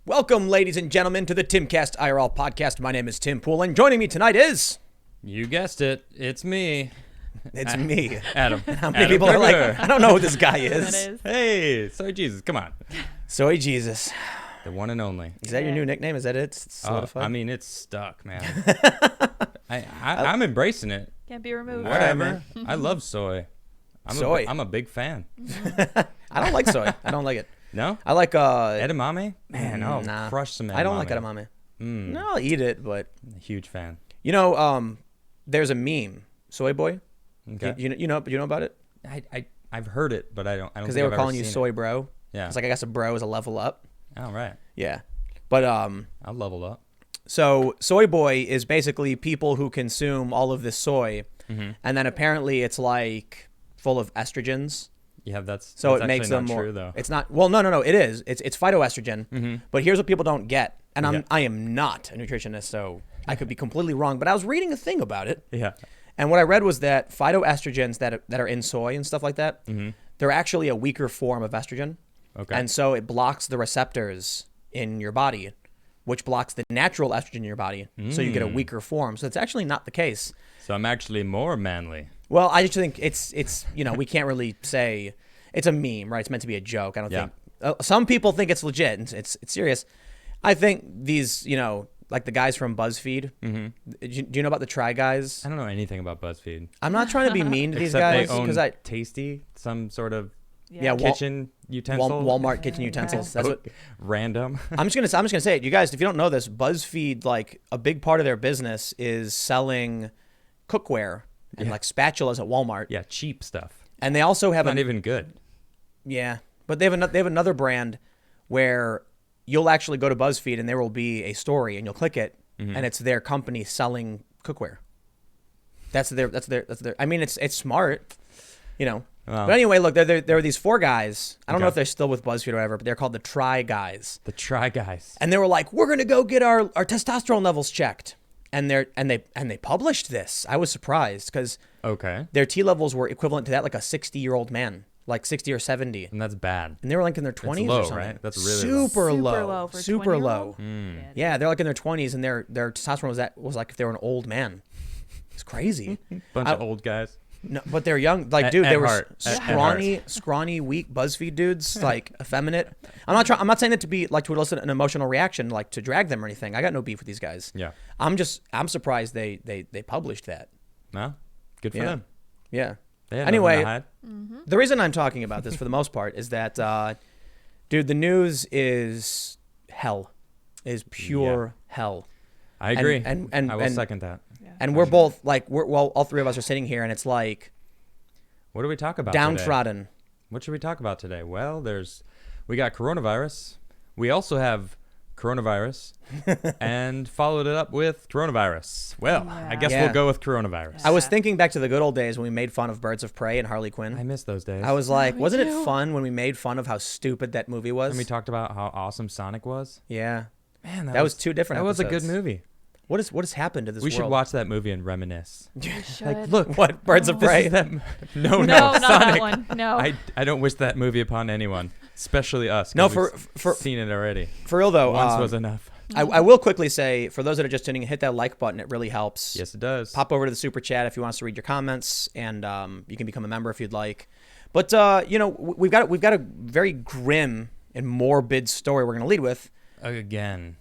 Welcome, ladies and gentlemen, to the TimcastIRL podcast. My name is Tim Pool, and joining me tonight is... You guessed it. It's me. It's me. Adam. How many people are like, I don't know who this guy is. Hey, Soy Jesus, come on. Soy Jesus. The one and only. Is that your new nickname? Is that it? It's solidified? I mean, it's stuck, man. I'm embracing it. Can't be removed. Whatever. I love soy. I'm a big fan. I don't like soy. I don't like it. No? I like... edamame? Man, I'll nah. crush some edamame. I don't like edamame. No, I'll eat it, but... A huge fan. You know, there's a meme, Soy Boy. Okay. You know about it? I've heard it, but I don't Because they were calling you Soy Bro. Yeah. It's like, I guess a bro is a level up. Oh, right. Yeah. But I'll level up. So Soy Boy is basically people who consume all of this soy, and then apparently it's like full of estrogens. Yeah, that's it makes them not more. True, though. It's not. Well, no. It is. It's phytoestrogen. But here's what people don't get, and I am not a nutritionist, so I could be completely wrong. But I was reading a thing about it. Yeah. And what I read was that phytoestrogens that are in soy and stuff like that, they're actually a weaker form of estrogen. Okay. And so it blocks the receptors in your body, which blocks the natural estrogen in your body. So you get a weaker form. So it's actually not the case. So I'm actually more manly. Well, I just think it's we can't really say it's a meme, right? It's meant to be a joke. I don't think some people think it's legit and it's serious. I think these, like the guys from BuzzFeed. Do you know about the Try Guys? I don't know anything about BuzzFeed. I'm not trying to be mean to these Except guys they own because Tasty, some sort of Yeah, kitchen utensil. Walmart kitchen utensils. That's what. Random. I'm just gonna say it, you guys. If you don't know this, BuzzFeed, like a big part of their business is selling cookware and like spatulas at Walmart. Yeah, cheap stuff. And they also have not even good. Yeah, but they have another brand where you'll actually go to BuzzFeed and there will be a story and you'll click it and it's their company selling cookware. That's their. I mean, it's smart, Wow. But anyway, look, there are these four guys. I don't know if they're still with BuzzFeed or whatever, but they're called the Try Guys. The Try Guys. And they were like, we're gonna go get our testosterone levels checked. And they published this. I was surprised because their T levels were equivalent to that like a 60-year-old man, like 60 or 70. And that's bad. And they were like in their 20s low, or something. Right? That's really super low. low for super low. Yeah, they're like in their 20s and their testosterone was like if they were an old man. It's crazy. Bunch of old guys. No, but they're young. Like, dude, they were scrawny, scrawny, weak BuzzFeed dudes, like effeminate. I'm not saying that to be like to elicit an emotional reaction, like to drag them or anything. I got no beef with these guys. Yeah. I'm surprised they published that. No, good for them. Yeah. Anyway, the reason I'm talking about this for the most part is that, dude, the news is hell, is pure hell. I agree. And I will second that. And we're both like, all three of us are sitting here, and it's like, what do we talk about downtrodden. Today? What should we talk about today? Well, we got coronavirus. We also have coronavirus, and followed it up with coronavirus. Well, I guess we'll go with coronavirus. I was thinking back to the good old days when we made fun of Birds of Prey and Harley Quinn. I miss those days. I was like, wasn't it fun when we made fun of how stupid that movie was? And we talked about how awesome Sonic was. Yeah. Man, that was two different episodes. That was a good movie. What has happened to this world? We should watch that movie and reminisce. We should. Like, look, what? Birds of Prey? No, not Sonic. that one. No. I don't wish that movie upon anyone, especially us. No, we've seen it already. For real, though. Once was enough. I will quickly say, for those that are just tuning in, hit that like button. It really helps. Yes, it does. Pop over to the Super Chat if you want us to read your comments, and you can become a member if you'd like. But, we've got a very grim and morbid story we're going to lead with. Again,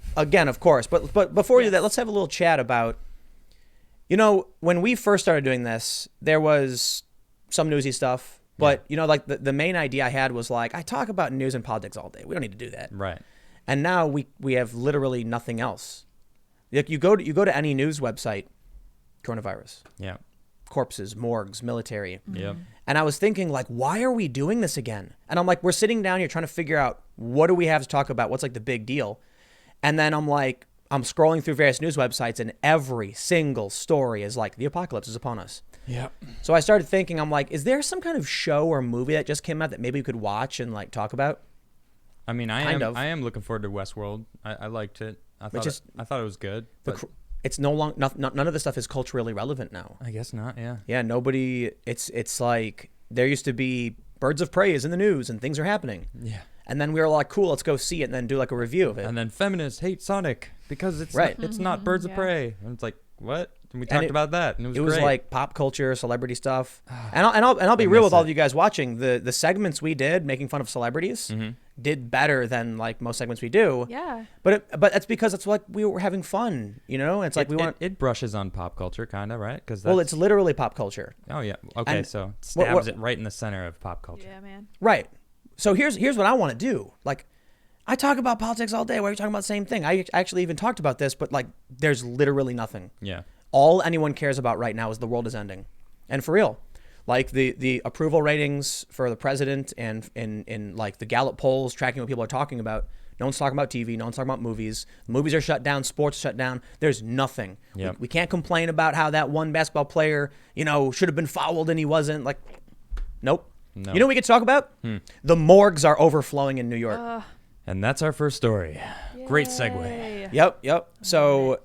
of course. But before we do that, let's have a little chat about, when we first started doing this, there was some newsy stuff. But, like the main idea I had was like, I talk about news and politics all day. We don't need to do that. Right. And now we have literally nothing else. Like you go to any news website, coronavirus. Yeah. Corpses, morgues, military. Yeah. And I was thinking, like, why are we doing this again? And I'm like, we're sitting down here trying to figure out what do we have to talk about? What's like the big deal? And then I'm like, I'm scrolling through various news websites and every single story is like, the apocalypse is upon us. Yeah. So I started thinking, I'm like, is there some kind of show or movie that just came out that maybe we could watch and like talk about? I mean, I am looking forward to Westworld. I liked it. I thought it was good. It's no long. None of the stuff is culturally relevant now. I guess not. Yeah. Yeah. Nobody. It's like there used to be Birds of Prey is in the news and things are happening. Yeah. And then we were like, cool, let's go see it and then do like a review of it. And then feminists hate Sonic because it's Right. it's not Birds of Yeah. Prey. And it's like, what? And we talked about that, and it was It was great. like pop culture, celebrity stuff. And I'll be real with all of you guys watching. The segments we did making fun of celebrities did better than like most segments we do. Yeah. But that's because it's like we were having fun, you know? It's like we want. it brushes on pop culture, kind of, right? Because Well, it's literally pop culture. oh yeah, okay, And so it what- stabs it right in the center of pop culture. Yeah, man. Right. So here's what I want to do. Like, I talk about politics all day. Why are you talking about the same thing? I actually even talked about this, but like, there's literally nothing. Yeah. All anyone cares about right now is the world is ending. And for real, like the approval ratings for the president and in like the Gallup polls tracking what people are talking about. No one's talking about TV. No one's talking about movies. Movies are shut down. Sports are shut down. There's nothing. Yep. We can't complain about how that one basketball player, should have been fouled and he wasn't. Like, nope. No. You know what we could talk about? The morgues are overflowing in New York. And that's our first story. Great segue. Yay. Yep. So,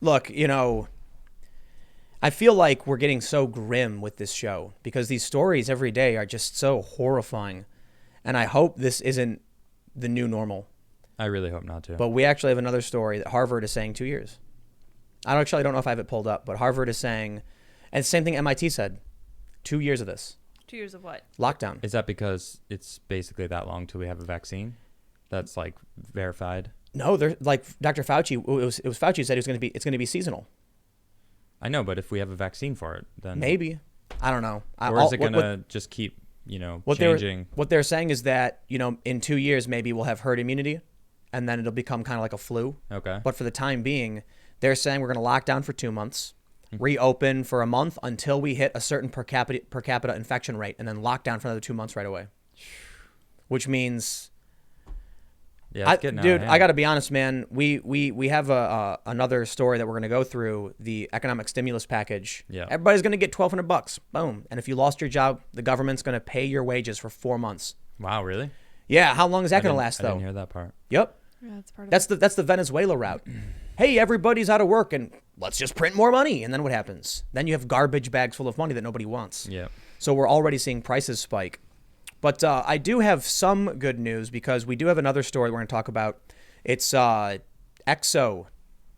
look, I feel like we're getting so grim with this show because these stories every day are just so horrifying. And I hope this isn't the new normal. I really hope not to. But we actually have another story that Harvard is saying 2 years. I actually don't know if I have it pulled up, but Harvard is saying, and same thing MIT said, 2 years of this 2 years of what? lockdown. Is that because it's basically that long till we have a vaccine that's like verified? No, they're like Dr. Fauci. It was Fauci who said it's going to be seasonal. I know, but if we have a vaccine for it, then Maybe. I don't know. or is it gonna just keep changing? What they're saying is that in 2 years maybe we'll have herd immunity, and then it'll become kind of like a flu. Okay. But for the time being, they're saying we're going to lock down for 2 months, reopen for a month until we hit a certain per capita infection rate, and then lock down for another 2 months right away. Which means, Yeah, it's getting out of dude, hand. I got to be honest, man. We have another story that we're going to go through, the economic stimulus package. Yeah. Everybody's going to get $1,200. Boom. And if you lost your job, the government's going to pay your wages for 4 months. Wow, really? Yeah. How long is that going to last, I though? didn't hear that part. Yep. Yeah, that's part of That's the Venezuela route. Hey, everybody's out of work, and let's just print more money. And then what happens? Then you have garbage bags full of money that nobody wants. Yeah. So we're already seeing prices spike. But I do have some good news because we do have another story we're going to talk about. It's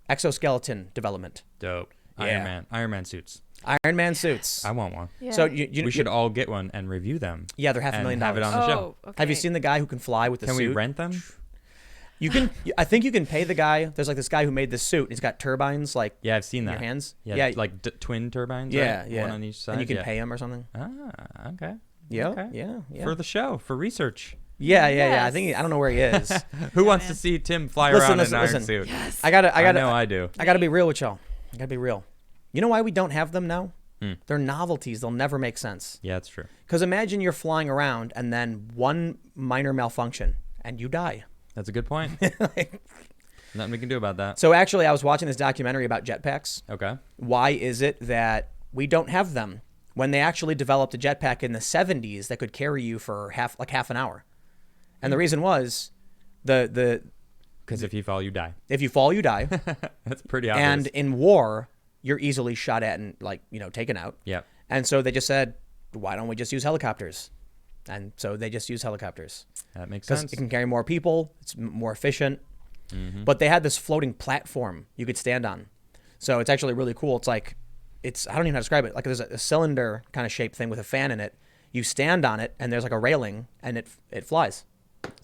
exoskeleton development. Dope. Yeah. Iron Man suits. Iron Man suits. I want one. Yeah. So We should all get one and review them. yeah, they're and $500,000. have it on the show. Okay. Have you seen the guy who can fly with the Can suit? we rent them? You can. I think you can pay the guy. There's like this guy who made this suit. He's got turbines like Yeah, I've seen in that. your hands. Yeah, like twin turbines. yeah, right? yeah. One on each side. And you can yeah. pay him or something. Ah, okay. Yeah, Okay. yeah. For the show, for research. Yeah. I Yes. think I don't know where he is. Who wants man. to see Tim fly Listen, around listen, in an iron listen. suit? Yes. I gotta. I know I do. I gotta be real with y'all. I gotta be real. You know why we don't have them now? They're novelties. They'll never make sense. Yeah, that's true. Because imagine you're flying around and then one minor malfunction and you die. That's a good point. Nothing we can do about that. So actually, I was watching this documentary about jetpacks. Okay. Why is it that we don't have them when they actually developed a jetpack in the 70s that could carry you for half an hour? And the reason was the Because if you fall, you die. if you fall, you die. That's pretty obvious. And in war, you're easily shot at and taken out. yeah. And so they just said, why don't we just use helicopters? And so they just use helicopters That makes because sense. it can carry more people. It's more efficient. Mm-hmm. But they had this floating platform you could stand on. So it's actually really cool. It's like, I don't even know how to describe it. Like there's a cylinder kind of shaped thing with a fan in it. You stand on it and there's like a railing and it flies.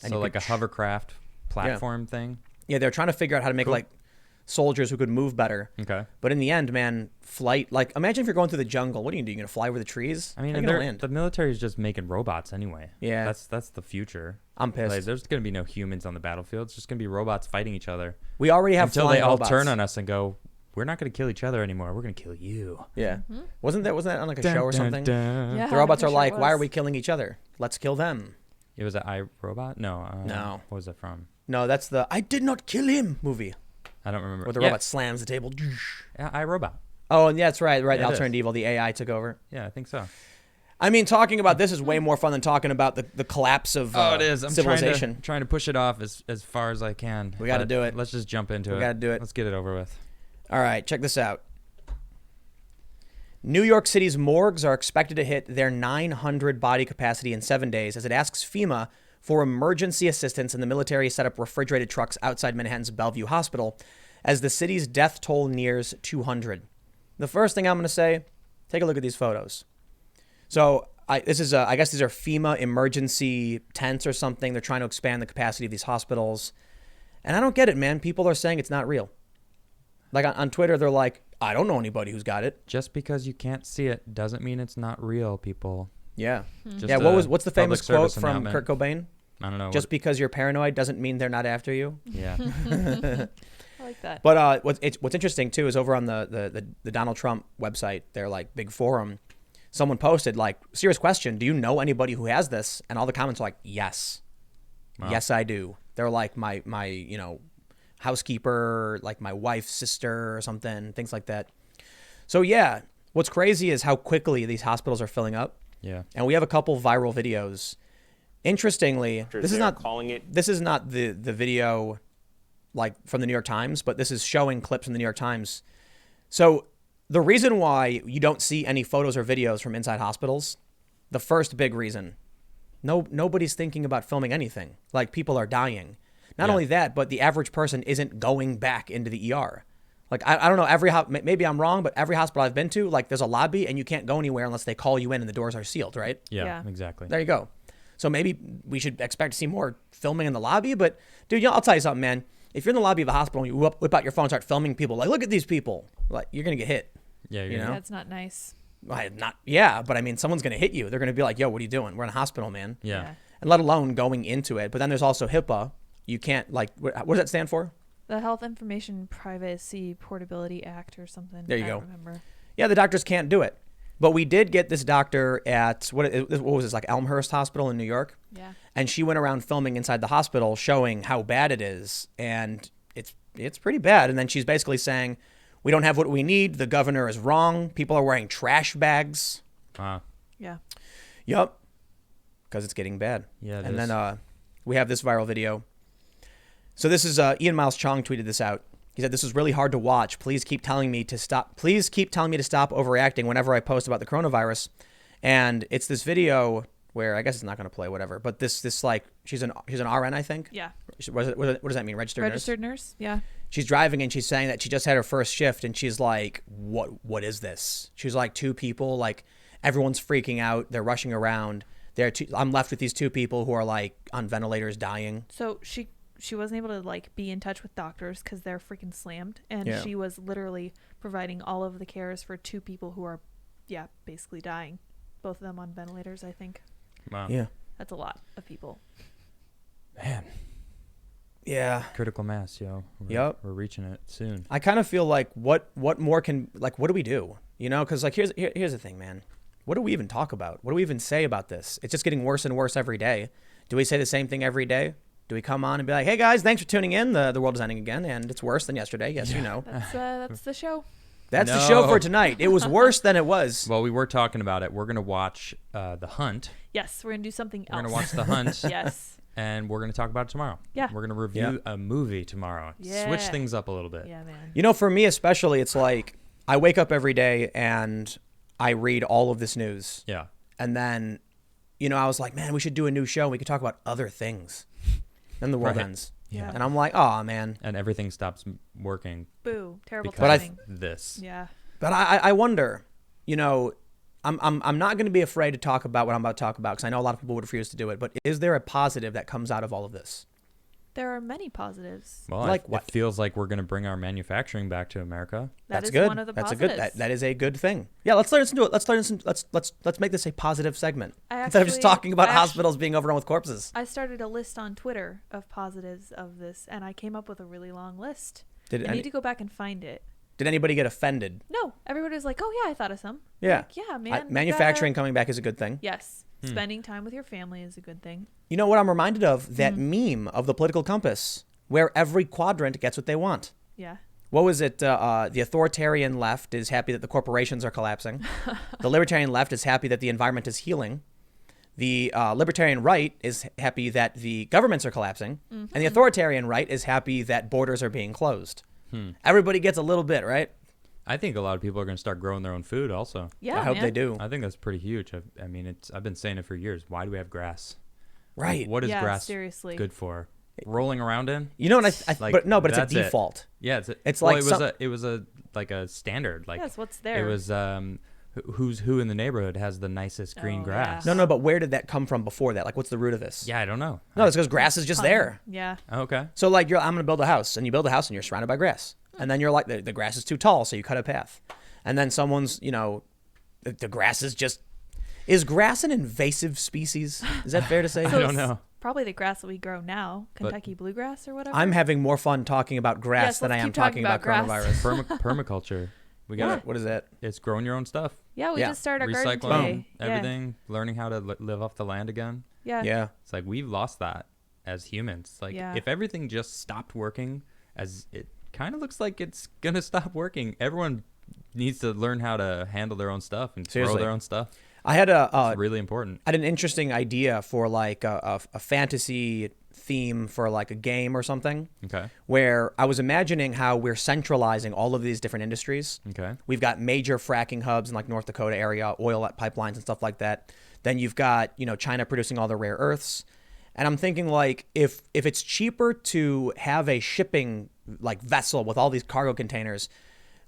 And So you like could a hovercraft platform thing. Yeah, they're trying to figure out how to make like soldiers who could move better. Okay. But in the end, man, flight, like imagine if you're going through the jungle. What are you going to do? You're going to fly over the trees? I mean, How and you gonna land? the military is just making robots anyway. Yeah. That's the future. I'm pissed. Like, there's going to be no humans on the battlefield. It's just going to be robots fighting each other. We already have Until flying they all robots. turn on us and go, we're not going to kill each other anymore. We're going to kill you. Yeah. Wasn't that on like a show or something? Yeah, The robots I'm are sure like, it why are was. we killing each other? Let's kill them. It was an iRobot? No. No. What was it from? No, that's the I did not kill him movie I don't remember. where the yeah. robot slams the table. Yeah, iRobot. Oh, and yeah, that's right. Right. Yeah, it Alternative is. Evil, the AI took over. Yeah, I think so. I mean, talking about this is way more fun than talking about the collapse of it is. I'm civilization. trying to push it off as far as I can. We gotta But do it. Let's just jump into it. We gotta do it. Let's get it over with. All right, check this out. New York City's morgues are expected to hit their 900 body capacity in 7 days as it asks FEMA for emergency assistance, and the military set up refrigerated trucks outside Manhattan's Bellevue Hospital as the city's death toll nears 200. The first thing I'm going to say, take a look at these photos. So I guess these are FEMA emergency tents or something. They're trying to expand the capacity of these hospitals. And I don't get it, man. People are saying it's not real. Like on Twitter, they're like, I don't know anybody who's got it. Just because you can't see it doesn't mean it's not real, people. Yeah. Just yeah. What's the famous quote from announcement. Kurt Cobain? I don't know. Just because you're paranoid doesn't mean they're not after you. Yeah. I like that. But what's interesting too is over on the Donald Trump website, their like big forum, someone posted like, serious question, do you know anybody who has this? And all the comments are like, yes. Wow. Yes, I do. They're like my housekeeper, like my wife's sister or something, things like that. So yeah, what's crazy is how quickly these hospitals are filling up. Yeah. And we have a couple viral videos. Interestingly, this is not the video like from the New York Times, but this is showing clips from the New York Times. So the reason why you don't see any photos or videos from inside hospitals, the first big reason, nobody's thinking about filming anything. Like people are dying. Not only that, but the average person isn't going back into the ER. Like, I don't know, maybe I'm wrong, but every hospital I've been to, like there's a lobby and you can't go anywhere unless they call you in and the doors are sealed, right? Yeah. Exactly. There you go. So maybe we should expect to see more filming in the lobby. But dude, I'll tell you something, man. If you're in the lobby of a hospital and you whip out your phone and start filming people, like, look at these people, like you're going to get hit. Yeah. You know? That's not nice. But I mean, someone's going to hit you. They're going to be like, yo, what are you doing? We're in a hospital, man. Yeah. And let alone going into it. But then there's also HIPAA. You can't what does that stand for? The Health Information Privacy Portability Act or something. There you go. I don't remember. Yeah, the doctors can't do it. But we did get this doctor at, what was this, like Elmhurst Hospital in New York? Yeah. And she went around filming inside the hospital showing how bad it is. And it's pretty bad. And then she's basically saying, we don't have what we need. The governor is wrong. People are wearing trash bags. Wow. Yeah. Yup. Because it's getting bad. Yeah, it and is. then we have this viral video. So this is Ian Miles Chong tweeted this out. He said, this is really hard to watch. Please keep telling me to stop. Please keep telling me to stop overreacting whenever I post about the coronavirus. And it's this video where I guess it's not going to play, whatever. But this like she's an RN, I think. Yeah. What does that mean? Registered nurse? Yeah. She's driving and she's saying that she just had her first shift and she's like, what is this? She's like, two people, like everyone's freaking out. They're rushing around. I'm left with these two people who are like on ventilators dying. So she wasn't able to like be in touch with doctors because they're freaking slammed, and she was literally providing all of the cares for two people who are basically dying, both of them on ventilators, I think. Wow. Yeah, that's a lot of people, man. Yeah, critical mass, yo. We're reaching it soon. I kind of feel like what more can, like, what do we do, you know? Because like here's the thing, man. What do we even talk about? What do we even say about this? It's just getting worse and worse every day. Do we say the same thing every day? Do we come on and be like, hey guys, thanks for tuning in. The world is ending again and it's worse than yesterday. Yes, you know. That's the show. That's the show for tonight. It was worse than it was. Well, we were talking about it. We're going to watch The Hunt. Yes, we're going to do something else. We're going to watch The Hunt. Yes. And we're going to talk about it tomorrow. Yeah. We're going to review a movie tomorrow. Yeah. Switch things up a little bit. Yeah, man. You know, for me especially, it's like I wake up every day and I read all of this news. Yeah. And then, you know, I was like, man, we should do a new show. We could talk about other things. Then the world ends. Yeah. And I'm like, oh, man. And everything stops working. Boo. Terrible because timing. of this. Yeah. But I wonder, you know, I'm not going to be afraid to talk about what I'm about to talk about because I know a lot of people would refuse to do it. But is there a positive that comes out of all of this? There are many positives. Well, like it feels like we're going to bring our manufacturing back to America. That's is good. One of the That's positives. a good. That is a good thing. Yeah, let's learn into it. Let's make this a positive segment instead of just talking about hospitals being overrun with corpses. I started a list on Twitter of positives of this, and I came up with a really long list. I need to go back and find it. Did anybody get offended? No, everybody was like, "Oh yeah, I thought of some." Yeah, like, yeah, man. Manufacturing coming back is a good thing. Yes, spending time with your family is a good thing. You know what I'm reminded of? That meme of the political compass, where every quadrant gets what they want. Yeah. What was it? The authoritarian left is happy that the corporations are collapsing. The libertarian left is happy that the environment is healing. The libertarian right is happy that the governments are collapsing. And the authoritarian right is happy that borders are being closed. Everybody gets a little bit, right? I think a lot of people are going to start growing their own food also. Yeah, I hope they do. I think that's pretty huge. I mean, I've been saying it for years. Why do we have grass? Right. What is Yeah, grass seriously. good for? Rolling around in? You know, and Like, but it's a that's it. default. Yeah, It's well, like it was a like a standard. Like Yes, what's there? it was who's who in the neighborhood has the nicest green Oh, grass. yeah. No, but where did that come from before that? Like, what's the root of this? Yeah, I don't know. No, it's because grass is just there. Yeah. Okay. So like, I'm gonna build a house, and you build a house, and you're surrounded by grass, and then you're like, the grass is too tall, so you cut a path, and then someone's, the grass is just. Is grass an invasive species? Is that fair to say? I don't know. Probably the grass that we grow now, Kentucky bluegrass or whatever. I'm having more fun talking about grass Yes, than I let's am keep talking talking about about grass. coronavirus. Permaculture. We got What is that? It's growing your own stuff. Yeah, we Yeah. just started our garden Recycling today. everything, learning how to live off the land again. Yeah. Yeah. It's like we've lost that as humans. Like Yeah. if everything just stopped working, as it kind of looks like it's going to stop working, everyone needs to learn how to handle their own stuff and Seriously. grow their own stuff. I had It's really important. I had an interesting idea for like a fantasy theme for like a game or something. Okay. Where I was imagining how we're centralizing all of these different industries. Okay. We've got major fracking hubs in like North Dakota area, oil pipelines and stuff like that. Then you've got, China producing all the rare earths. And I'm thinking like if it's cheaper to have a shipping like vessel with all these cargo containers,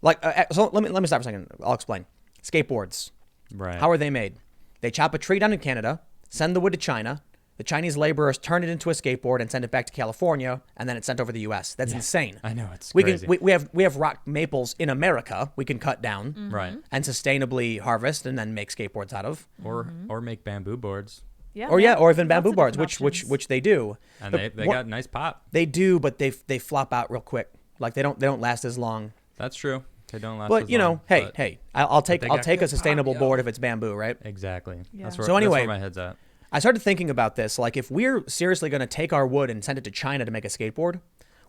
like so let me stop for a second. I'll explain. Skateboards. Right. How are they made? They chop a tree down in Canada, send the wood to China. The Chinese laborers turn it into a skateboard and send it back to California, and then it's sent over to the U.S. That's insane. I know, it's we crazy. Can we have rock maples in America we can cut down Right. and sustainably harvest and then make skateboards out of, Or make bamboo boards. Yeah. or even lots bamboo of boards, different which options. they do. And But they what- got nice pop. they do, but they flop out real quick. Like they don't last as long. That's true. They don't last But as long, but- hey, I'll take they got a good sustainable pop, yo. board if it's bamboo, right? Exactly. Yeah. That's So where, anyway- that's where my head's at. I started thinking about this. Like, if we're seriously going to take our wood and send it to China to make a skateboard,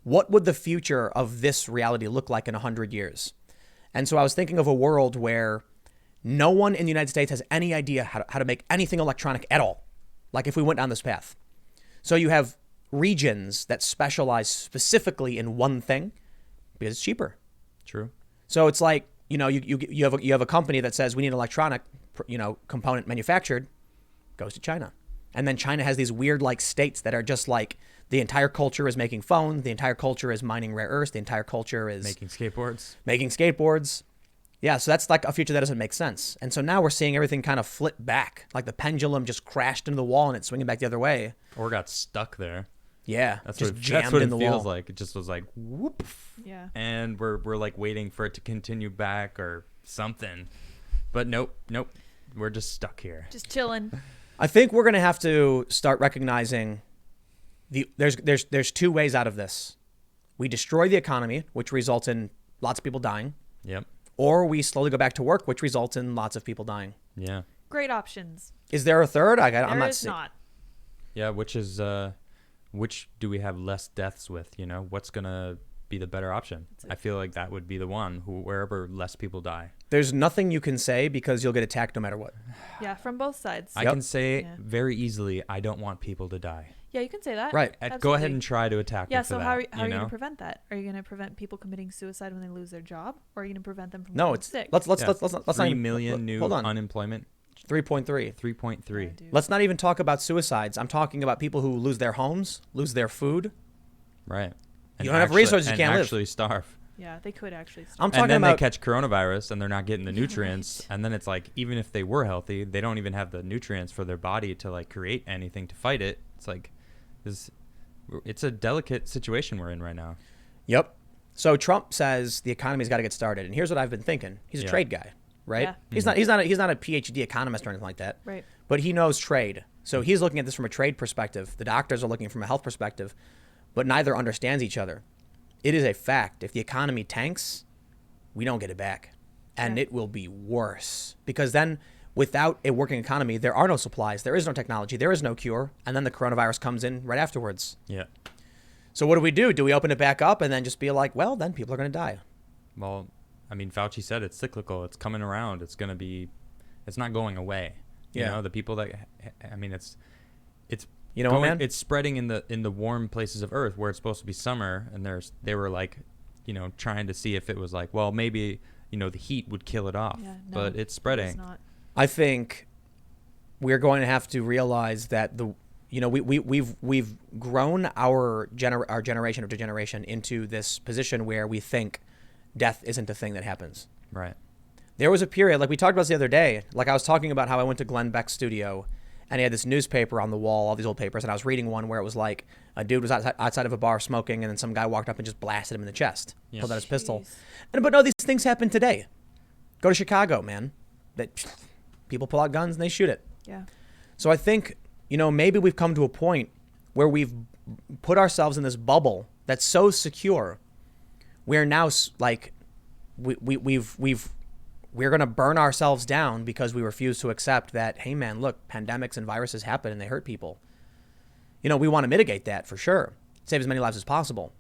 what would the future of this reality look like in 100 years? And so I was thinking of a world where no one in the United States has any idea how to make anything electronic at all. Like if we went down this path. So you have regions that specialize specifically in one thing because it's cheaper. True. So it's like, you have a company that says we need an electronic, component manufactured, goes to China. And then China has these weird like states that are just like the entire culture is making phones, the entire culture is mining rare earths, the entire culture is Making skateboards. Yeah, so that's like a future that doesn't make sense. And so now we're seeing everything kind of flip back. Like the pendulum just crashed into the wall and it's swinging back the other way. Or got stuck there. Yeah, That's just what, jammed that's what in it the feels wall. like. It just was like whoop. Yeah. And we're like waiting for it to continue back or something. But nope. We're just stuck here. Just chilling. I think we're going to have to start recognizing there's two ways out of this. We destroy the economy, which results in lots of people dying, Yep. or we slowly go back to work, which results in lots of people dying. Yeah. Great options. Is there a third? I'm There not is seeing. not. Yeah, which do we have less deaths with, What's going to be the better option? I feel like that would be the one wherever less people die. There's nothing you can say because you'll get attacked no matter what. Yeah, from both sides. I can say Yeah. very easily, I don't want people to die. Yeah, you can say that. Right. Go ahead Absolutely. and try to attack Yeah, me for so that, how are you you going know? to prevent that? Are you going to prevent people committing suicide when they lose their job? Or are you going to prevent them from No, getting it's sick? let's Yeah. not 3 even- million new hold on. unemployment. 3.3. 3.3. Yeah, dude. Let's not even talk about suicides. I'm talking about people who lose their homes, lose their food. Right. You don't have resources, you can't live. actually starve. Yeah, they could actually stop. I'm talking And then about they catch coronavirus and they're not getting the nutrients. Right. And then it's like, even if they were healthy, they don't even have the nutrients for their body to like create anything to fight it. It's like, it's a delicate situation we're in right now. Yep. So Trump says the economy's got to get started, and here's what I've been thinking. He's a Yeah. trade guy, right? Yeah. He's not a PhD economist or anything like that. Right. But he knows trade. So he's looking at this from a trade perspective. The doctors are looking from a health perspective, but neither understands each other. It is a fact. If the economy tanks, we don't get it back. And Yeah. it will be worse. Because then without a working economy, there are no supplies, there is no technology, there is no cure, and then the coronavirus comes in right afterwards. Yeah. So what do? Do we open it back up and then just be like, well, then people are going to die? Well, I mean, Fauci said it's cyclical. It's coming around. It's not going away. You know, the people that, I mean, it's You know what, man? It's spreading in the warm places of Earth where it's supposed to be summer, and they were like, trying to see if it was like, well, maybe the heat would kill it off, Yeah, no, but it's It's spreading. not. I think we're going to have to realize that we've grown our generation after generation into this position where we think death isn't a thing that happens. Right. There was a period, like we talked about this the other day, like I was talking about how I went to Glenn Beck's studio and he had this newspaper on the wall, all these old papers, and I was reading one where it was like a dude was outside of a bar smoking, and then some guy walked up and just blasted him in the chest, pulled out his pistol. But no, these things happen today. Go to Chicago, man. That people pull out guns and they shoot it. Yeah. So I think, maybe we've come to a point where we've put ourselves in this bubble that's so secure. We're now like, we're going to burn ourselves down because we refuse to accept that, hey man, look, pandemics and viruses happen and they hurt people. We want to mitigate that for sure. Save as many lives as possible.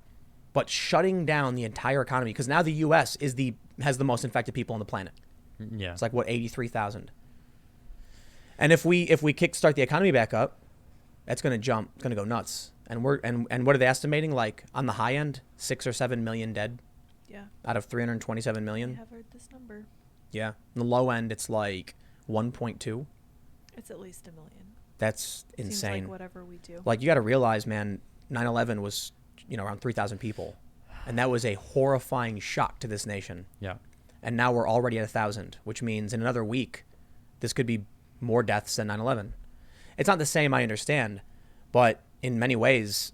But shutting down the entire economy, because now the U.S. has the most infected people on the planet. Yeah. It's like, 83,000. And if we kickstart the economy back up, that's going to jump. It's going to go nuts. And what are they estimating? Like on the high end, 6 or 7 million dead. Yeah. Out of 327 million. I have heard this number. Yeah. On the low end, it's like 1.2. It's at least 1 million. That's insane. Seems like whatever we do. Like, you got to realize, man, 9/11 was, around 3,000 people. And that was a horrifying shock to this nation. Yeah. And now we're already at 1,000, which means in another week, this could be more deaths than 9/11. It's not the same, I understand, but in many ways,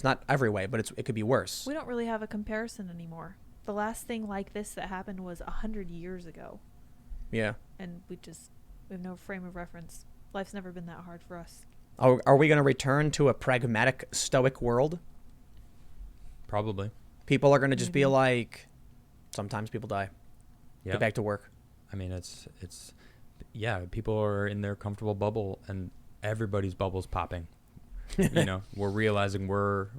not every way, but it could be worse. We don't really have a comparison anymore. The last thing like this that happened was 100 years ago. Yeah. And we have no frame of reference. Life's never been that hard for us. Are we going to return to a pragmatic, stoic world? Probably. People are going to just be like, sometimes people die. Yep. Get back to work. I mean, people are in their comfortable bubble and everybody's bubble's popping. We're realizing we're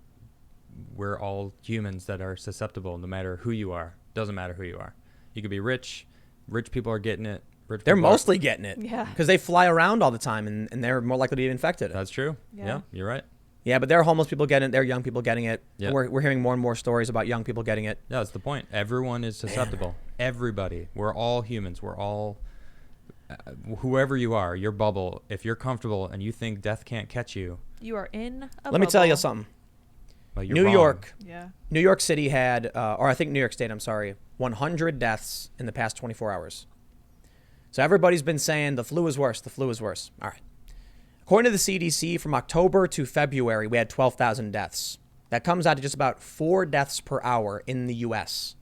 all humans that are susceptible no matter who you are. Doesn't matter who you are. You could be rich. Rich people are getting it. They're mostly getting it. Yeah. Because they fly around all the time and they're more likely to be infected. That's true. Yeah, you're right. Yeah, but there are homeless people getting it. There are young people getting it. Yeah. And we're hearing more and more stories about young people getting it. Yeah, that's the point. Everyone is susceptible. Everybody. We're all humans. We're all, whoever you are, your bubble, if you're comfortable and you think death can't catch you. You are in a Let me tell you something. Well, you're New wrong. York. Yeah. New York City had, or I think New York State, 100 deaths in the past 24 hours. So everybody's been saying the flu is worse. The flu is worse. All right. According to the CDC, from October to February, we had 12,000 deaths. That comes out to just about 4 deaths per hour in the U.S.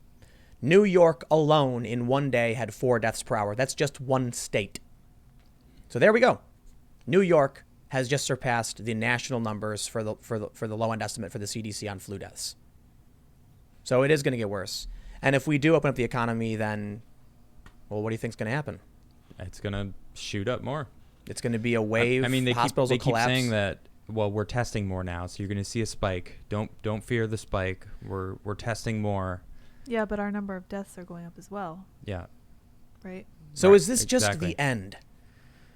New York alone in one day had 4 deaths per hour. That's just one state. So there we go. New York has just surpassed the national numbers for the low end estimate for the CDC on flu deaths. So it is going to get worse. And if we do open up the economy, then, well, what do you think is going to happen? It's going to shoot up more. It's going to be a wave. I mean, they keep saying that, well, we're testing more now, so you're going to see a spike. Don't fear the spike. We're testing more. Yeah, but our number of deaths are going up as well. Yeah. Right? So is this just the end?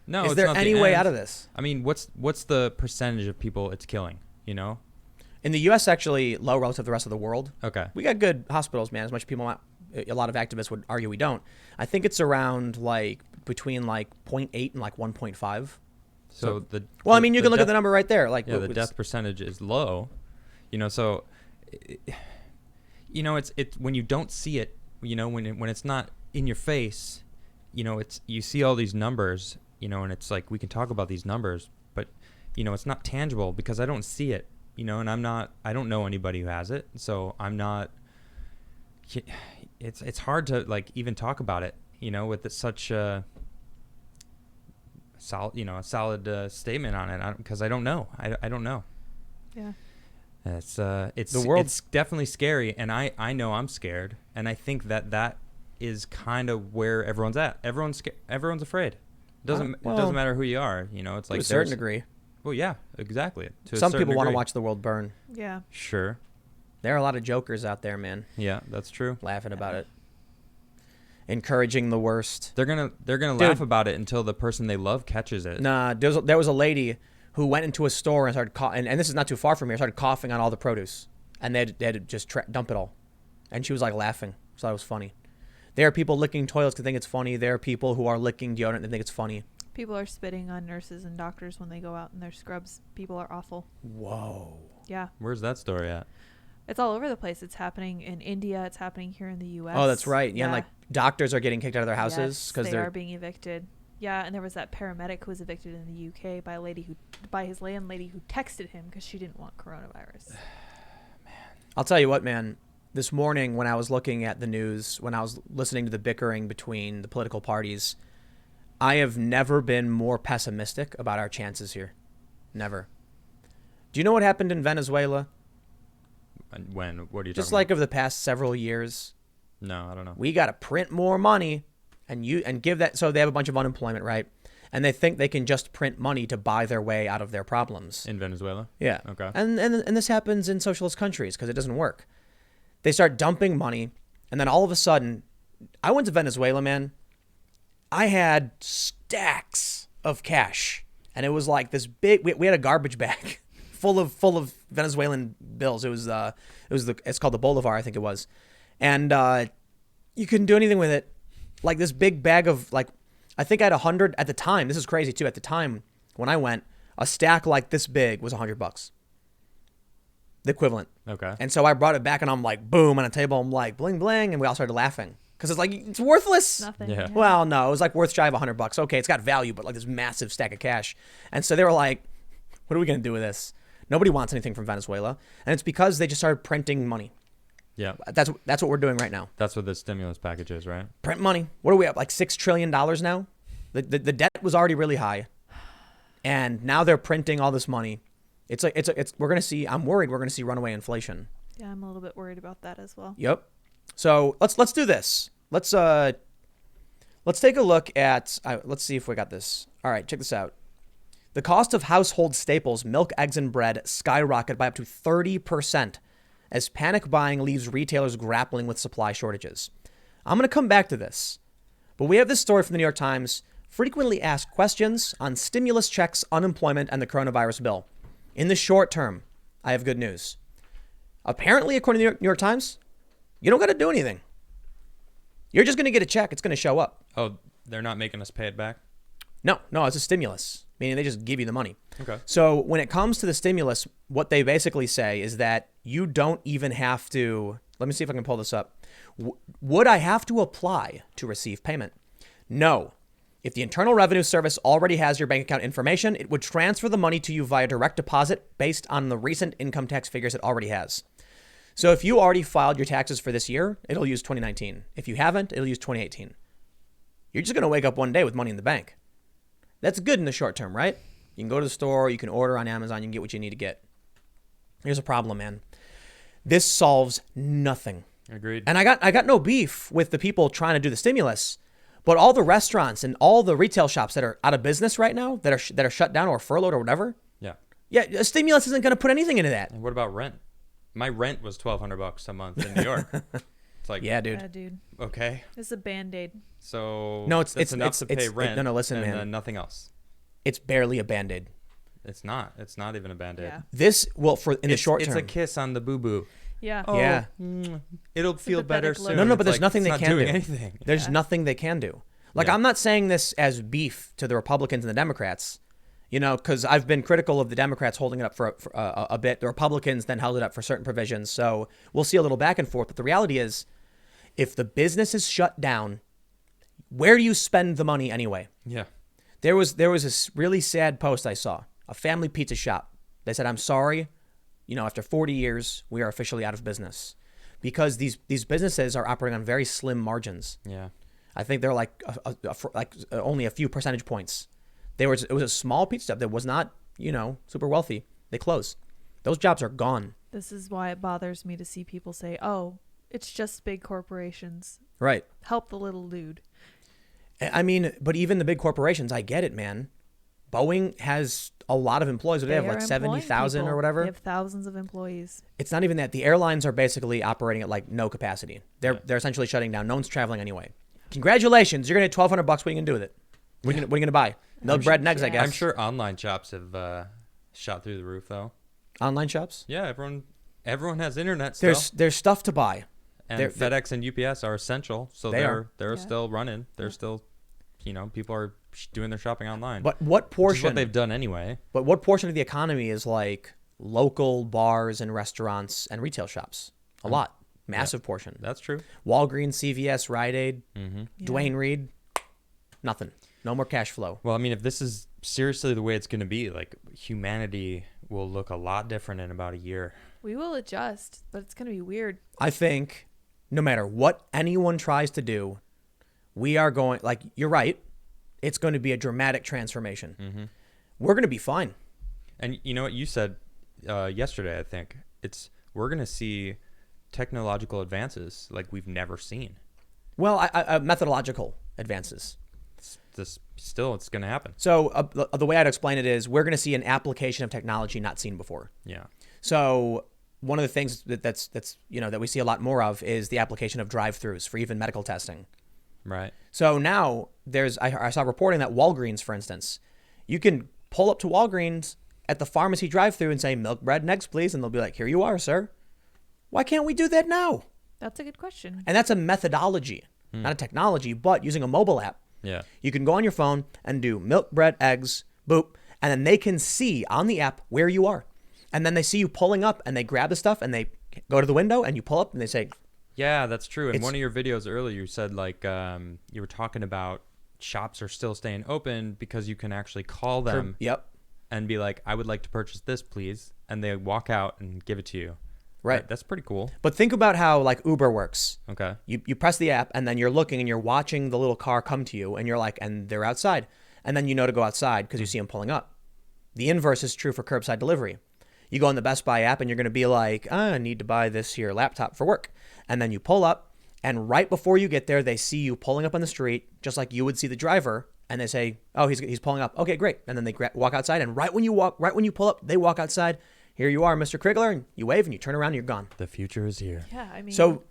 No, is there any way out of this? I mean, what's the percentage of people it's killing, In the U.S., actually low relative to the rest of the world. Okay. We got good hospitals, man, as much people want. A lot of activists would argue we don't. I think it's around between 0.8 and 1.5. So I mean, you can look at the number right there. The death percentage is low, so it's when you don't see it, when it's not in your face, you see all these numbers, and it's like we can talk about these numbers, but it's not tangible because I don't see it, and I don't know anybody who has it, so I'm not. It's hard to even talk about it, with such a solid statement on it because I don't know. I don't know. Yeah. It's it's definitely scary, and I know I'm scared, and I think that is kind of where everyone's at. Everyone's afraid. It doesn't matter who you are. It's like to a certain degree. Well, yeah, exactly. Some people want to watch the world burn. Yeah. Sure. There are a lot of jokers out there, man. Yeah, that's true. Laughing about it. Encouraging the worst. They're gonna laugh about it until the person they love catches it. Nah, there was a lady who went into a store and started coughing, and this is not too far from here, started coughing on all the produce. And they had to just dump it all. And she was laughing. So that was funny. There are people licking toilets to think it's funny. There are people who are licking deodorant and think it's funny. People are spitting on nurses and doctors when they go out in their scrubs. People are awful. Whoa. Yeah. Where's that story at? It's all over the place. It's happening in India. It's happening here in the U.S. Oh, that's right. Yeah, and like doctors are getting kicked out of their houses because they are being evicted. Yeah, and there was that paramedic who was evicted in the U.K. by his landlady who texted him because she didn't want coronavirus. I'll tell you what, man. This morning when I was looking at the news, when I was listening to the bickering between the political parties, I have never been more pessimistic about our chances here. Never. Do you know what happened in Venezuela? And when? What are you Just talking like over the past several years. No, I don't know. We got to print more money and give that. So they have a bunch of unemployment, right? And they think they can just print money to buy their way out of their problems. In Venezuela? Yeah. Okay. And this happens in socialist countries because it doesn't work. They start dumping money, and then all of a sudden, I went to Venezuela, man. I had stacks of cash, and it was like this big. We had a garbage bag full of Venezuelan bills. It's called the Bolivar, I think it was, and you couldn't do anything with it. Like this big bag of like, I think I had 100 at the time. This is crazy too. At the time when I went, a stack like this big was $100. The equivalent. Okay. And so I brought it back and I'm like, boom, on a table. I'm like, bling, bling. And we all started laughing because it's like, it's worthless. Nothing. Yeah. Well, no, it was like worth shy of $100. Okay, it's got value, but like this massive stack of cash. And so they were like, what are we going to do with this? Nobody wants anything from Venezuela. And it's because they just started printing money. Yeah. That's what we're doing right now. That's what the stimulus package is, right? Print money. What are we at? Like $6 trillion now? The debt was already really high. And now they're printing all this money. We're going to see, I'm worried we're going to see runaway inflation. Yeah, I'm a little bit worried about that as well. Yep. So let's do this. Let's take a look at, let's see if we got this. All right, check this out. The cost of household staples, milk, eggs, and bread skyrocket by up to 30% as panic buying leaves retailers grappling with supply shortages. I'm going to come back to this, but we have this story from the New York Times, frequently asked questions on stimulus checks, unemployment, and the coronavirus bill. In the short term, I have good news. Apparently, according to the New York Times, you don't got to do anything. You're just going to get a check. It's going to show up. Oh, they're not making us pay it back? No, it's a stimulus, meaning they just give you the money. Okay. So when it comes to the stimulus, what they basically say is that you don't even have to, let me see if I can pull this up. Would I have to apply to receive payment? No. If the Internal Revenue Service already has your bank account information, it would transfer the money to you via direct deposit based on the recent income tax figures it already has. So if you already filed your taxes for this year, it'll use 2019. If you haven't, it'll use 2018. You're just going to wake up one day with money in the bank. That's good in the short term, right? You can go to the store, you can order on Amazon, you can get what you need to get. Here's a problem, man. This solves nothing. Agreed. And I got no beef with the people trying to do the stimulus. But all the restaurants and all the retail shops that are out of business right now, that are shut down or furloughed or whatever, Yeah. a stimulus isn't going to put anything into that. And what about rent? My rent was $1,200 a month in New York. It's like, Yeah, dude. Yeah, dude. okay. This is a Band-Aid. So No, that's enough to pay rent. No, listen, and man. then nothing else. It's barely a Band-Aid. It's not. It's not even a Band-Aid. Yeah. This will the short term. It's a kiss on the boo-boo. Yeah. Oh, Yeah. It'll feel better pathetic soon. look. No, but It's there's like, nothing it's they not can doing do. anything. There's Yeah. nothing they can do. Like, Yeah. I'm not saying this as beef to the Republicans and the Democrats, because I've been critical of the Democrats holding it up for a bit. The Republicans then held it up for certain provisions. So we'll see a little back and forth. But the reality is, if the business is shut down, where do you spend the money anyway? Yeah. There was this really sad post I saw. A family pizza shop. They said, I'm sorry, after 40 years, we are officially out of business. Because these businesses are operating on very slim margins. Yeah. I think they're like only a few percentage points. It was a small pizza shop that was not, super wealthy. They closed. Those jobs are gone. This is why it bothers me to see people say, oh, it's just big corporations. Right. Help the little dude. I mean, but even the big corporations, I get it, man. Boeing has a lot of employees. They have like are 70,000 employing or whatever. They have thousands of employees. It's not even that. The airlines are basically operating at like no capacity. They're essentially shutting down. No one's traveling anyway. Congratulations. You're going to get $1,200. What are you going to do with it? What are you going to buy? Milk, bread, and eggs, I guess. I'm sure online shops have shot through the roof, though. Online shops? Yeah, everyone has internet still. There's stuff to buy. And FedEx and UPS are essential, so they're Yeah. still running. They're still people are doing their shopping online. But what Which is portion? what they've done anyway. But what portion of the economy is like local bars and restaurants and retail shops? A lot. Massive portion. That's true. Walgreens, CVS, Rite Aid, Yeah. Dwayne Reed, nothing. No more cash flow. Well, I mean, if this is seriously the way it's going to be, like, humanity will look a lot different in about a year. We will adjust, but it's going to be weird. I think no matter what anyone tries to do, we are going, like, you're right. It's going to be a dramatic transformation. Mm-hmm. We're going to be fine. And you know what you said yesterday, I think? We're going to see technological advances like we've never seen. Well, methodological advances. It's going to happen. So the way I'd explain it is we're going to see an application of technology not seen before. Yeah. So one of the things that's that we see a lot more of is the application of drive-throughs for even medical testing. Right. So now I saw reporting that Walgreens, for instance, you can pull up to Walgreens at the pharmacy drive-through and say milk, bread, and eggs, please, and they'll be like, here you are, sir. Why can't we do that now? That's a good question. And that's a methodology, not a technology, but using a mobile app. Yeah. You can go on your phone and do milk, bread, eggs, boop, and then they can see on the app where you are. And then they see you pulling up and they grab the stuff and they go to the window and you pull up and they say, yeah, that's true. In one of your videos earlier, you said like you were talking about shops are still staying open because you can actually call them yep, and be like, I would like to purchase this, please. And they walk out and give it to you. right. That's pretty cool. But think about how like Uber works. Okay. You press the app and then you're looking and you're watching the little car come to you and you're like, and they're outside. And then you know to go outside because you see them pulling up. The inverse is true for curbside delivery. You go on the Best Buy app and you're going to be like, I need to buy this here laptop for work. And then you pull up and right before you get there, they see you pulling up on the street, just like you would see the driver. And they say, oh, he's pulling up. Okay, great. And then they walk outside. And right when you pull up, they walk outside. Here you are, Mr. Krigler. And you wave and you turn around and you're gone. The future is here. Yeah, I mean. So,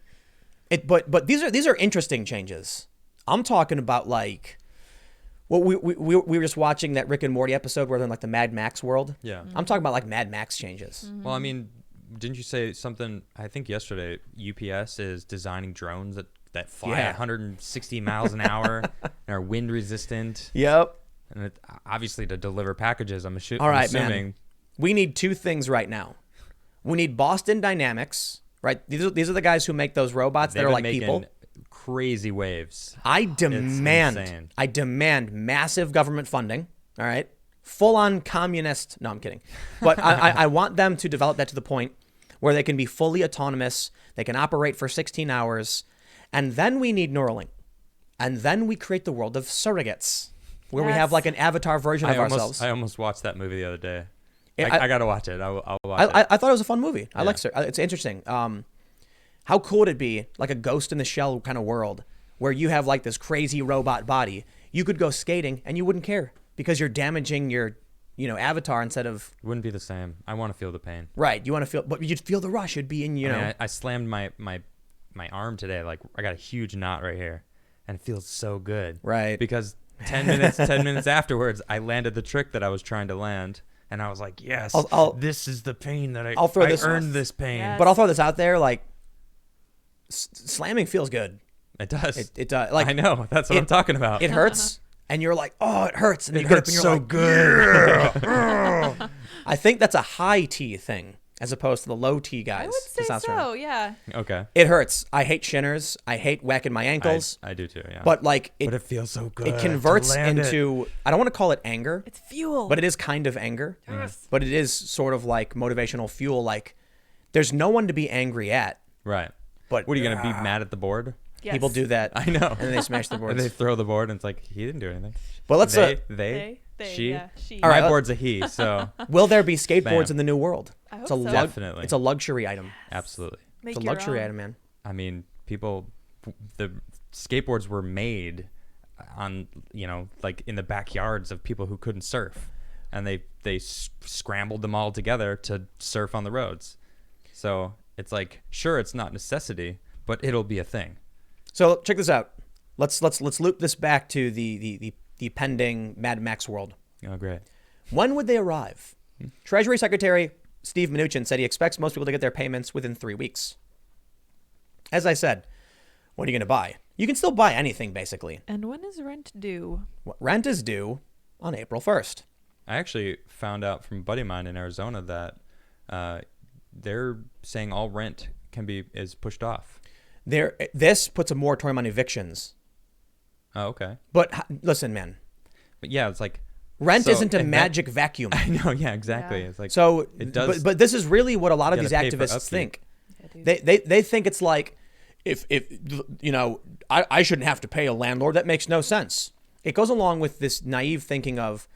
but these are interesting changes. I'm talking about like, well, we were just watching that Rick and Morty episode where they're in like the Mad Max world. Yeah. I'm talking about like Mad Max changes. Mm-hmm. Well, I mean, didn't you say something? I think yesterday, UPS is designing drones that fly 160 miles an hour and are wind resistant. Yep. And obviously to deliver packages, I'm All right, assuming. man. We need two things right now. We need Boston Dynamics, right? These are the guys who make those robots that are like people. Crazy waves. I insane. demand massive government funding. All right. Full on communist. No, I'm kidding. But I want them to develop that to the point where they can be fully autonomous. They can operate for 16 hours. And then we need Neuralink. And then we create the world of surrogates where we have like an avatar version of ourselves. I almost watched that movie the other day. I got to watch it. I'll watch it. I thought it was a fun movie. I like it. It's interesting. How cool would it be, like a Ghost in the Shell kind of world, where you have like this crazy robot body? You could go skating and you wouldn't care because you're damaging your, avatar instead of. It wouldn't be the same. I want to feel the pain. Right. You want to feel, but you'd feel the rush. It'd be in, I slammed my arm today. Like I got a huge knot right here, and it feels so good. Right. Because 10 minutes afterwards, I landed the trick that I was trying to land. And I was like, yes, this is the pain that I earned this pain. Yes. But I'll throw this out there. Like, slamming feels good. It does. It does. Like, I know. That's what I'm talking about. It hurts. And you're like, oh, it hurts. And It you get up hurts and you're so like, good. yeah. I think that's a high T thing as opposed to the low T guys. I would say testosterone. so, yeah. Okay. It hurts. I hate shinners. I hate whacking my ankles. I do too, yeah. But like it feels so good. It converts to land into I don't want to call it anger. It's fuel. But it is kind of anger. Yes. But it is sort of like motivational fuel. Like there's no one to be angry at. Right. But what are you gonna be mad at the board? Yes. People do that. I know. And then they smash the And boards. they throw the board, and it's like he didn't do anything. But let's They, she. yeah, she. All right, My board's a he, so will there be skateboards Bam. in the new world? I hope It's a so. Definitely. It's a luxury item. absolutely. Make It's a your luxury own. item, man. I mean, the skateboards were made on, like in the backyards of people who couldn't surf, and they scrambled them all together to surf on the roads. So it's like, sure, it's not necessity, but it'll be a thing. So check this out. Let's loop this back to the pending Mad Max world. Oh, great. When would they arrive? Treasury Secretary Steve Mnuchin said he expects most people to get their payments within 3 weeks. As I said, what are you going to buy? You can still buy anything, basically. And when is rent due? Rent is due on April 1st. I actually found out from a buddy of mine in Arizona that they're saying all rent is pushed off. This puts a moratorium on evictions. Oh, okay. But listen, man. But yeah, it's like rent isn't a magic vacuum. I know. Yeah, exactly. Yeah. It's like so. It does. But this is really what a lot of these activists think. Yeah, They think it's like if I shouldn't have to pay a landlord. That makes no sense. It goes along with this naive thinking of.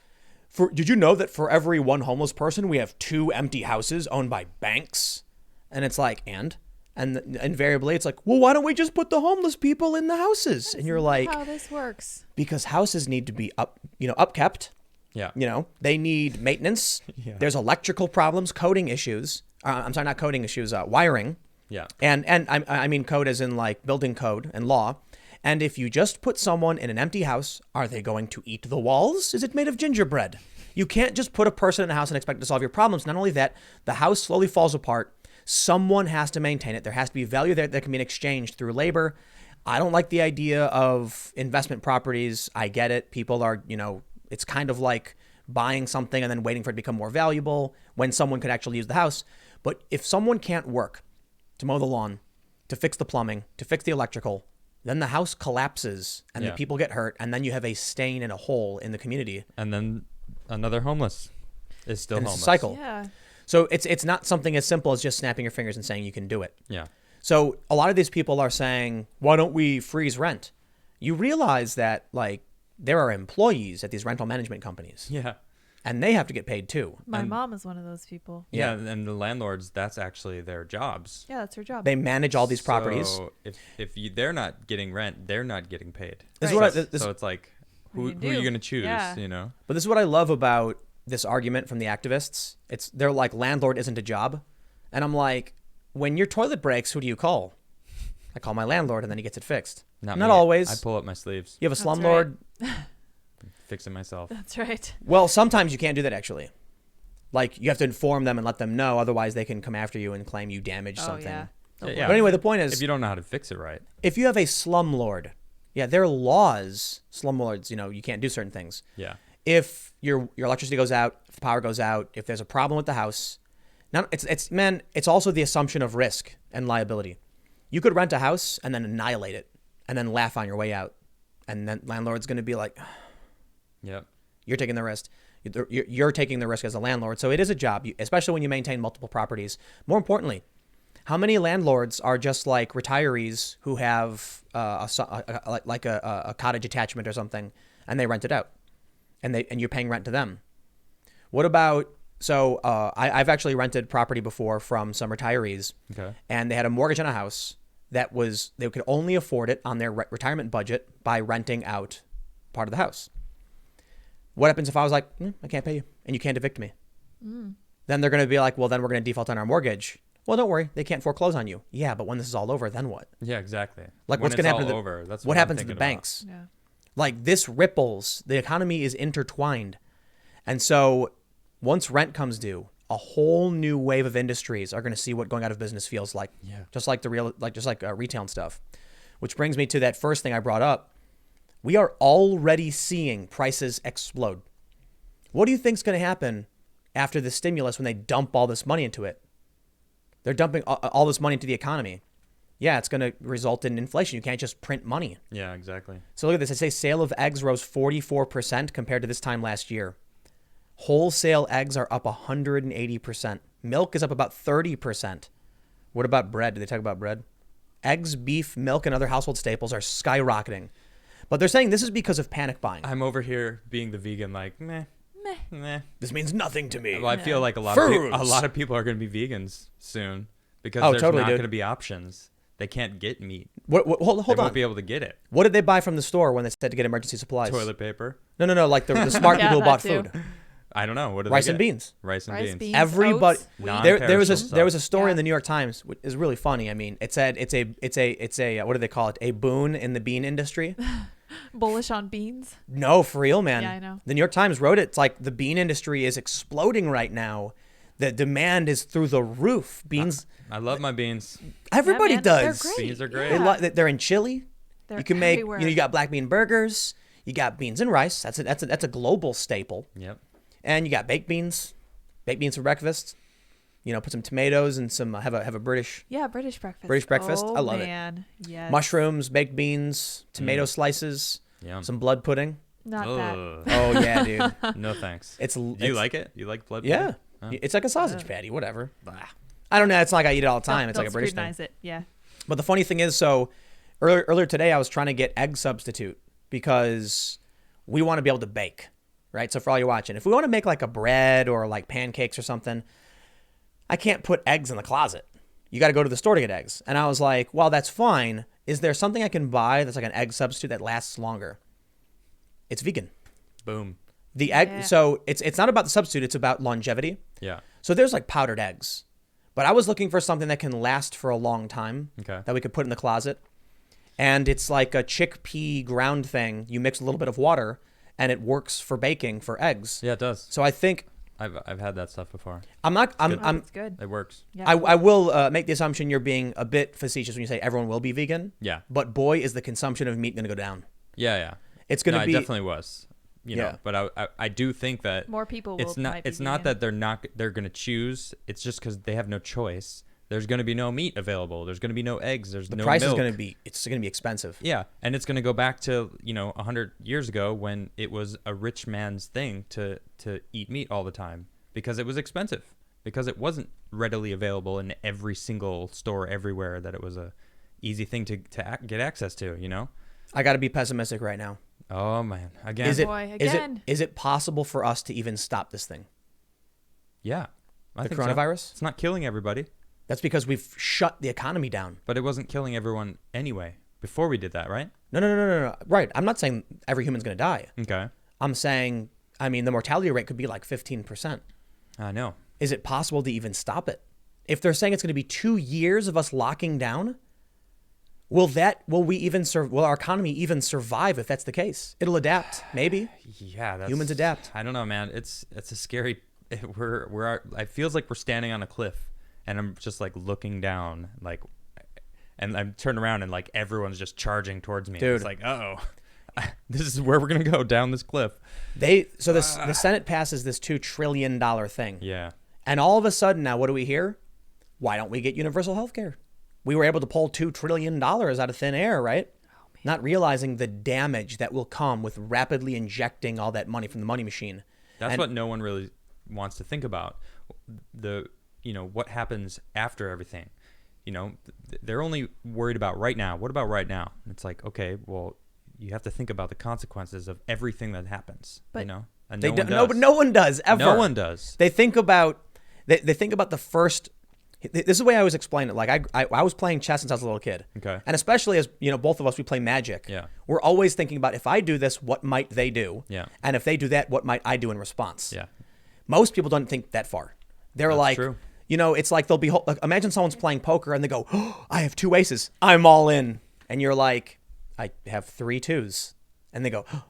Did you know that for every one homeless person, we have 2 empty houses owned by banks? And it's like, and invariably it's like, well, why don't we just put the homeless people in the houses? And you're like, how this works. Because houses need to be upkept. Yeah. They need maintenance. Yeah. There's electrical problems, coding issues. I'm sorry, not coding issues, wiring. Yeah. And I mean code as in like building code and law. And if you just put someone in an empty house, are they going to eat the walls? Is it made of gingerbread? You can't just put a person in a house and expect to solve your problems. Not only that, the house slowly falls apart. Someone has to maintain it. There has to be value there that can be exchanged through labor. I don't like the idea of investment properties. I get it. People are, it's kind of like buying something and then waiting for it to become more valuable when someone could actually use the house. But if someone can't work to mow the lawn, to fix the plumbing, to fix the electrical, then the house collapses and the people get hurt, and then you have a stain and a hole in the community. And then another homeless is still homeless. It's a cycle. Yeah. So it's not something as simple as just snapping your fingers and saying you can do it. Yeah. So a lot of these people are saying, why don't we freeze rent? You realize that like there are employees at these rental management companies. Yeah. And they have to get paid too. My mom is one of those people. Yeah, and the landlords, that's actually their jobs. Yeah, that's her job. They manage all these properties. So if they're not getting rent, they're not getting paid. This is Right. what So it's like, who do are you you going to choose, Yeah. But this is what I love about this argument from the activists. They're like, landlord isn't a job. And I'm like, when your toilet breaks, who do you call? I call my landlord and then he gets it fixed. Not Not me. always. I pull up my sleeves, You have a That's slumlord. fix it myself. That's right. Well, sometimes you can't do that actually. Like you have to inform them and let them know, otherwise they can come after you and claim you damaged something. Yeah. Yeah. But anyway, the point is, If you don't know how to fix it right. if you have a slumlord, there are laws. Slumlords, you can't do certain things. Yeah. If your electricity goes out, if the power goes out, if there's a problem with the house, it's also the assumption of risk and liability. You could rent a house and then annihilate it, and then laugh on your way out, and then landlord's going to be like, Yep. you're taking the risk. You're taking the risk as a landlord. So it is a job, especially when you maintain multiple properties. More importantly, how many landlords are just like retirees who have a cottage attachment or something, and they rent it out, and you're paying rent to them? What about I've actually rented property before from some retirees, Okay. and they had a mortgage on a house that they could only afford it on their retirement budget by renting out part of the house. What happens if I was like, I can't pay you and you can't evict me? Then they're going to be like, well, then we're going to default on our mortgage. Well, don't worry. They can't foreclose on you. Yeah, but when this is all over, then what? Yeah, exactly. Like, When what's going to it's happen to all over, that's what I'm happens to the thinking banks? Yeah. Like, this ripples. The economy is intertwined. And so once rent comes due, a whole new wave of industries are going to see what going out of business feels like. Yeah. Just like retail and stuff. Which brings me to that first thing I brought up. We are already seeing prices explode. What do you think's going to happen after the stimulus when they dump all this money into it? They're dumping all this money into the economy. Yeah, it's going to result in inflation. You can't just print money. Yeah, exactly. So look at this. It says sale of eggs rose 44% compared to this time last year. Wholesale eggs are up 180%. Milk is up about 30%. What about bread? Did they talk about bread? Eggs, beef, milk, and other household staples are skyrocketing. But they're saying this is because of panic buying. I'm over here being the vegan, like, meh. This means nothing to me. Well, I feel like a lot of people are going to be vegans soon because there's totally, not dude. going to be options. They can't get meat. Hold They on. won't be able to get it. What did they buy from the store when they said to get emergency supplies? Toilet paper. No. Like the smart Yeah, people who that bought too. food. I don't know. What do Rice they and get? beans. Rice and Rice, beans. beans. Everybody. Oats, wheat. There was Non-perishable there was a stuff. story Yeah. in the New York Times, which is really funny. I mean, it said it's a what do they call it? A boon in the bean industry. Bullish on beans. No, for real, man. Yeah, I know. The New York Times wrote it. It's like the bean industry is exploding right now. The demand is through the roof. Beans. I love my beans. Everybody man, does. they're great. Beans are great. Yeah. They're in chili. They're You can make, everywhere. you got black bean burgers. You got beans and rice. That's a global staple. Yep. And you got baked beans for breakfast. Put some tomatoes and some have a British British breakfast. British breakfast. Oh, I love man. Yes. mushrooms, baked beans, tomato slices, Yum. some blood pudding. Not that. Ugh. Oh yeah, dude. No thanks. Do you like it? You like blood? Yeah, pudding? it's like a sausage patty, whatever. I don't know. It's not like I eat it all the time. It's Don't like a British thing. scrutinize it. Yeah. But the funny thing is, so earlier today, I was trying to get egg substitute because we want to be able to bake, right? So for all you watching, if we want to make like a bread or like pancakes or something, I can't put eggs in the closet. You got to go to the store to get eggs. And I was like, well, that's fine. Is there something I can buy that's like an egg substitute that lasts longer? It's vegan. Boom. The egg. Yeah. So it's not about the substitute. It's about longevity. Yeah. So there's like powdered eggs, but I was looking for something that can last for a long time. Okay. That we could put in the closet. And it's like a chickpea ground thing. You mix a little bit of water and it works for baking for eggs. Yeah, it does. So I think I've had that stuff before. I'm It's good. It works. Yeah. I will make the assumption you're being a bit facetious when you say everyone will be vegan. Yeah. But boy, is the consumption of meat going to go down. Yeah. It's going to be It definitely was. Yeah. But I do think that More people it's will. not might be it's not vegan. that they're going to choose. It's just because they have no choice. There's going to be no meat available. There's going to be no eggs. There's the no price milk. is going to be expensive. Yeah, and it's going to go back to 100 years ago when it was a rich man's thing to eat meat all the time because it was expensive, because it wasn't readily available in every single store everywhere that it was a easy thing to get access to. I got to be pessimistic right now. Oh man, again. Is it possible for us to even stop this thing? Yeah, I The think so. coronavirus? It's not killing everybody, That's because we've shut the economy down. but it wasn't killing everyone anyway before we did that, right? No. Right. I'm not saying every human's going to die. Okay, I'm saying, the mortality rate could be like 15%. I know. Is it possible to even stop it? If they're saying it's going to be 2 years of us locking down, will our economy even survive if that's the case? It'll adapt, maybe. Yeah, Humans adapt. I don't know, man. It's a scary. It feels like we're standing on a cliff, and I'm just like looking down, like, and I'm turned around and like everyone's just charging towards me. Dude. It's like, this is where we're gonna go, down this cliff. The Senate passes this $2 trillion thing. Yeah. And all of a sudden now, what do we hear? Why don't we get universal health care? We were able to pull $2 trillion out of thin air, right? Not realizing the damage that will come with rapidly injecting all that money from the money machine. That's what no one really wants to think about. What happens after everything. They're only worried about right now. What about right now? It's like, okay, well, you have to think about the consequences of everything that happens. But and But no one does ever. No one does. They think about the first. This is the way I always explain it. Like I was playing chess since I was a little kid. Okay. And especially as both of us, we play Magic. Yeah. We're always thinking about, if I do this, what might they do? Yeah. And if they do that, what might I do in response? Yeah. Most people don't think that far. They're That's like, true. It's like they'll be. Imagine someone's playing poker and they go, oh, I have 2 aces. I'm all in. And you're like, I have 3 2s. And they go, oh,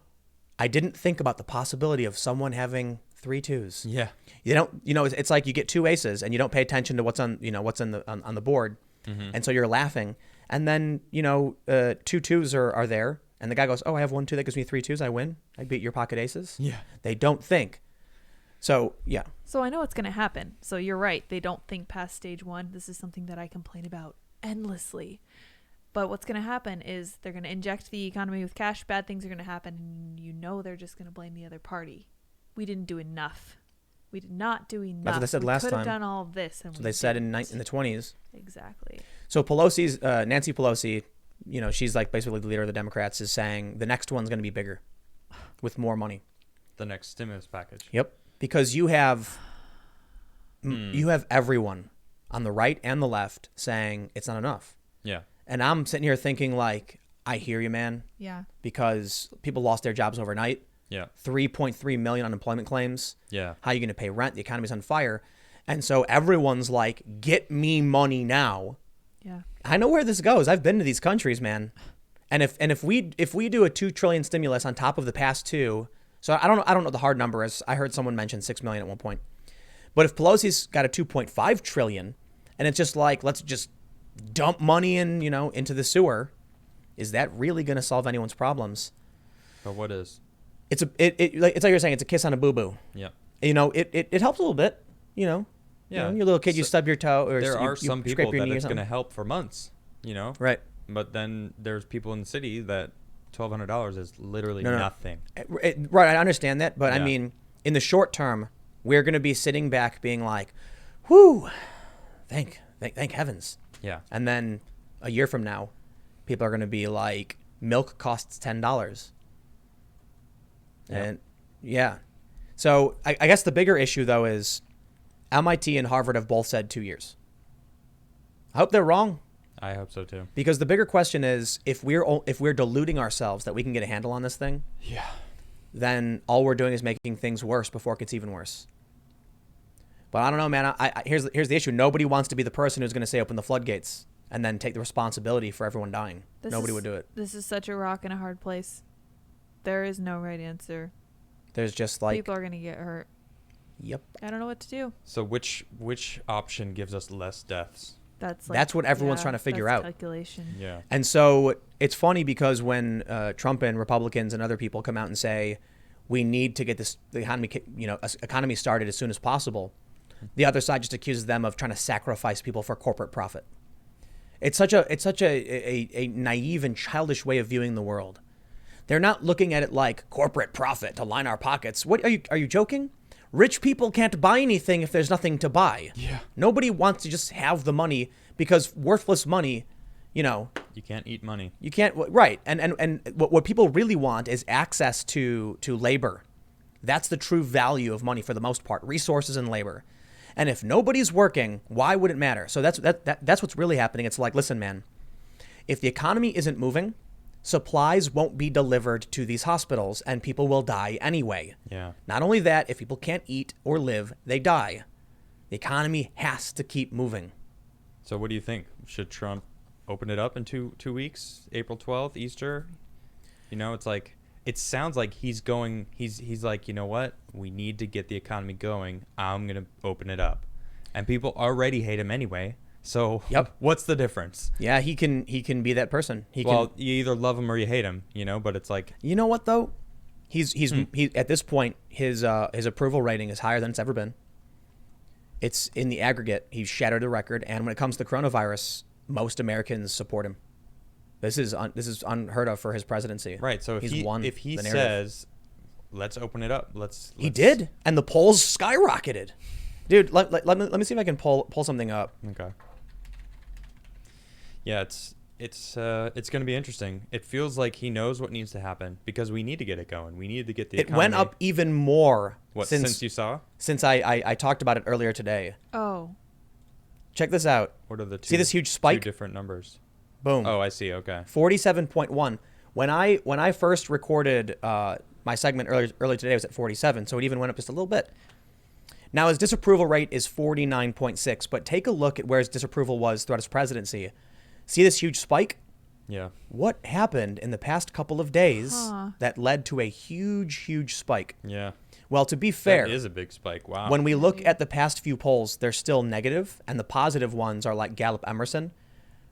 I didn't think about the possibility of someone having 3 2s. Yeah. You don't, it's like you get 2 aces and you don't pay attention to what's on the board. Mm-hmm. And so you're laughing. And then, 2 2s are there. And the guy goes, oh, I have 1 2 that gives me 3 2s. I win. I beat your pocket aces. Yeah. They don't think. So, yeah. So I know what's going to happen. So you're right. They don't think past stage 1. This is something that I complain about endlessly. But what's going to happen is they're going to inject the economy with cash. Bad things are going to happen. And they're just going to blame the other party. We didn't do enough. We did not do enough. That's what they said last time. We could have time. done all of this. And So they said in the 20s. Exactly. So Nancy Pelosi, she's like basically the leader of the Democrats, is saying the next one's going to be bigger with more money. The next stimulus package. Yep. Because you have everyone on the right and the left saying it's not enough. Yeah. And I'm sitting here thinking like, I hear you, man. Yeah. Because people lost their jobs overnight. Yeah. 3.3 million unemployment claims. Yeah. How are you going to pay rent? The economy's on fire. And so everyone's like, get me money now. Yeah. I know where this goes. I've been to these countries, man. And if we do a 2 trillion stimulus on top of the past 2, so I don't know what the hard number is. I heard someone mention 6 million at one point. But if Pelosi's got a 2.5 trillion and it's just like, let's just dump money in, into the sewer, is that really going to solve anyone's problems? But what is? It's like you're saying, it's a kiss on a boo-boo. Yeah. You know, it helps a little bit, you know. Yeah. You know, your little kid, you stub your toe, or there are you some scrape people your that knee or it's going to something. help for months, you know? Right. But then there's people in the city that $1,200 is literally No. nothing. Right, I understand that, but I Yeah. mean, in the short term, we're going to be sitting back being like, whoo, thank heavens. Yeah. And then a year from now, people are going to be like, milk costs $10. Yep. And yeah. So I guess the bigger issue, though, is MIT and Harvard have both said 2 years. I hope they're wrong, I hope so too. because the bigger question is, if we're deluding ourselves that we can get a handle on this thing, Yeah. then all we're doing is making things worse before it gets even worse. But I don't know, man. Here's the issue. Nobody wants to be the person who's going to say open the floodgates and then take the responsibility for everyone dying. Nobody would do it. This is such a rock and a hard place. There is no right answer. There's just like, People are going to get hurt. yep. I don't know what to do. So which option gives us less deaths? That's what everyone's trying to figure that's out. Calculation. Yeah. And so it's funny because when Trump and Republicans and other people come out and say we need to get the economy started as soon as possible, the other side just accuses them of trying to sacrifice people for corporate profit. It's such a naive and childish way of viewing the world. They're not looking at it like corporate profit to line our pockets. What are you joking? Rich people can't buy anything if there's nothing to buy. Yeah. Nobody wants to just have the money, because worthless money, you know, You can't eat money. you can't, right. And what people really want is access to labor. That's the true value of money for the most part, resources and labor. And if nobody's working, why would it matter? So that's what's really happening. It's like, listen, man, if the economy isn't moving, supplies won't be delivered to these hospitals and people will die anyway. Yeah. Not only that, if people can't eat or live, they die. The economy has to keep moving. So what do you think? Should Trump open it up in two weeks? April 12th, Easter? You know, it's like, it sounds like he's like, you know what? We need to get the economy going. I'm going to open it up. And people already hate him anyway. So Yep. What's the difference? Yeah, he can be that person. You either love him or you hate him, you know, but it's like, You know what though? He at this point his approval rating is higher than it's ever been. It's in the aggregate, he's shattered the record, and when it comes to coronavirus, most Americans support him. This is unheard of for his presidency. right. So if He's he won if he the narrative. says, let's open it up, He did, and the polls skyrocketed. Dude, let me see if I can pull something up. Okay. Yeah, it's going to be interesting. It feels like he knows what needs to happen because we need to get it going. We need to get the It economy. went up even more since you saw? since I talked about it earlier today. Oh. Check this out. What are the two? See this huge spike? 2 different numbers. Boom. Oh, I see. Okay. 47.1. When I first recorded my segment earlier today, it was at 47, so it even went up just a little bit. Now his disapproval rate is 49.6, but take a look at where his disapproval was throughout his presidency. See this huge spike? Yeah. What happened in the past couple of days that led to a huge spike? Yeah. Well, to be fair, That is a big spike. Wow. when we look at the past few polls, they're still negative, and the positive ones are like Gallup Emerson.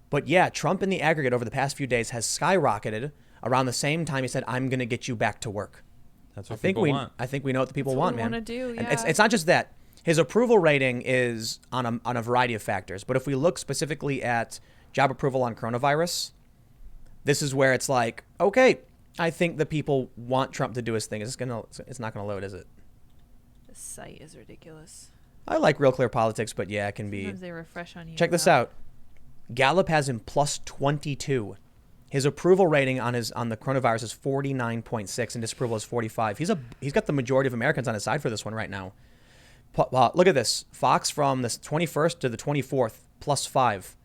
But yeah, Trump in the aggregate over the past few days has skyrocketed around the same time he said, I'm going to get you back to work. That's what people want. I think we know what the people That's want, what we man. wanna do, And yeah. it's not just that. His approval rating is on a variety of factors. But if we look specifically at job approval on coronavirus, this is where it's like, okay, I think the people want Trump to do his thing. It's not gonna load, is it? This site is ridiculous. I like Real Clear Politics, but yeah, it can be. Sometimes they refresh on you. Check this out. Gallup has him plus 22. His approval rating on the coronavirus is 49.6, and disapproval is 45. He's got the majority of Americans on his side for this one right now. Look at this. Fox from the 21st to the 24th, plus 5.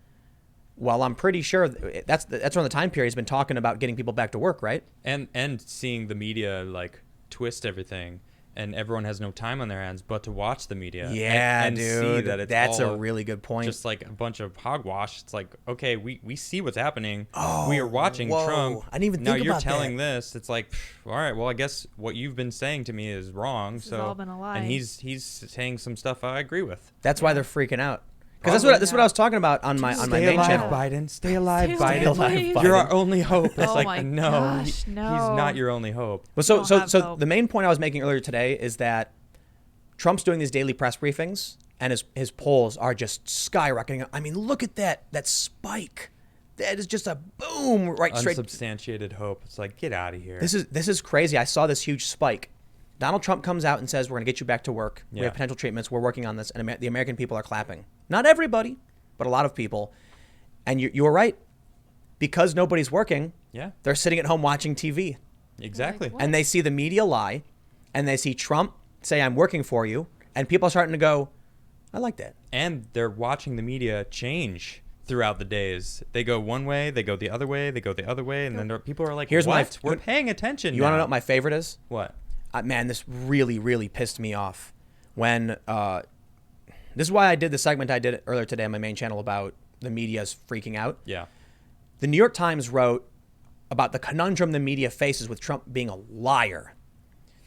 Well, I'm pretty sure that's around the time period he's been talking about getting people back to work, right? And seeing the media like twist everything, and everyone has no time on their hands but to watch the media. Yeah, and dude. See that it's that's all a really good point. just like a bunch of hogwash. It's like, okay, we see what's happening. We are watching whoa. Trump. I didn't even now think you're about telling that. this. It's like, all right, well, I guess what you've been saying to me is wrong. This has so all been a lie. And he's saying some stuff I agree with. That's why they're freaking out. Because that's what I was talking about on my main channel. Biden. Stay alive, Biden. Stay alive, Biden. You're our only hope. It's Oh like, my no, gosh, he's no. not your only hope. Well, so the main point I was making earlier today is that Trump's doing these daily press briefings, and his polls are just skyrocketing. I mean, look at that spike. That is just a boom right straight. Unsubstantiated hope. It's like, get out of here. This is crazy. I saw this huge spike. Donald Trump comes out and says, we're going to get you back to work. We have potential treatments. We're working on this. And the American people are clapping. Not everybody, but a lot of people. And you were right. Because nobody's working, they're sitting at home watching TV. Exactly. Like, and they see the media lie. And they see Trump say, I'm working for you. And people are starting to go, I like that. And they're watching the media change throughout the days. They go one way, they go the other way, they go the other way. And then people are like, we're paying attention You want to know what my favorite is? What? Man, this really, really pissed me off when this is why I did the segment I did earlier today on my main channel about the media's freaking out. Yeah. The New York Times wrote about the conundrum the media faces with Trump being a liar.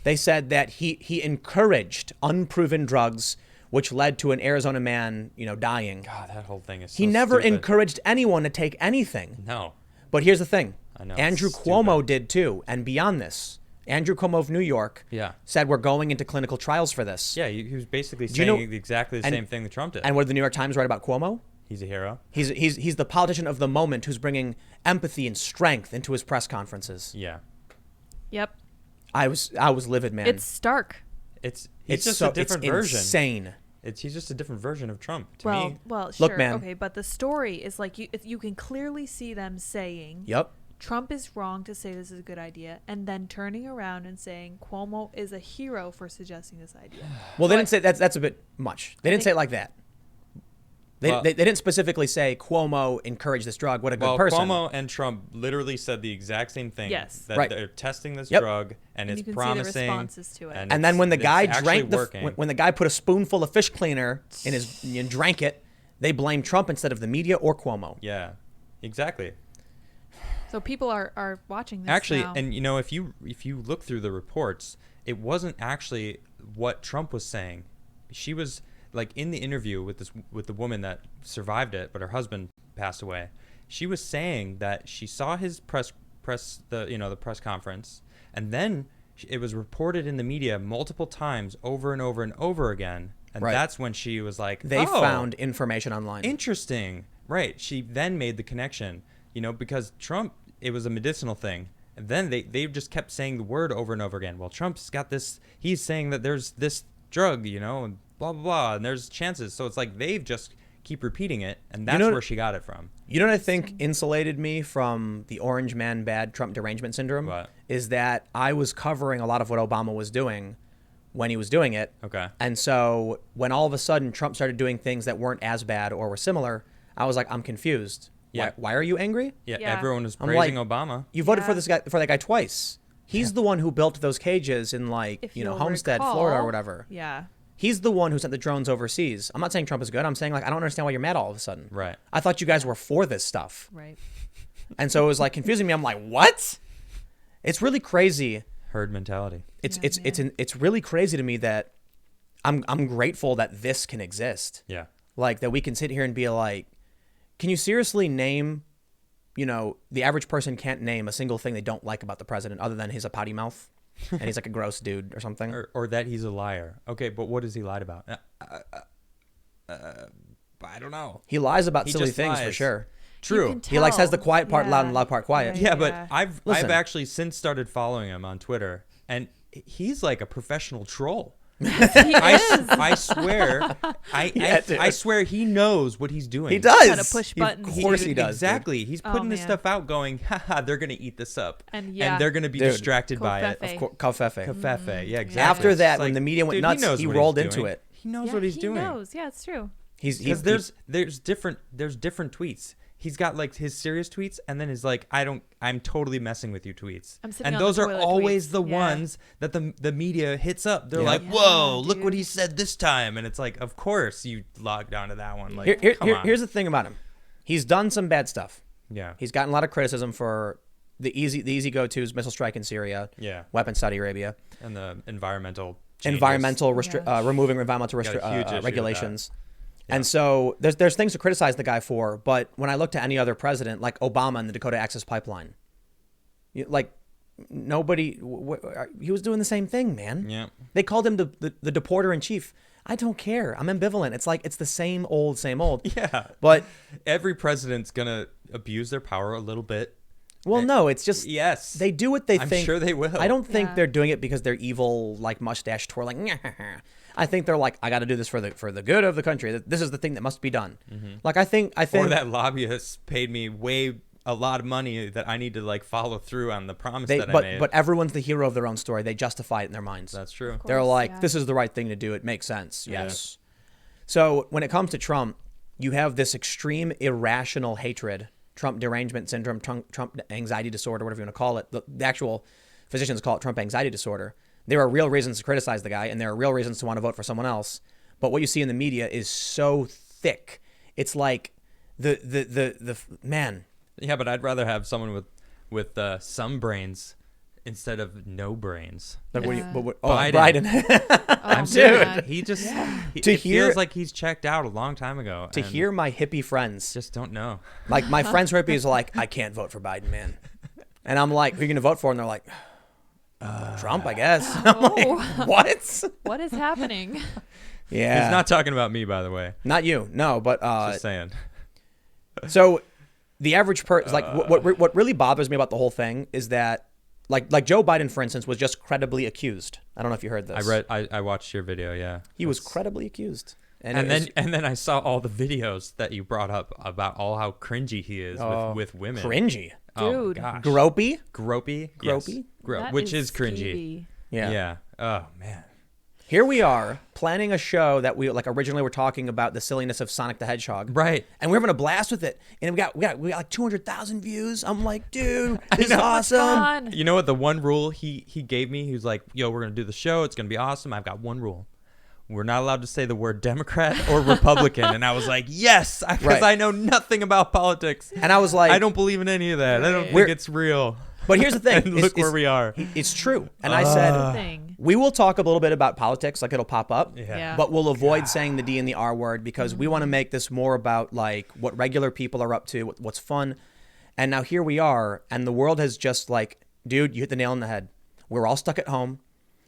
They said that he encouraged unproven drugs, which led to an Arizona man, dying. God, that whole thing is so He never stupid. encouraged anyone to take anything. No. But here's the thing. I know. Andrew Cuomo did too, and beyond this. Andrew Cuomo of New York said we're going into clinical trials for this. Yeah, he was basically saying exactly the same thing that Trump did. And what did the New York Times write about Cuomo? He's a hero. He's the politician of the moment who's bringing empathy and strength into his press conferences. Yeah. Yep. I was livid, man. It's stark. It's just a different version. Insane. He's just a different version of Trump to me. Well, sure. Look, man. Okay, but the story is like you can clearly see them saying, Yep. Trump is wrong to say this is a good idea, and then turning around and saying Cuomo is a hero for suggesting this idea. Well, they didn't say that's a bit much. They didn't say it like that. They didn't specifically say Cuomo encouraged this drug. What a good person. Cuomo and Trump literally said the exact same thing. Yes. That they're testing this drug and it's you can promising. see the responses to it. And then when the guy drank when the guy put a spoonful of fish cleaner in his and drank it, they blamed Trump instead of the media or Cuomo. Yeah, exactly. So people are watching this actually, now. and if you look through the reports, it wasn't actually what Trump was saying. She was like in the interview with the woman that survived it, but her husband passed away. She was saying that she saw his press conference, and then it was reported in the media multiple times over and over and over again, and that's when she was like, they found information online. Interesting. Right. She then made the connection, because Trump, it was a medicinal thing. And then they just kept saying the word over and over again. Well, Trump's got this, he's saying that there's this drug, and blah, blah, blah, and there's chances. So it's like they've just keep repeating it, and that's where she got it from. You know what I think insulated me from the orange man bad Trump derangement syndrome? What? Is that I was covering a lot of what Obama was doing when he was doing it. Okay. And so when all of a sudden Trump started doing things that weren't as bad or were similar, I was like, I'm confused. Yeah. Why are you angry? Yeah, Yeah. everyone was I'm praising like, Obama. You voted for that guy twice. He's the one who built those cages in If you'll Homestead, recall, Florida or whatever. Yeah. He's the one who sent the drones overseas. I'm not saying Trump is good. I'm saying I don't understand why you're mad all of a sudden. Right. I thought you guys were for this stuff. Right. And so it was confusing me. I'm like, what? It's really crazy. Herd mentality. It's really crazy to me that I'm grateful that this can exist. Yeah. That we can sit here and be like, can you seriously name, the average person can't name a single thing they don't like about the president other than he's a potty mouth and he's like a gross dude or something. Or that he's a liar. Okay, but what has he lied about? I don't know. He lies about silly just things for lies. sure. True. He says the quiet part loud and loud part quiet. Right. Yeah, but Yeah. I've Listen. actually since started following him on Twitter, and he's like a professional troll. He is. I swear, I swear he knows what he's doing. He does. How to push buttons. Of course he does. Exactly. He's putting this man. stuff out going, haha, they're going to eat this up. And they're going to be Dude. distracted by it. Covfefe. Covfefe. Covfefe. Yeah, exactly. After It's that, like, when the media went dude, nuts, knows he what rolled he's into doing. it. He knows Yeah, what he's he doing. knows. Yeah, it's true. Because there's different tweets. He's got his serious tweets, and then his I'm totally messing with you tweets. I'm sitting and on the those are toilet always tweets. the Yeah. ones that the media hits up. They're Yeah. like, Yeah, whoa, look what dude. he said this time, and it's like, of course you logged onto that one. Come on. Here's the thing about him. He's done some bad stuff. Yeah. He's gotten a lot of criticism for the easy go-tos, missile strike in Syria, Yeah. weapons Saudi Arabia, And the environmental changes. removing environmental Got a huge issue with regulations. And so there's things to criticize the guy for, but when I look to any other president, like Obama and the Dakota Access Pipeline, nobody, he was doing the same thing, man. Yeah. They called him the deporter in chief. I don't care. I'm ambivalent. It's like, it's the same old. Yeah. But every president's going to abuse their power a little bit. well, no, it's just, Yes. they do what they I'm think. sure they will. I don't think Yeah. they're doing it because they're evil, like mustache twirling. I think they're like, I got to do this for the good of the country. This is the thing that must be done. Like, I think Or that lobbyist paid me a lot of money that I need to like follow through on the promise that I made. but everyone's the hero of their own story. They justify it in their minds. That's true. They're course, like, yeah. this is the right thing to do. It makes sense. Yeah. Yes. So when it comes to Trump, you have this extreme irrational hatred, Trump derangement syndrome, Trump anxiety disorder, whatever you want to call it. The actual physicians call it Trump anxiety disorder. There are real reasons to criticize the guy, and there are real reasons to want to vote for someone else. But what you see in the media is so thick. It's like the man. Yeah, but I'd rather have someone with some brains instead of no brains. Like, Yeah. Biden. I'm Oh, serious. man. He just To it hear- feels like he's checked out a long time ago. To and hear my hippie friends, just don't know. like my friends who are hippies are like, I can't vote for Biden, man. And I'm like, who are you going to vote for? And they're like, Trump, I guess. I'm like, Oh. what? What is happening? Yeah. He's not talking about me, by the way. Not you. No, but Just saying. so the average person, like what really bothers me about the whole thing is that like Joe Biden, for instance, was just credibly accused. I don't know if you heard this. I watched your video. Yeah, He was credibly accused. And then I saw all the videos that you brought up about how cringy he is with women. Cringy. Oh, Dude. gosh. Gropey. Gropey. Gropey? Yes. That Which is cringy. skeevy. Yeah. Yeah. Oh man. Here we are planning a show that we like originally were talking about the silliness of Sonic the Hedgehog. Right. And we're having a blast with it. And we got like 200,000 views. I'm like, dude, this is know. awesome. Fun. You know what? The one rule he gave me, he was like, "Yo, we're gonna do the show. It's gonna be awesome. I've got one rule: we're not allowed to say the word Democrat or Republican." And I was like, "Yes," because Right. I know nothing about politics. And I was like, I don't believe in any of that. I don't Right. think it's real. but here's the thing. And look where we are. It's true. And I said, Thing. we will talk a little bit about politics, like it'll pop up. Yeah. But we'll avoid saying the D and the R word because we want to make this more about like what regular people are up to, what's fun. And now here we are, and the world has just like, dude, you hit the nail on the head. We're all stuck at home.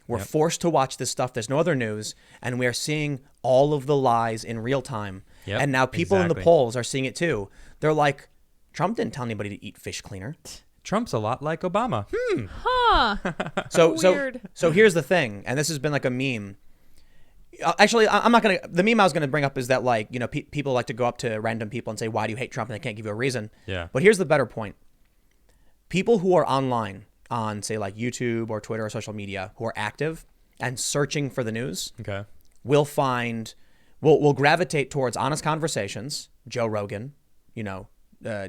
We're forced to watch this stuff. There's no other news, and we are seeing all of the lies in real time. Yep, And now people in the exactly. polls are seeing it too. They're like, Trump didn't tell anybody to eat fish cleaner. Trump's a lot like Obama. Huh. Weird. So here's the thing, and this has been like a meme. Actually, I'm not gonna. The meme I was gonna bring up is that like people like to go up to random people and say, "Why do you hate Trump?" and they can't give you a reason. Yeah. But here's the better point: people who are online on say like YouTube or Twitter or social media who are active and searching for the news Okay. will gravitate towards honest conversations. Joe Rogan,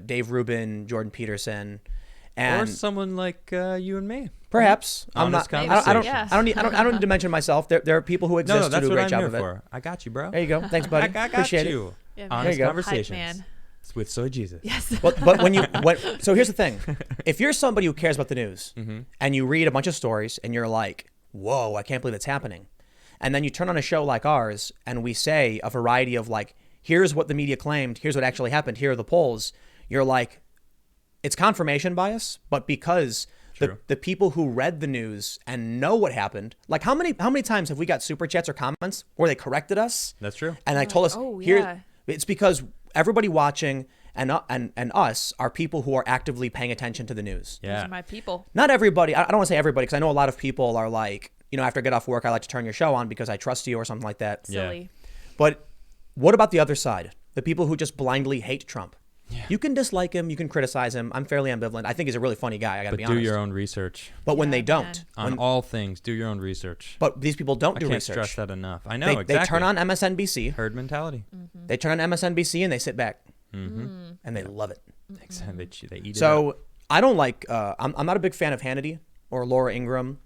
Dave Rubin, Jordan Peterson. And Or someone like you and me. perhaps I'm Honest not. I don't. conversation. I don't need to mention myself. There are people who exist No, who that's do a what great I'm job here of it. for. I got you, bro. There you go. Thanks, buddy. I got Appreciate it. you. Yeah, man. Honest There you go. Hype conversations man. with Soy Jesus. Yes. But so here's the thing: if you're somebody who cares about the news and you read a bunch of stories and you're like, "Whoa, I can't believe it's happening," and then you turn on a show like ours and we say a variety of like, "Here's what the media claimed. Here's what actually happened. Here are the polls." You're like, it's confirmation bias, but because the people who read the news and know what happened, like how many times have we got super chats or comments where they corrected us? That's true. And they told us, oh, here, yeah. it's because everybody watching and us are people who are actively paying attention to the news. Those Yeah. are my people. Not everybody. I don't want to say everybody because I know a lot of people are like, after I get off work, I like to turn your show on because I trust you or something like that. Yeah. Silly. But what about the other side? The people who just blindly hate Trump. Yeah. You can dislike him. You can criticize him. I'm fairly ambivalent. I think he's a really funny guy. I got to But be do honest. your own research But when Yeah, they don't, man. on all things. Do your own research. but these people don't I do can't research. stress that enough. I know They exactly. turn on MSNBC. herd mentality. They turn on MSNBC and they sit back Mm-hmm. and they love it. Exactly. They eat it. So I don't like. I'm not a big fan of Hannity or Laura Ingraham,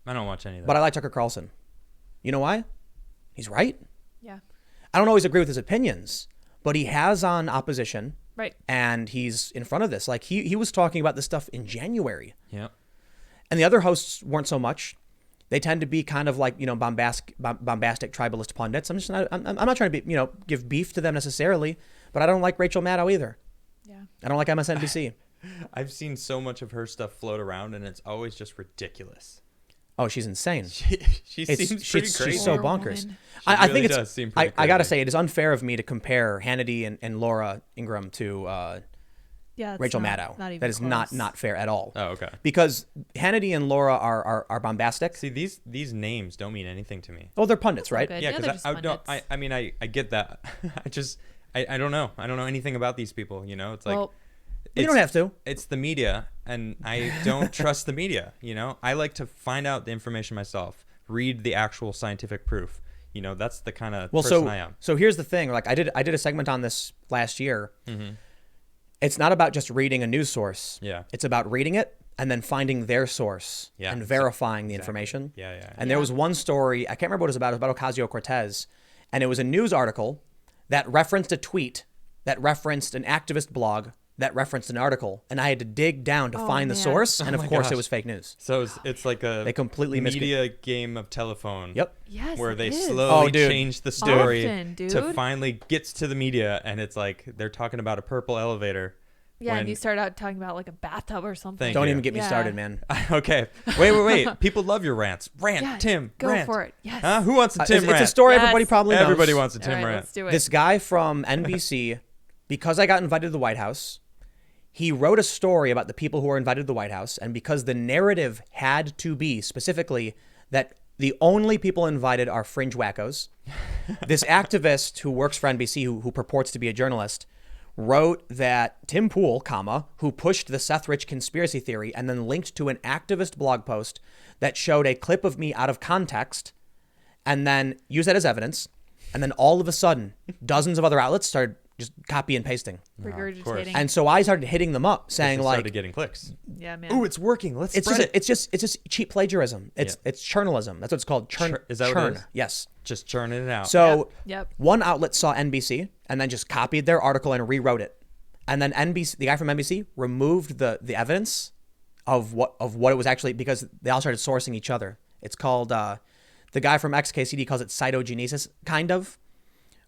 I don't watch any of that. but I like Tucker Carlson. You know why? He's right. Yeah. I don't always agree with his opinions, but he has on opposition. Right. And he's in front of this. Like he was talking about this stuff in January. yeah. And the other hosts weren't so much. They tend to be kind of like, bombastic tribalist pundits. I'm not trying to be, give beef to them necessarily, but I don't like Rachel Maddow either. Yeah. I don't like MSNBC. I've seen so much of her stuff float around, and it's always just ridiculous. Oh, she's insane. She seems pretty crazy. She's so Poor bonkers. woman. I really think does seem pretty I got to crazy. say, it is unfair of me to compare Hannity and Laura Ingraham to Yeah, it's Rachel not Maddow. even That is close. not fair at all. Oh, okay. Because Hannity and Laura are bombastic. See, these names don't mean anything to me. Oh, they're pundits, That's all right? good. Yeah, they're because just I mean, I get that. I don't know. I don't know anything about these people. It's like Well, You don't have to. It's the media, and I don't trust the media. I like to find out the information myself, read the actual scientific proof. That's the kind of person I am. So here's the thing. Like I did a segment on this last year. Mm-hmm. It's not about just reading a news source. Yeah. It's about reading it and then finding their source and verifying the information. Yeah. And there was one story, I can't remember what it was about. It was about Ocasio-Cortez. And it was a news article that referenced a tweet, that referenced an activist blog, that referenced an article. And I had to dig down to find the man. source. And of my course, gosh. it was fake news. So it's like a They completely media game of telephone. Yep. yes, Where it they is. slowly Oh, dude. change the story Often, to dude. finally gets to the media, and it's like they're talking about a purple elevator. Yeah, when- and you start out talking about like a bathtub or something. Thank Don't you. even get me Yeah. started, man. Okay. Wait. People love your rants. Rant, Yeah, Tim. Go rant. for it. Yes. Huh? Who wants a Tim It's rant? a story Yes. everybody probably knows. Everybody wants a All Tim right, rant. let's do it. This guy from NBC, because I got invited to the White House, he wrote a story about the people who were invited to the White House. And because the narrative had to be specifically that the only people invited are fringe wackos, this activist who works for NBC, who purports to be a journalist, wrote that Tim Pool, who pushed the Seth Rich conspiracy theory and then linked to an activist blog post that showed a clip of me out of context and then used that as evidence. And then all of a sudden, dozens of other outlets started just copy and pasting. Regurgitating. And so I started hitting them up saying Just like, started getting clicks. yeah, man. Ooh, it's working. Let's it's spread just, it. it's just cheap plagiarism. It's journalism. That's what it's called. Is that what it is? Yes. Just churning it out. So Yep. one outlet saw NBC and then just copied their article and rewrote it. And then the guy from NBC removed the evidence of what it was actually, because they all started sourcing each other. It's called, the guy from XKCD calls it cytogenesis, kind of,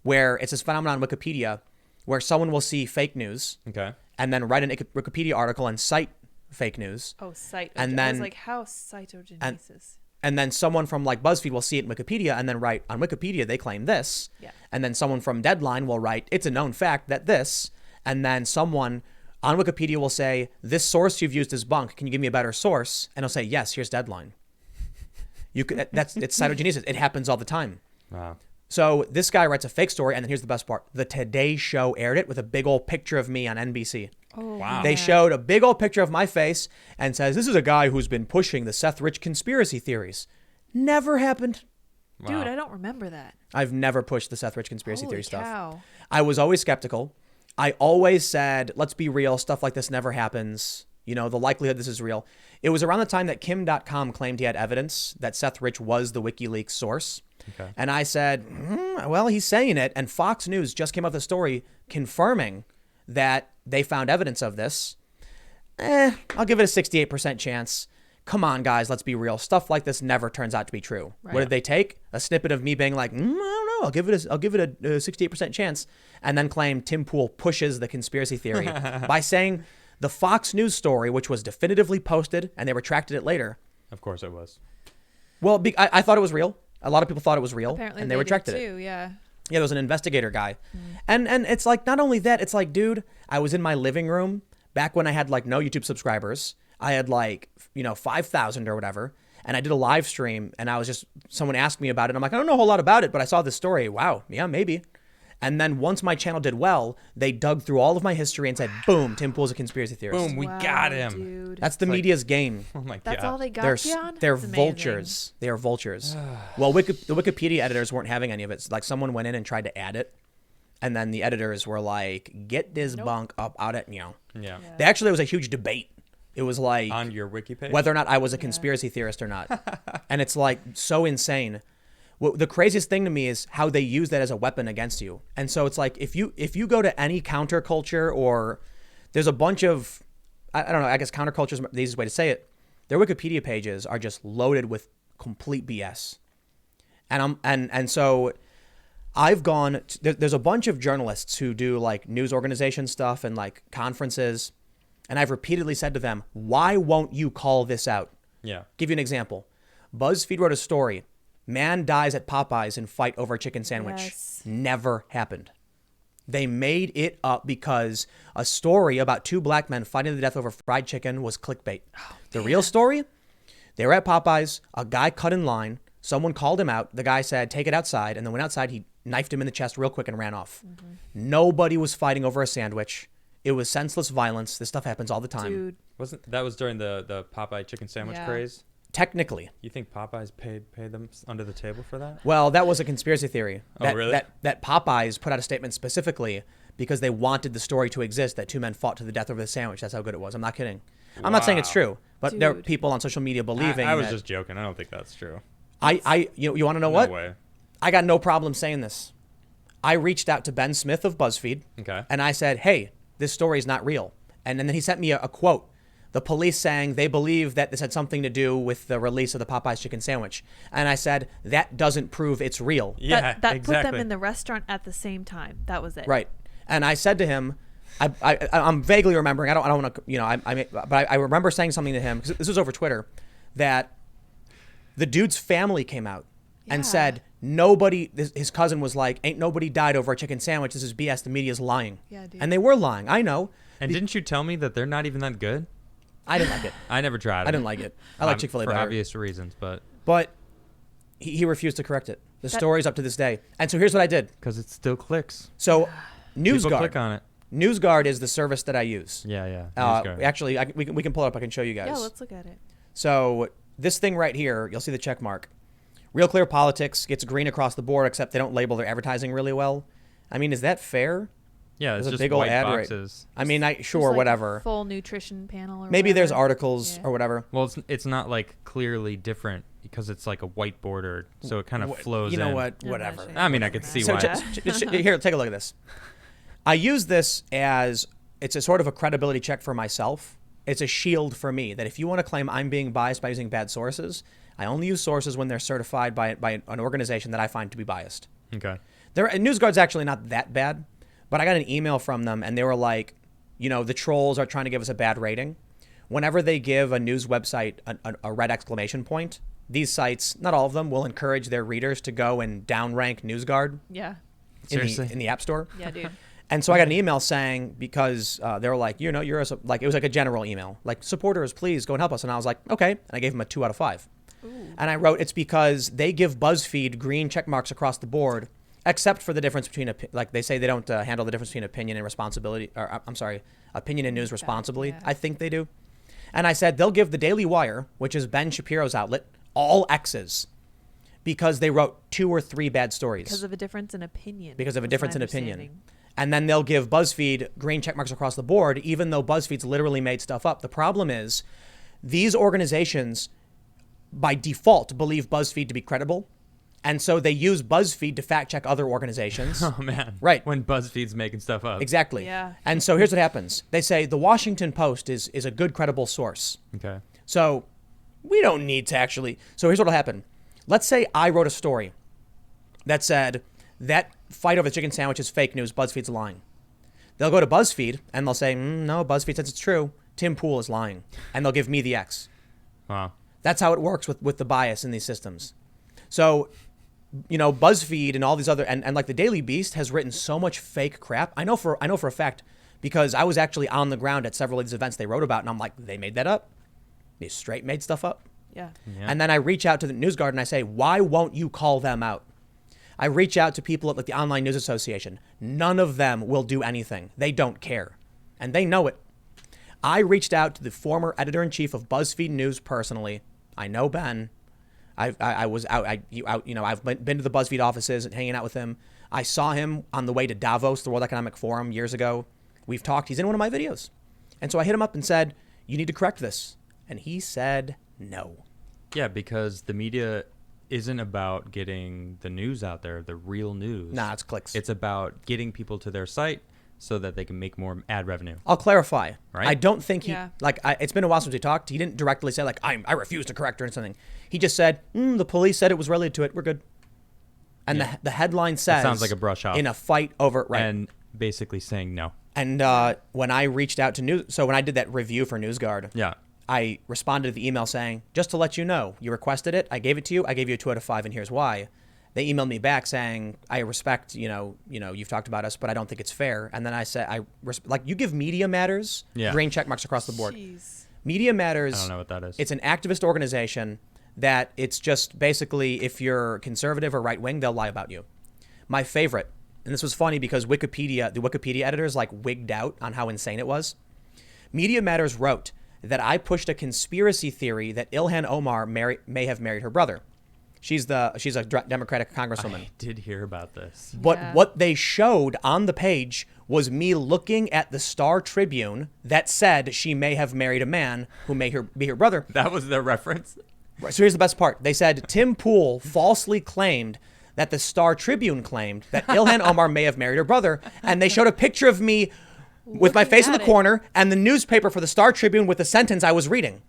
where it's this phenomenon on Wikipedia where someone will see fake news Okay. and then write a Wikipedia article and cite fite news. Oh, cytogenesis. And I was then- like, how cytogenesis? And then someone from like BuzzFeed will see it in Wikipedia and then write, on Wikipedia, they claim this. Yeah. And then someone from Deadline will write, it's a known fact that this. And then someone on Wikipedia will say, this source you've used is bunk. Can you give me a better source? And he'll say, yes, here's Deadline. It's cytogenesis. It happens all the time. Wow. So this guy writes a fake story, and then here's the best part. The Today Show aired it with a big old picture of me on NBC. Oh, Wow. They showed a big old picture of my face and says, this is a guy who's been pushing the Seth Rich conspiracy theories. Never happened. Wow. Dude, I don't remember that. I've never pushed the Seth Rich conspiracy Holy theory stuff. cow. I was always skeptical. I always said, let's be real. Stuff like this never happens. The likelihood this is real. It was around the time that Kim.com claimed he had evidence that Seth Rich was the WikiLeaks source. Okay. And I said, well, he's saying it. And Fox News just came up with a story confirming that they found evidence of this. I'll give it a 68% chance. Come on, guys, let's be real. Stuff like this never turns out to be true. Right. What did they take? A snippet of me being like, I don't know. I'll give it a 68% chance, and then claim Tim Pool pushes the conspiracy theory by saying the Fox News story, which was definitively posted, and they retracted it later. Of course it was. Well, I thought it was real. A lot of people thought it was real, Apparently and they did retracted it. too, yeah. Yeah, there was an investigator guy. And it's like, not only that, it's like, dude, I was in my living room back when I had like no YouTube subscribers. I had like, 5,000 or whatever. And I did a live stream and someone asked me about it. I'm like, I don't know a whole lot about it, but I saw this story. Wow. Yeah, maybe. And then once my channel did well, they dug through all of my history and said, boom, Tim Pool's a conspiracy theorist. Boom, we Wow, got him. Dude. That's the media's game. Oh my god. That's all they got They're you on? they're That's amazing. vultures. They are vultures. Well, the Wikipedia editors weren't having any of it. It's like someone went in and tried to add it, and then the editors were like, "Get this bunk up out of Yeah. There was a huge debate. It was like On your wiki page. whether or not I was a conspiracy theorist or not, and it's like so insane. Well, the craziest thing to me is how they use that as a weapon against you. And so it's like if you go to any counterculture, or there's a bunch of, I don't know, I guess counterculture is the easiest way to say it. Their Wikipedia pages are just loaded with complete BS. And so I've gone, there's a bunch of journalists who do like news organization stuff and like conferences. And I've repeatedly said to them, why won't you call this out? Yeah. Give you an example. BuzzFeed wrote a story. Man dies at Popeyes in fight over a chicken sandwich. Yes. Never happened. They made it up because a story about 2 black men fighting to the death over fried chicken was clickbait. The real story? They were at Popeyes. A guy cut in line. Someone called him out. The guy said, take it outside. And then went outside. He knifed him in the chest real quick and ran off. Mm-hmm. Nobody was fighting over a sandwich. It was senseless violence. This stuff happens all the time. Dude. That was during the Popeye chicken sandwich craze? Technically. You think Popeyes paid them under the table for that? Well, that was a conspiracy theory. Oh, really? That Popeyes put out a statement specifically because they wanted the story to exist that 2 men fought to the death over the sandwich. That's how good it was. I'm not kidding. I'm not saying it's true, but there are people on social media believing I was just joking. I don't think that's true. You want to know what? No way. I got no problem saying this. I reached out to Ben Smith of BuzzFeed. Okay. And I said, hey, this story is not real. And then he sent me a quote. The police saying they believe that this had something to do with the release of the Popeyes chicken sandwich. And I said, that doesn't prove it's real. Yeah, that exactly. put them in the restaurant at the same time. That was it. Right. And I said to him, I'm vaguely remembering. I don't want to, but I remember saying something to him, because this was over Twitter, that the dude's family came out and said, his cousin was like, ain't nobody died over a chicken sandwich. This is BS. The media's lying. Yeah, dude. And they were lying. I know. And didn't you tell me that they're not even that good? I didn't like it. I never tried it. I didn't like it. I like Chick-fil-A for better. obvious reasons, but he refused to correct it. The story's up to this day. And so here's what I did. because it still clicks. So People NewsGuard. click on it. NewsGuard is the service that I use. Yeah. NewsGuard. Actually, we can pull it up. I can show you guys. Yeah, let's look at it. So this thing right here, you'll see the check mark. Real Clear Politics gets green across the board, except they don't label their advertising really well. I mean, is that fair? Yeah, it's There's a just big old white ad boxes. I mean, Just whatever. Full nutrition panel or Maybe there's whatever. articles or whatever. Well, it's not like clearly different because it's like a white border, so it kind of flows You know in. what? I'm not Whatever. sure. I mean, I could see So why. here, take a look at this. I use this as it's a sort of a credibility check for myself. It's a shield for me that if you want to claim I'm being biased by using bad sources, I only use sources when they're certified by an organization that I find to be biased. Okay. NewsGuard's actually not that bad, but I got an email from them and they were like, the trolls are trying to give us a bad rating. Whenever they give a news website a red exclamation point, these sites, not all of them, will encourage their readers to go and downrank NewsGuard Yeah. Seriously? in the App Store. Yeah, dude. And so I got an email saying, because they were like, it was like a general email, like, supporters, please go and help us. And I was like, okay. And I gave them a 2 out of 5. Ooh. And I wrote, it's because they give BuzzFeed green check marks across the board, except for the difference between, like they say they don't handle the difference between opinion and responsibility, or I'm sorry, opinion and news responsibly. Yeah. I think they do. And I said, they'll give the Daily Wire, which is Ben Shapiro's outlet, all X's because they wrote 2 or 3 bad stories. Because of a difference in opinion. Because of a was difference my in opinion. understanding. And then they'll give BuzzFeed green check marks across the board, even though BuzzFeed's literally made stuff up. The problem is these organizations, by default, believe BuzzFeed to be credible. And so they use BuzzFeed to fact check other organizations. Oh, man. Right. When BuzzFeed's making stuff up. Exactly. Yeah. And so here's what happens. They say the Washington Post is a good, credible source. Okay. So we don't need to actually. So here's what will happen. Let's say I wrote a story that said that fight over the chicken sandwich is fake news. BuzzFeed's lying. They'll go to BuzzFeed and they'll say, no, BuzzFeed says it's true. Tim Pool is lying. And they'll give me the X. Wow. That's how it works with the bias in these systems. So, BuzzFeed and all these other, and like the Daily Beast has written so much fake crap. I know for a fact because I was actually on the ground at several of these events they wrote about, and I'm like, they made that up. They straight made stuff up. Yeah. And then I reach out to the NewsGuard and I say, why won't you call them out? I reach out to people at like the Online News Association. None of them will do anything. They don't care. And they know it. I reached out to the former editor-in-chief of BuzzFeed News personally. I know Ben. I was out. I've been to the BuzzFeed offices and hanging out with him. I saw him on the way to Davos, the World Economic Forum, years ago. We've talked. He's in one of my videos. And so I hit him up and said, you need to correct this. And he said no. Yeah, because the media isn't about getting the news out there, the real news. Nah, it's clicks. It's about getting people to their site, so that they can make more ad revenue. I'll clarify. Right? I don't think he Yeah. it's been a while since we talked. He didn't directly say like I refuse to correct her or something. He just said the police said it was related to it. We're good. And the headline says sounds like a brush off. in a fight over And basically saying no. And when I reached out to when I did that review for NewsGuard, Yeah. I responded to the email saying, just to let you know, you requested it. I gave it to you. I gave you a 2 out of 5, and here's why. They emailed me back saying, I respect, you've talked about us, but I don't think it's fair. And then I said, you give Media Matters green check marks across the board. Jeez. Media Matters. I don't know what that is. It's an activist organization that it's just basically if you're conservative or right wing, they'll lie about you. My favorite, and this was funny because the Wikipedia editors wigged out on how insane it was. Media Matters wrote that I pushed a conspiracy theory that Ilhan Omar may have married her brother. She's a Democratic congresswoman. I did hear about this. But what they showed on the page was me looking at the Star Tribune that said she may have married a man who may be her brother. That was their reference? So here's the best part. They said Tim Pool falsely claimed that the Star Tribune claimed that Ilhan Omar may have married her brother, and they showed a picture of me with my face in the corner and the newspaper for the Star Tribune with the sentence I was reading.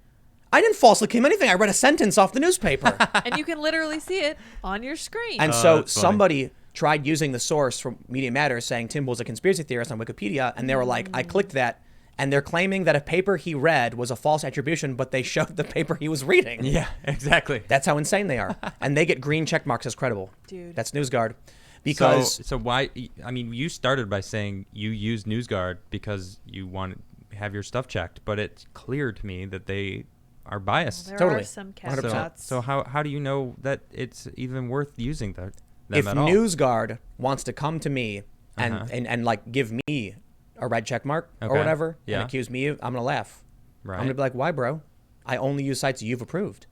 I didn't falsely claim anything. I read a sentence off the newspaper. And you can literally see it on your screen. And so somebody tried using the source from Media Matters saying Tim Pool's a conspiracy theorist on Wikipedia, and they were like, I clicked that, and they're claiming that a paper he read was a false attribution, but they showed the paper he was reading. Yeah, exactly. That's how insane they are. And they get green check marks as credible. Dude. That's NewsGuard. Because so why? I mean, you started by saying you use NewsGuard because you want to have your stuff checked, but it's clear to me that they are biased. There Totally. are some 100%. caveats. So how do you know that it's even worth using them if at all? NewsGuard wants to come to me and give me a red check mark or Okay. whatever Yeah. and accuse me, I'm going to laugh. Right. I'm going to be like, why, bro? I only use sites you've approved.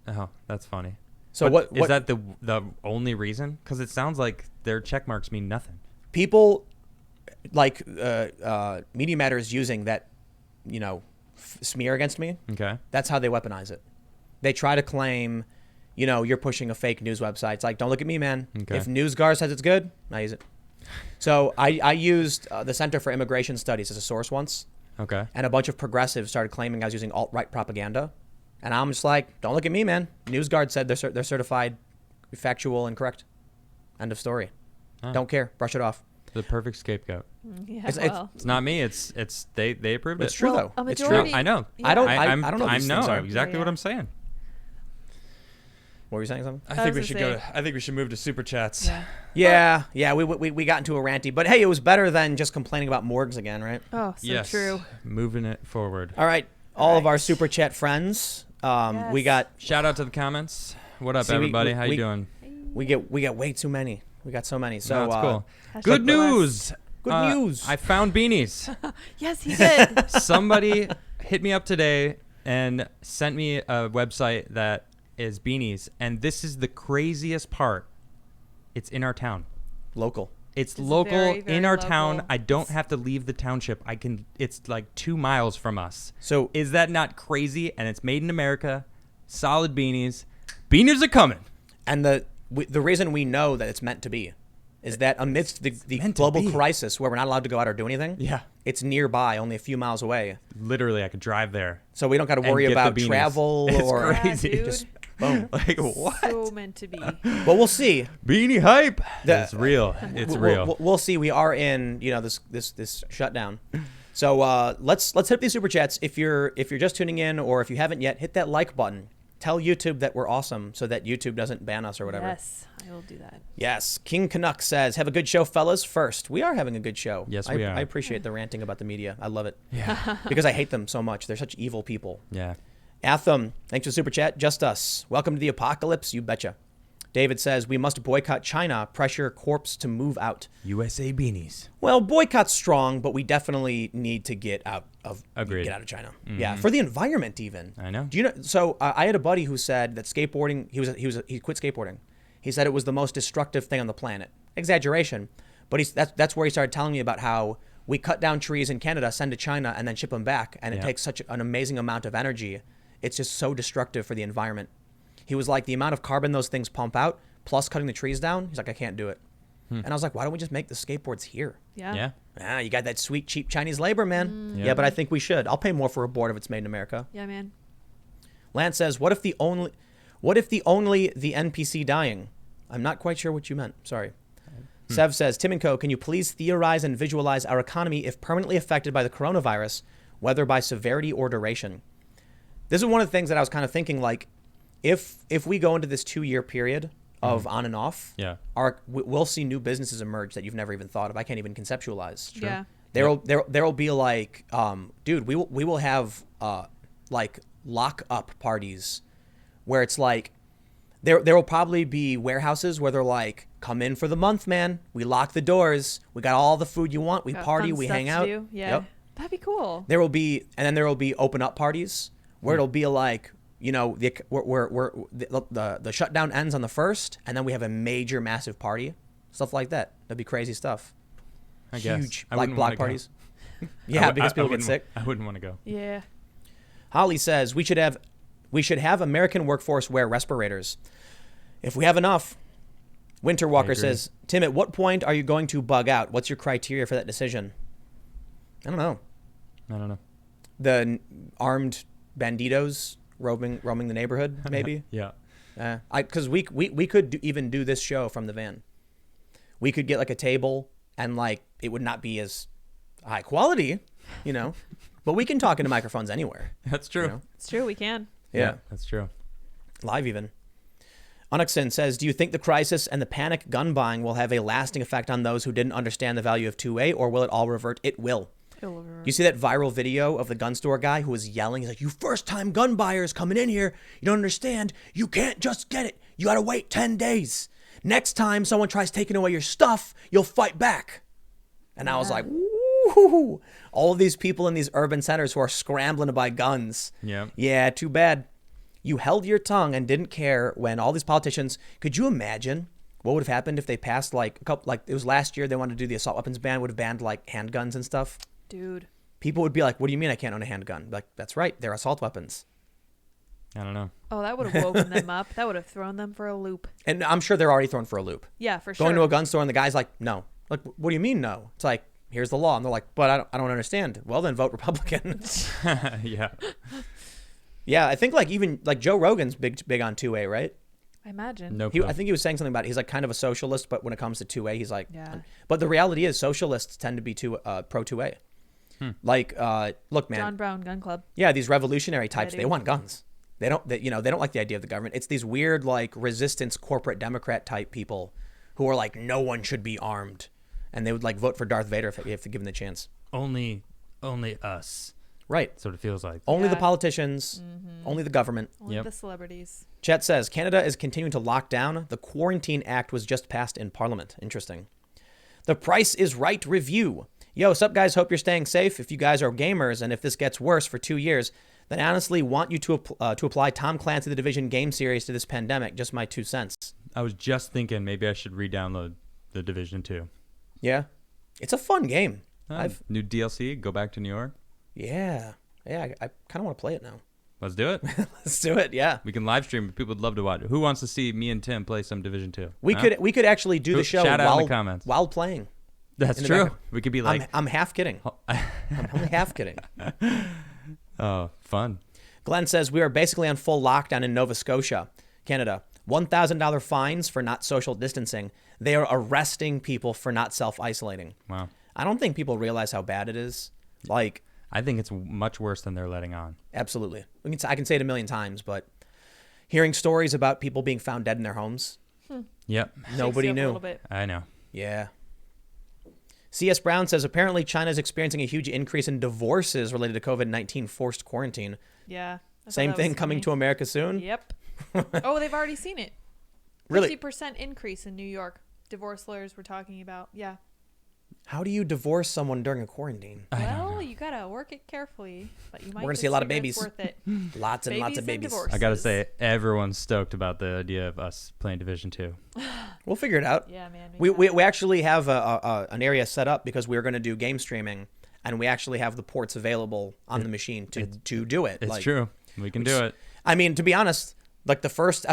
Oh, that's funny. So But what is that the only reason? Because it sounds like their check marks mean nothing. people Media Matters using that, smear against me, Okay. that's how they weaponize it. They try to claim, you're pushing a fake news website. It's like, don't look at me, man. Okay. If NewsGuard says it's good, I use it. So I used the Center for Immigration Studies as a source once, Okay. and a bunch of progressives started claiming I was using alt-right propaganda. And I'm just like, don't look at me, man. NewsGuard said they're certified, factual, and correct. End of story. Oh. Don't care. Brush it off. The perfect scapegoat. Yeah, It's- well. It's not me. It's they approved It's it. true, Well, though. a It's true. majority- I know. Yeah. I don't know. I These know things are. exactly what Yeah. I'm saying. What were you saying? Something? I think we was should gonna go. I think we should move to super chats. Yeah. Yeah. We got into a ranty, but hey, it was better than just complaining about morgues again, right? Oh, so Yes. true. Moving it forward. All right, all of our Right. super chat friends. We Yes. got Shout out to the comments. What up, See, we- everybody? we- How you we- doing? we get way too many. We got so many. So No, that's cool. Hashtag Good blessed. news. Good news. I found beanies. Yes, he did. Somebody hit me up today and sent me a website that is beanies, and this is the craziest part. It's in our town. local. It's It's local very, very in our local. town. I don't have to leave the township. It's like 2 miles from us. So Is that not crazy? And it's made in America. Solid beanies. Beanies are coming. and the reason we know that it's meant to be is that amidst the meant to global be. crisis where we're not allowed to go out or do anything, Yeah. it's nearby, only a few miles away. Literally, I could drive there. So we don't got to And worry get the about beanies. travel It's or crazy. Yeah, dude. just boom. Like, what? So meant to be. But we'll see. Beanie hype. The- It's real. It's real. We'll see. We are in this shutdown. So let's hit up these super chats. If you're just tuning in or if you haven't yet, hit that like button. Tell YouTube that we're awesome so that YouTube doesn't ban us or whatever. Yes, I will do that. Yes. King Canuck says, have a good show, fellas. First, we are having a good show. Yes, we are. I appreciate the ranting about the media. I love it. Yeah. Because I hate them so much. They're such evil people. Yeah. Atham, thanks for the super chat. Just us. Welcome to the apocalypse. You betcha. David says, we must boycott China. Pressure corpse to move out. USA beanies. Well, boycott's strong, but we definitely need to get out of Agreed. Get out of China. Yeah, for the environment even. I know. Do you know? So I had a buddy who said that skateboarding. He quit skateboarding. He said it was the most destructive thing on the planet. Exaggeration, but that's where he started telling me about how we cut down trees in Canada, send to China, and then ship them back, and it Yeah. takes such an amazing amount of energy. It's just so destructive for the environment. He was like, the amount of carbon those things pump out, plus cutting the trees down. He's like, I can't do it. And I was like, why don't we just make the skateboards here? Yeah. Ah, you got that sweet, cheap Chinese labor, man. Yeah. Yeah, but I think we should. I'll pay more for a board if it's made in America. Yeah, man. Lance says, what if the only the NPC dying? I'm not quite sure what you meant. Sorry. Sev says, Tim and Co, can you please theorize and visualize our economy if permanently affected by the coronavirus, whether by severity or duration? This is one of the things that I was kind of thinking, like, if we go into this 2-year period of on and off, we'll see new businesses emerge that you've never even thought of. I can't even conceptualize. True. Yeah. There'll be like, dude, we will have like lock up parties where it's like there will probably be warehouses where they're like, come in for the month, man. We lock the doors. We got all the food you want. We party. We hang out. Yeah. Yep. That'd be cool. There will be open up parties where it'll be like, you know, the shutdown ends on the 1st, and then we have a major, massive party, stuff like that. That'd be crazy stuff. I guess. Huge, like block parties. Because people get sick. I wouldn't want to go. Yeah. Holly says we should have American workforce wear respirators if we have enough. Winter Walker says, Tim, at what point are you going to bug out? What's your criteria for that decision? I don't know. The armed banditos roaming the neighborhood, maybe. Yeah. Because we could even do this show from the van. We could get like a table, and like it would not be as high quality, you know, but we can talk into microphones anywhere. That's true. You know? It's true. We can. Yeah, that's true. Live even. Onyxin says, do you think the crisis and the panic gun buying will have a lasting effect on those who didn't understand the value of 2A, or will it all revert? It will. You see that viral video of the gun store guy who was yelling? He's like, you first-time gun buyers coming in here, you don't understand. You can't just get it. You got to wait 10 days. Next time someone tries taking away your stuff, you'll fight back. And I was like, woo! All of these people in these urban centers who are scrambling to buy guns. Yeah. Yeah, too bad. You held your tongue and didn't care when all these politicians, could you imagine what would have happened if they passed like it was last year, they wanted to do the assault weapons ban, would have banned like handguns and stuff? Dude. People would be like, what do you mean I can't own a handgun? Like, that's right. They're assault weapons. I don't know. Oh, that would have woken them up. That would have thrown them for a loop. And I'm sure they're already thrown for a loop. Yeah, for sure. Going to a gun store and the guy's like, no. Like, what do you mean no? It's like, here's the law. And they're like, but I don't understand. Well, then vote Republican. Yeah. Yeah, I think like even like Joe Rogan's big on 2A, right? I imagine. Nope. I think he was saying something about it. He's like kind of a socialist, but when it comes to 2A, he's like, yeah. But the reality is socialists tend to be pro 2A. Like, look, man. John Brown Gun Club. Yeah, these revolutionary types, they want guns. They don't like the idea of the government. It's these weird like resistance corporate Democrat type people who are like, no one should be armed, and they would like vote for Darth Vader if you have to give them the chance. Only us. Right. That's what it feels like. Only the politicians, only the government. Only the celebrities. Chet says, Canada is continuing to lock down. The Quarantine Act was just passed in Parliament. Interesting. The Price is Right review. Yo, what's up, guys? Hope you're staying safe. If you guys are gamers, and if this gets worse for 2 years, then I honestly want you to apply Tom Clancy The Division game series to this pandemic. Just my 2 cents. I was just thinking maybe I should re-download The Division 2. Yeah. It's a fun game. New DLC, go back to New York. Yeah. Yeah, I kind of want to play it now. Let's do it. Let's do it, yeah. We can live stream. People would love to watch it. Who wants to see me and Tim play some Division 2? We could actually do the show Shout out in the comments. while playing. That's true. We could be like... I'm half kidding. I'm only half kidding. Oh, fun. Glenn says, we are basically on full lockdown in Nova Scotia, Canada. $1,000 fines for not social distancing. They are arresting people for not self-isolating. Wow. I don't think people realize how bad it is. Like, I think it's much worse than they're letting on. Absolutely. I can say it a million times, but hearing stories about people being found dead in their homes. Yep. Nobody knew. A little bit. I know. Yeah. C.S. Brown says, apparently China is experiencing a huge increase in divorces related to COVID-19 forced quarantine. Yeah. Same thing coming to America soon? Yep. Oh, they've already seen it. Really? 50% increase in New York. Divorce lawyers were talking about. Yeah. How do you divorce someone during a quarantine? Well, you got to work it carefully. But you might We're going to see a lot of babies. Worth it. Lots and lots of babies. I got to say, everyone's stoked about the idea of us playing Division 2. We'll figure it out. Yeah, man. We actually have an area set up because we're going to do game streaming, and we actually have the ports available on the machine to do it. It's true. We can do it. I mean, to be honest, Like the first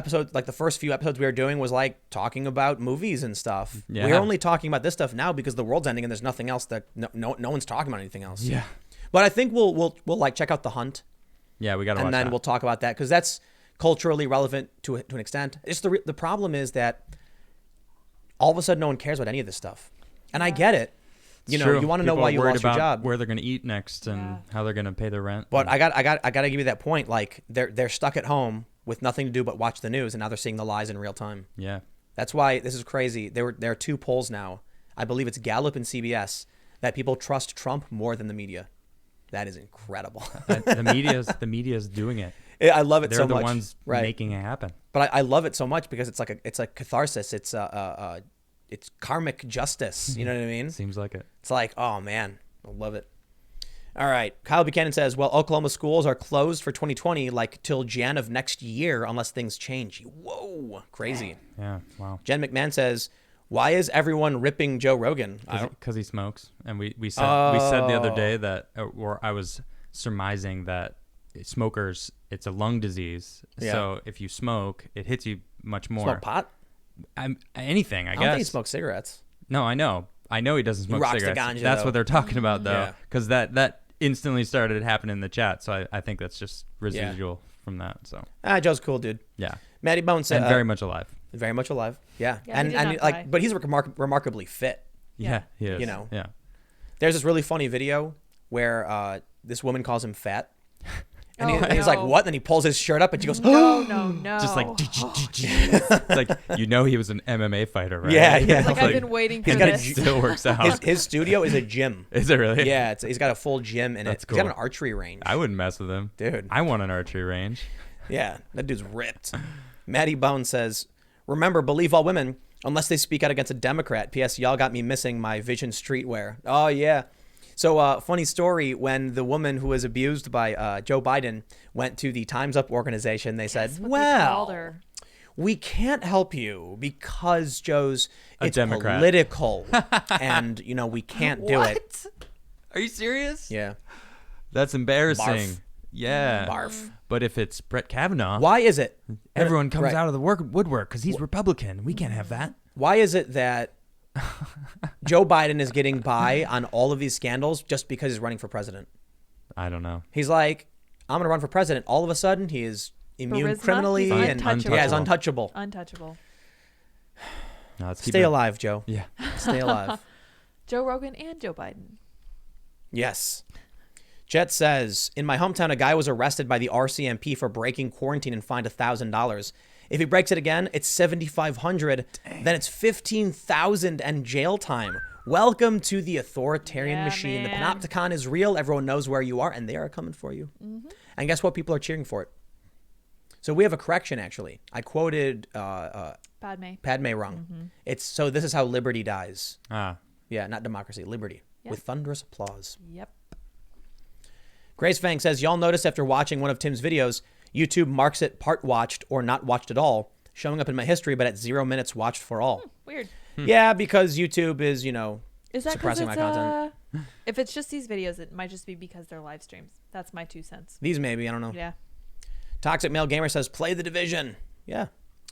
few episodes we were doing was like talking about movies and stuff. Yeah. We're only talking about this stuff now because the world's ending and there's nothing else that no one's talking about anything else. Yeah. But I think we'll like check out The Hunt. Yeah, we got to watch and then that. we'll talk about that because that's culturally relevant to an extent. It's the problem is that all of a sudden no one cares about any of this stuff, and I get it. You know, you want to know why you lost your job, where they're going to eat next, and how they're going to pay their rent. But I got to give you that point. Like they're stuck at home with nothing to do but watch the news, and now they're seeing the lies in real time. Yeah, that's why this is crazy. There are 2 polls now. I believe it's Gallup and CBS that people trust Trump more than the media. That is incredible. the media's doing it. I love it so much. They're the ones making it happen. But I love it so much because it's like catharsis. It's karmic justice. You know what I mean? Seems like it. It's like, oh man, I love it. All right. Kyle Buchanan says, well, Oklahoma schools are closed for 2020, like till Jan of next year, unless things change. Whoa, crazy. Yeah, wow. Jen McMahon says, why is everyone ripping Joe Rogan? Because he smokes. And we said the other day that, or I was surmising that smokers, it's a lung disease. Yeah. So if you smoke, it hits you much more. Smoke pot? Anything, I guess. I don't think he smokes cigarettes. No, I know he doesn't smoke cigarettes. The ganja, that's though. what they're talking about, though, because that instantly started happening in the chat. So I think that's just residual from that. So Joe's cool, dude. Yeah, Matty Bones said, and very much alive. Very much alive. Yeah, yeah and like, but he's remarkably fit. Yeah, he is. You know. Yeah. There's this really funny video where this woman calls him fat. And he's no. like, what? And then he pulls his shirt up and she goes, no. Just like, he was an MMA fighter, right? Yeah. It's like, I've been waiting for this. It still works out. His studio is a gym. Is it really? Yeah, he's got a full gym in That's it. cool. He's got an archery range. I wouldn't mess with him. Dude. I want an archery range. Yeah, that dude's ripped. Matty Bone says, remember, believe all women unless they speak out against a Democrat. P.S. Y'all got me missing my Vision streetwear. Oh, yeah. So, funny story, when the woman who was abused by Joe Biden went to the Time's Up organization, they said, well, we can't help you because it's Democrat. political and, we can't do it. Are you serious? Yeah. That's embarrassing. Barf. Yeah. Barf. But if it's Brett Kavanaugh, why is it? Everyone comes out of the woodwork because he's Republican. We can't have that. Why is it that Joe Biden is getting by on all of these scandals just because he's running for president? I don't know. He's like, I'm going to run for president. All of a sudden, he is immune criminally. He's and untouchable. Yeah, he's untouchable. Untouchable. No, let's Stay alive, Joe. Yeah. Stay alive. Joe Rogan and Joe Biden. Yes. Jet says, in my hometown, a guy was arrested by the RCMP for breaking quarantine and fined $1,000. If he breaks it again, it's $7,500. Then it's $15,000 and jail time. Welcome to the authoritarian machine. Man. The Panopticon is real. Everyone knows where you are, and they are coming for you. Mm-hmm. And guess what? People are cheering for it. So we have a correction, actually. I quoted Padme wrong. Mm-hmm. So this is how liberty dies. Yeah, not democracy. Liberty. Yep. With thunderous applause. Yep. Grace Fang says, y'all noticed after watching one of Tim's videos, YouTube marks it part watched or not watched at all, showing up in my history, but at 0 minutes watched for all. Weird. Yeah, because YouTube is, is that suppressing my content. If it's just these videos, it might just be because they're live streams. That's my 2 cents. These maybe, I don't know. Yeah. Toxic Male Gamer says, play The Division. Yeah.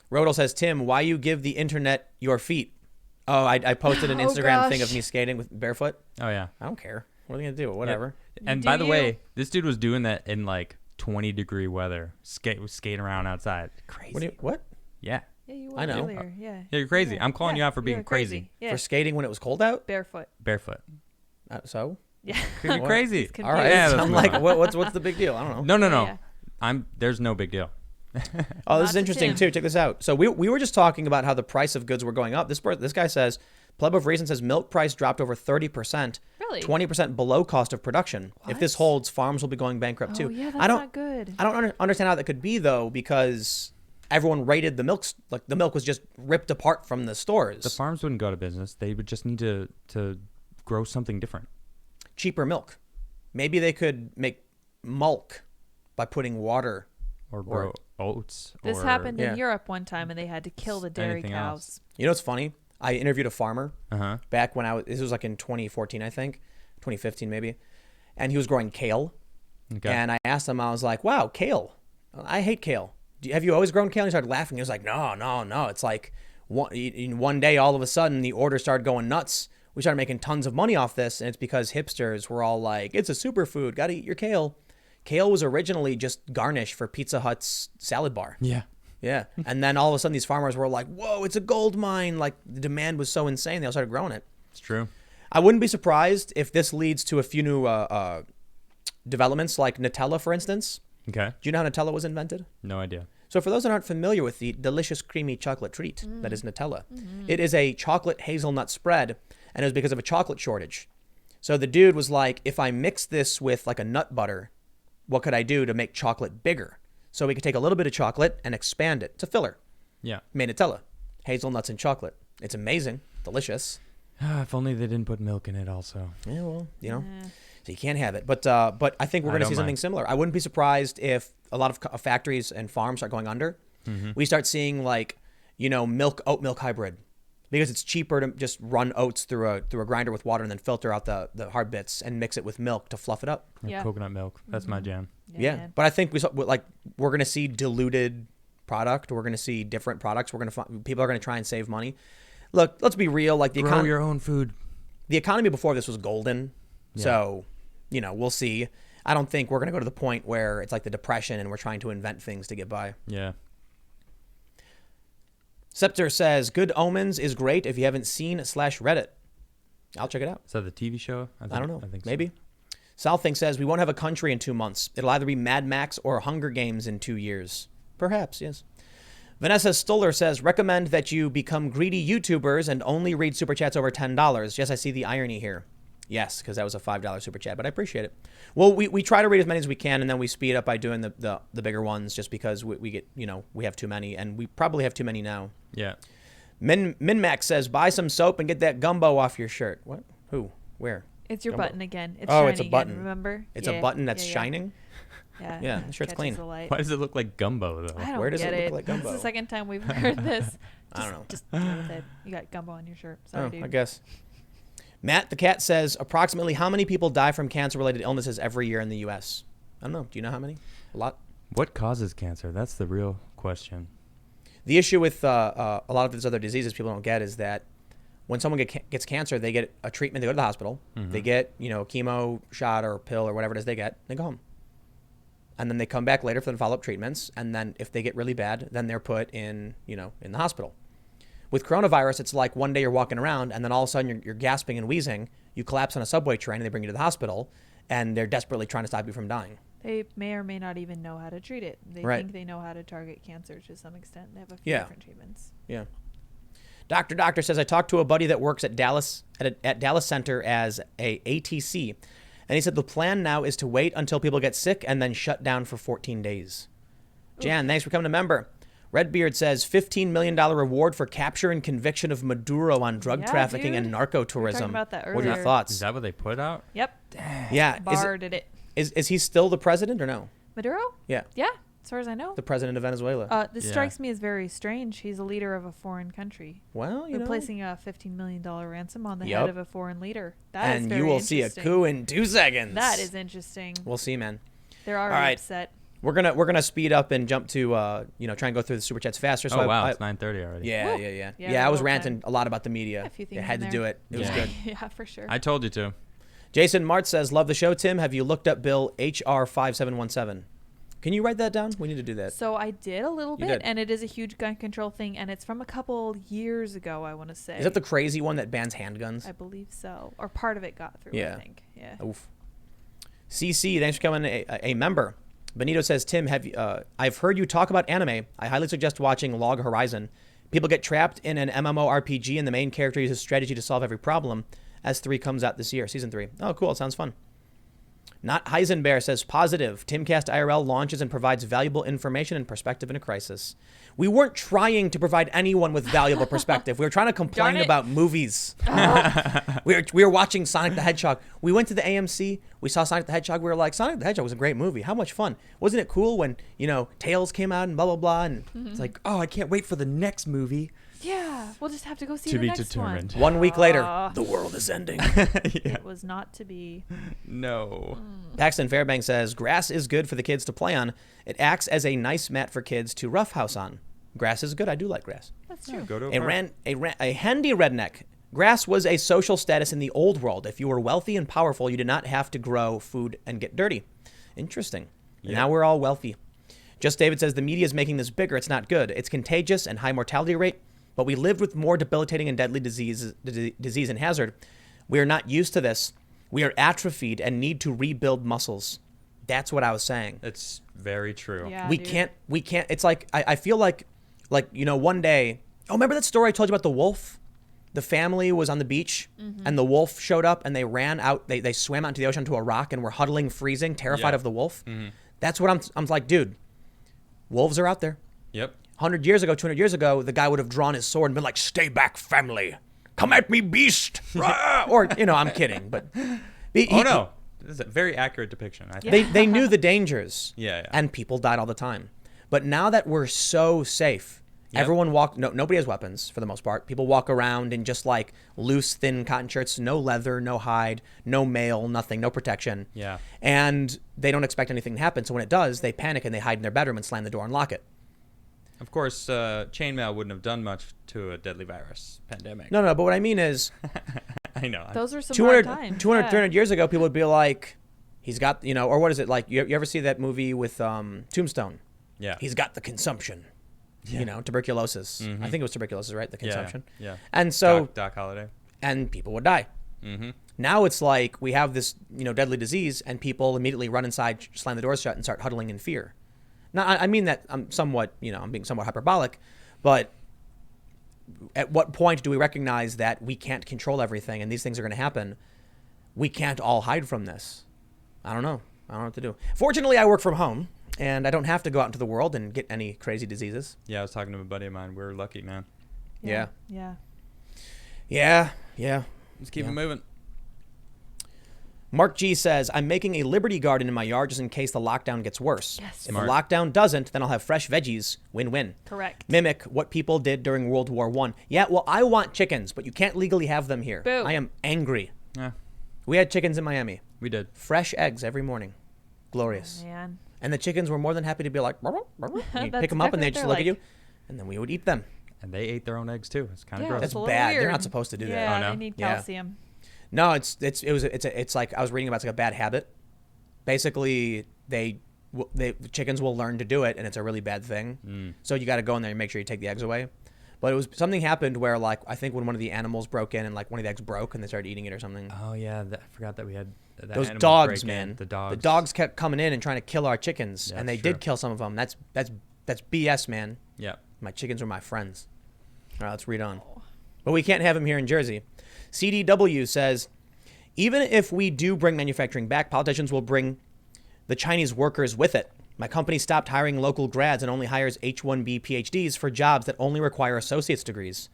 Rodel says, Tim, why you give the internet your feet? Oh, I posted an Instagram thing of me skating with barefoot. Oh, yeah. I don't care. What are they going to do? Whatever. Yeah. And by the way, this dude was doing that in like 20-degree weather. Skating around outside. Crazy. What? Yeah. Yeah, you were I know. earlier. Yeah. You're crazy. I'm calling you out for being crazy. Yeah. For skating when it was cold out? Barefoot. So? Yeah. You're crazy. All right. Yeah, I'm like, what's the big deal? I don't know. No. Yeah. There's no big deal. Oh, this is interesting too. Check this out. So we were just talking about how the price of goods were going up. This guy says, Pleb of Reason says milk price dropped over 30%. Really? 20% below cost of production. What? If this holds, farms will be going bankrupt too. Yeah, that's not good. I don't understand how that could be though, because everyone rated the milk, like the milk was just ripped apart from the stores. The farms wouldn't go to business. They would just need to grow something different. Cheaper milk. Maybe they could make milk by putting water or grow oats. This happened in Europe one time, and they had to kill the dairy cows. Else. You know what's funny? I interviewed a farmer back when this was like in 2014, I think, 2015 maybe, and he was growing kale. Okay. And I asked him, I was like, wow, kale. I hate kale. have you always grown kale? And he started laughing. He was like, no. It's like one day, all of a sudden, the order started going nuts. We started making tons of money off this, and it's because hipsters were all like, it's a superfood. Got to eat your kale. Kale was originally just garnish for Pizza Hut's salad bar. Yeah. Yeah. And then all of a sudden, these farmers were like, whoa, it's a gold mine. Like, the demand was so insane, they all started growing it. It's true. I wouldn't be surprised if this leads to a few new developments, like Nutella, for instance. Okay. Do you know how Nutella was invented? No idea. So for those that aren't familiar with the delicious creamy chocolate treat that is Nutella, it is a chocolate hazelnut spread, and it was because of a chocolate shortage. So the dude was like, if I mix this with like a nut butter, what could I do to make chocolate bigger? So we could take a little bit of chocolate and expand it. It's a filler. Yeah. Made Nutella. Hazelnuts and chocolate. It's amazing. Delicious. If only they didn't put milk in it also. Yeah, well, you know. So you can't have it. But I think we're going to see something similar. I wouldn't be surprised if a lot of factories and farms start going under. We start seeing like, you know, oat milk hybrid. Because it's cheaper to just run oats through a grinder with water and then filter out the hard bits and mix it with milk to fluff it up. Yeah. Coconut milk. That's my jam. Yeah. But I think we're going to see diluted product. We're going to see different products. People are going to try and save money. Look, let's be real. Like Grow your own food. The economy before this was golden. Yeah. So, you know, we'll see. I don't think we're going to go to the point where it's like the Depression and we're trying to invent things to get by. Yeah. Scepter says, Good Omens is great if you haven't seen /read it. I'll check it out. Is that the TV show? I don't know. I think Maybe. So. Souththing says, we won't have a country in 2 months. It'll either be Mad Max or Hunger Games in 2 years. Perhaps, yes. Vanessa Stoller says, recommend that you become greedy YouTubers and only read Super Chats over $10. Yes, I see the irony here. Yes, because that was a $5 Super Chat, but I appreciate it. Well, we try to read as many as we can, and then we speed up by doing the bigger ones just because we get, you know, we have too many, and we probably have too many now. Yeah. Minmax says, buy some soap and get that gumbo off your shirt. What? Who? Where? It's your Gumbo. button again. It's Oh, it's a shiny button. Again, remember? It's a button that's shining? Yeah, the shirt's Catches clean. the light. Why does it look like gumbo though? I don't Where does get it look it. like This gumbo? is the second time we've heard this. I don't know. Just deal with it. You got gumbo on your shirt. Sorry, dude. I guess. Matt the Cat says, approximately how many people die from cancer-related illnesses every year in the U.S.? I don't know. Do you know how many? A lot? What causes cancer? That's the real question. The issue with a lot of these other diseases people don't get is that when someone gets cancer, they get a treatment, they go to the hospital, they get, you know, a chemo shot or a pill or whatever it is they get, they go home. And then they come back later for the follow-up treatments, and then if they get really bad, then they're put in, you know, in the hospital. With coronavirus, it's like one day you're walking around, and then all of a sudden you're gasping and wheezing, you collapse on a subway train, and they bring you to the hospital, and they're desperately trying to stop you from dying. They may or may not even know how to treat it. They think they know how to target cancer to some extent. They have a few different treatments. Yeah. Doctor says, I talked to a buddy that works at Dallas Center as a ATC, and he said the plan now is to wait until people get sick and then shut down for 14 days. Jan, thanks for coming a member. Redbeard says, $15 million reward for capture and conviction of Maduro on drug trafficking and narco-tourism. We were talking about that What are your earlier. thoughts? Is that what they put out? Yep. Yeah. Barr did it. Is he still the president or no? Maduro? Yeah. Yeah, as far as I know. The president of Venezuela. This Yeah. strikes me as very strange. He's a leader of a foreign country. Well, you They're know. placing a $15 million ransom on the Yep. head of a foreign leader. That is And very you will see a interesting. coup in 2 seconds. That is interesting. We'll see, man. They're already right. upset. We're gonna speed up and jump to try and go through the super chats faster. So Oh wow, I, it's 9:30 already. yeah, Woo. yeah, yeah, Yeah, yeah. I was well ranting timed. a lot about the media. A few I things had in to do there. it. It was Yeah. good. Yeah, for sure. I told you to. Jason Mart says, "Love the show, Tim. Have you looked up Bill HR 5717? Can you write that down? We need to do that. So I did a little You bit, did. and it is a huge gun control thing, and it's from a couple years ago, I want to say. Is that the crazy one that bans handguns? I believe so. Or part of it got through, Yeah. I think. Yeah. Oof. CC, thanks for becoming a member. Benito says, Tim, I've heard you talk about anime. I highly suggest watching Log Horizon. People get trapped in an MMORPG and the main character uses strategy to solve every problem. S3 comes out this year, season 3. Oh, cool. It sounds fun. Not Heisenbear says, positive. TimcastIRL launches and provides valuable information and perspective in a crisis. We weren't trying to provide anyone with valuable perspective. We were trying to complain Darn it. about movies. We were watching Sonic the Hedgehog. We went to the AMC. We saw Sonic the Hedgehog. We were like, Sonic the Hedgehog was a great movie. How much fun. Wasn't it cool when, Tails came out and blah, blah, blah. And it's like, oh, I can't wait for the next movie. Yeah, we'll just have to go see To the be next determined. 1 week later, the world is ending. It was not to be. No. Paxton Fairbanks says, grass is good for the kids to play on. It acts as a nice mat for kids to roughhouse on. Grass is good. I do like grass. That's true. Go to a park. A handy redneck. Grass was a social status in the old world. If you were wealthy and powerful, you did not have to grow food and get dirty. Interesting. Yep. Now we're all wealthy. Just David says, the media is making this bigger. It's not good. It's contagious and high mortality rate, but we lived with more debilitating and deadly disease and hazard. We are not used to this. We are atrophied and need to rebuild muscles. That's what I was saying. It's very true. Yeah, we dude. can't. It's like, I feel like, one day, remember that story I told you about the wolf? The family was on the beach and the wolf showed up and they ran out. They swam out into the ocean to a rock and were huddling, freezing, terrified of the wolf. Mm-hmm. That's what I'm like, dude, wolves are out there. Yep. 100 years ago, 200 years ago, the guy would have drawn his sword and been like, stay back, family. Come at me, beast. Or, I'm kidding. But no. This is a very accurate depiction, I think. they knew the dangers. Yeah. And people died all the time. But now that we're so safe, everyone nobody has weapons for the most part. People walk around in just like loose, thin cotton shirts, no leather, no hide, no mail, nothing, no protection. Yeah. And they don't expect anything to happen. So when it does, they panic and they hide in their bedroom and slam the door and lock it. Of course, chainmail wouldn't have done much to a deadly virus pandemic. No, but what I mean is, I know. Those are some 200, hard times. 300 years ago, people would be like, he's got, or what is it? Like, you ever see that movie with Tombstone? Yeah. He's got the consumption. Tuberculosis. Mm-hmm. I think it was tuberculosis, right? The consumption. Yeah. And so, Doc Holliday. and people would die. Mm-hmm. Now it's like we have this, deadly disease, and people immediately run inside, slam the doors shut, and start huddling in fear. Now, I mean that I'm somewhat, I'm being somewhat hyperbolic, but at what point do we recognize that we can't control everything and these things are going to happen? We can't all hide from this. I don't know. I don't know what to do. Fortunately, I work from home, and I don't have to go out into the world and get any crazy diseases. Yeah, I was talking to a buddy of mine. We're lucky, man. Yeah. Yeah. Let's keep it moving. Mark G says, I'm making a Liberty Garden in my yard just in case the lockdown gets worse. Yes. If the lockdown doesn't, then I'll have fresh veggies. Win-win. Correct. Mimic what people did during World War I. Yeah, well, I want chickens, but you can't legally have them here. Boo. I am angry. Yeah, We had chickens in Miami. we did. Fresh eggs every morning. Glorious. Oh, man. And the chickens were more than happy to be like, "Brr, brr, brr." And you'd That's pick them up and exactly they'd just what look they're at you. And then we would eat them. And they ate their own eggs too. It's kind of Yeah, gross. That's a little bad. They're weird. not supposed to do that. Yeah, Oh, no? they need Yeah. calcium. No, it's like I was reading about it's like a bad habit. Basically, the chickens will learn to do it, and it's a really bad thing. So you got to go in there and make sure you take the eggs away. But it was something happened where like I think when one of the animals broke in and like one of the eggs broke and they started eating it or something. Oh yeah, I forgot that we had that Those animal dogs, break in. man. The dogs. The dogs kept coming in and trying to kill our chickens, Yeah, and they that's true. did kill some of them. That's BS, man. Yeah. My chickens were my friends. All right, let's read on. But we can't have them here in Jersey. CDW says, even if we do bring manufacturing back, politicians will bring the Chinese workers with it. My company stopped hiring local grads and only hires H-1B PhDs for jobs that only require associate's degrees.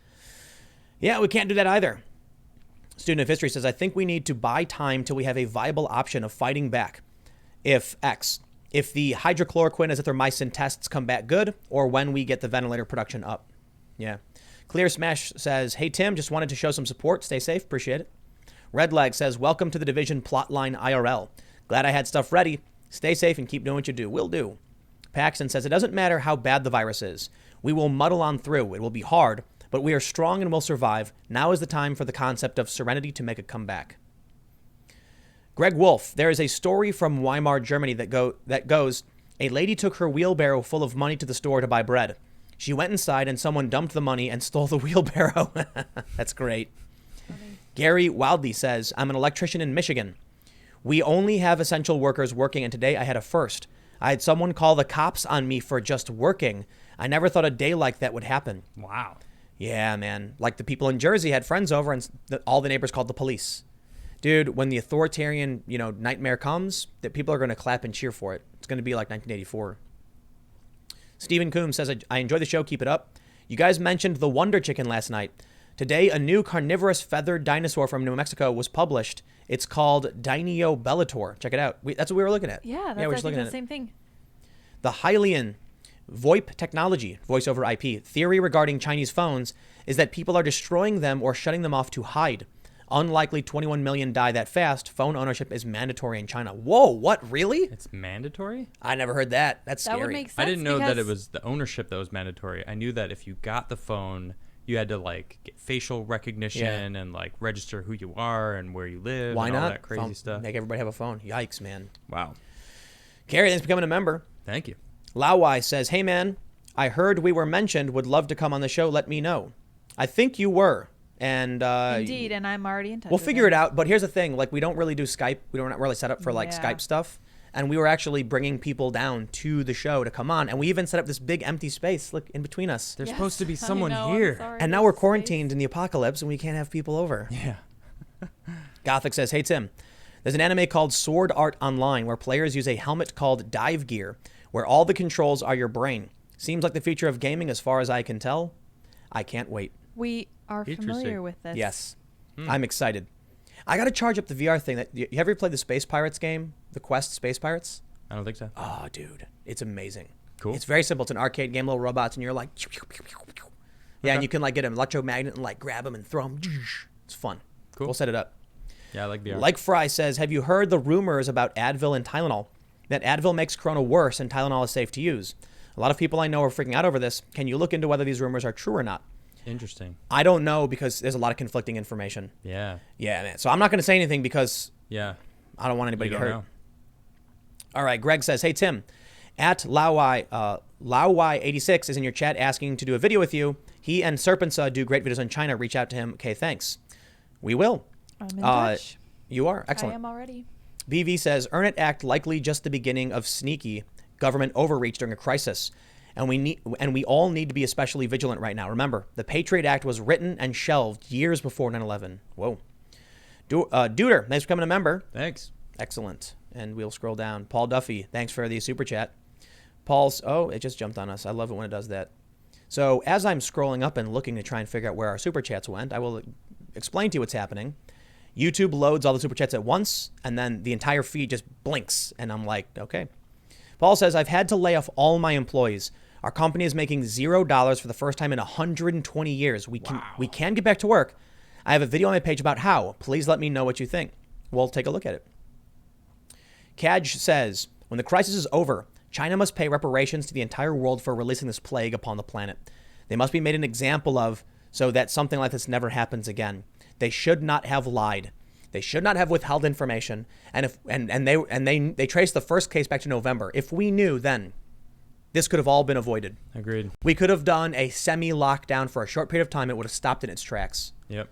Yeah, we can't do that either. Student of History says, I think we need to buy time till we have a viable option of fighting back. If the hydrochloroquine azithromycin tests come back good, or when we get the ventilator production up. Yeah. Clear Smash says, hey, Tim, just wanted to show some support. Stay safe. Appreciate it. Red Lag says, welcome to the Division Plotline IRL. Glad I had stuff ready. Stay safe and keep doing what you do. Will do. Paxton says, it doesn't matter how bad the virus is. We will muddle on through. It will be hard, but we are strong and will survive. Now is the time for the concept of serenity to make a comeback. Greg Wolf, there is a story from Weimar, Germany that goes, a lady took her wheelbarrow full of money to the store to buy bread. She went inside and someone dumped the money and stole the wheelbarrow. That's great. Gary Wildley says, I'm an electrician in Michigan. We only have essential workers working, and today I had a first. I had someone call the cops on me for just working. I never thought a day like that would happen. Wow. Yeah, man. Like the people in Jersey had friends over, and all the neighbors called the police. Dude, when the authoritarian, nightmare comes, that people are going to clap and cheer for it. It's going to be like 1984. Stephen Coombs says, I enjoy the show. Keep it up. You guys mentioned the Wonder Chicken last night. Today, a new carnivorous feathered dinosaur from New Mexico was published. It's called Dinio Bellator. Check it out. That's what we were looking at. Yeah, we're that's just looking at the same thing. The Hylian VoIP technology, voice over IP, theory regarding Chinese phones is that people are destroying them or shutting them off to hide. Unlikely 21 million die that fast. Phone ownership is mandatory in China. Whoa, what, really? It's mandatory? I never heard that. That's That scary. would make sense. I didn't know that it was the ownership that was mandatory. I knew that if you got the phone, you had to like get facial recognition and like register who you are and where you live. Why and not? all that crazy stuff. Make everybody have a phone. Yikes, man. Wow. Gary, thanks for becoming a member. Thank you. Lawai says, hey, man, I heard we were mentioned. Would love to come on the show. Let me know. I think you were. And Indeed, and I'm already in touch. We'll figure it out. But here's the thing. Like, we don't really do Skype. We don't really set up for like Skype stuff. And we were actually bringing people down to the show to come on. And we even set up this big empty space, look, in between us. There's supposed to be someone here. And now we're quarantined in the apocalypse and we can't have people over. Yeah. Gothic says, hey, Tim, there's an anime called Sword Art Online where players use a helmet called Dive Gear, where all the controls are your brain. Seems like the future of gaming as far as I can tell. I can't wait. We are familiar with this. Yes. I'm excited. I got to charge up the VR thing. You ever played the Space Pirates game? The Quest Space Pirates? I don't think so. Oh, dude. It's amazing. Cool. It's very simple. It's an arcade game, little robots, and you're like... Yeah, and you can like get an electromagnet and like grab them and throw them. It's fun. Cool. We'll set it up. Yeah, I like VR. Like Fry says, have you heard the rumors about Advil and Tylenol? That Advil makes Corona worse and Tylenol is safe to use. A lot of people I know are freaking out over this. Can you look into whether these rumors are true or not? Interesting. I don't know because there's a lot of conflicting information. Yeah. Yeah, man. So I'm not going to say anything because I don't want anybody to get hurt. Know. All right. Greg says, hey, Tim, at Lauai86 is in your chat asking to do a video with you. He and Serpensa do great videos on China. Reach out to him. Okay, thanks. We will. I'm in touch. You are. Excellent. I am already. BV says, Earn It Act likely just the beginning of sneaky government overreach during a crisis. And we all need to be especially vigilant right now. Remember, the Patriot Act was written and shelved years before 9/11. Whoa. Duder, thanks for becoming a member. Thanks. Excellent. And we'll scroll down. Paul Duffy, thanks for the super chat. Paul's, it just jumped on us. I love it when it does that. So as I'm scrolling up and looking to try and figure out where our super chats went, I will explain to you what's happening. YouTube loads all the super chats at once, and then the entire feed just blinks. And I'm like, okay. Paul says, I've had to lay off all my employees. Our company is making $0 for the first time in 120 years. We can get back to work. I have a video on my page about how. Please let me know what you think. We'll take a look at it. Kaj says, when the crisis is over, China must pay reparations to the entire world for releasing this plague upon the planet. They must be made an example of so that something like this never happens again. They should not have lied. They should not have withheld information. And they traced the first case back to November. If we knew then, this could have all been avoided. Agreed. We could have done a semi-lockdown for a short period of time. It would have stopped in its tracks. Yep.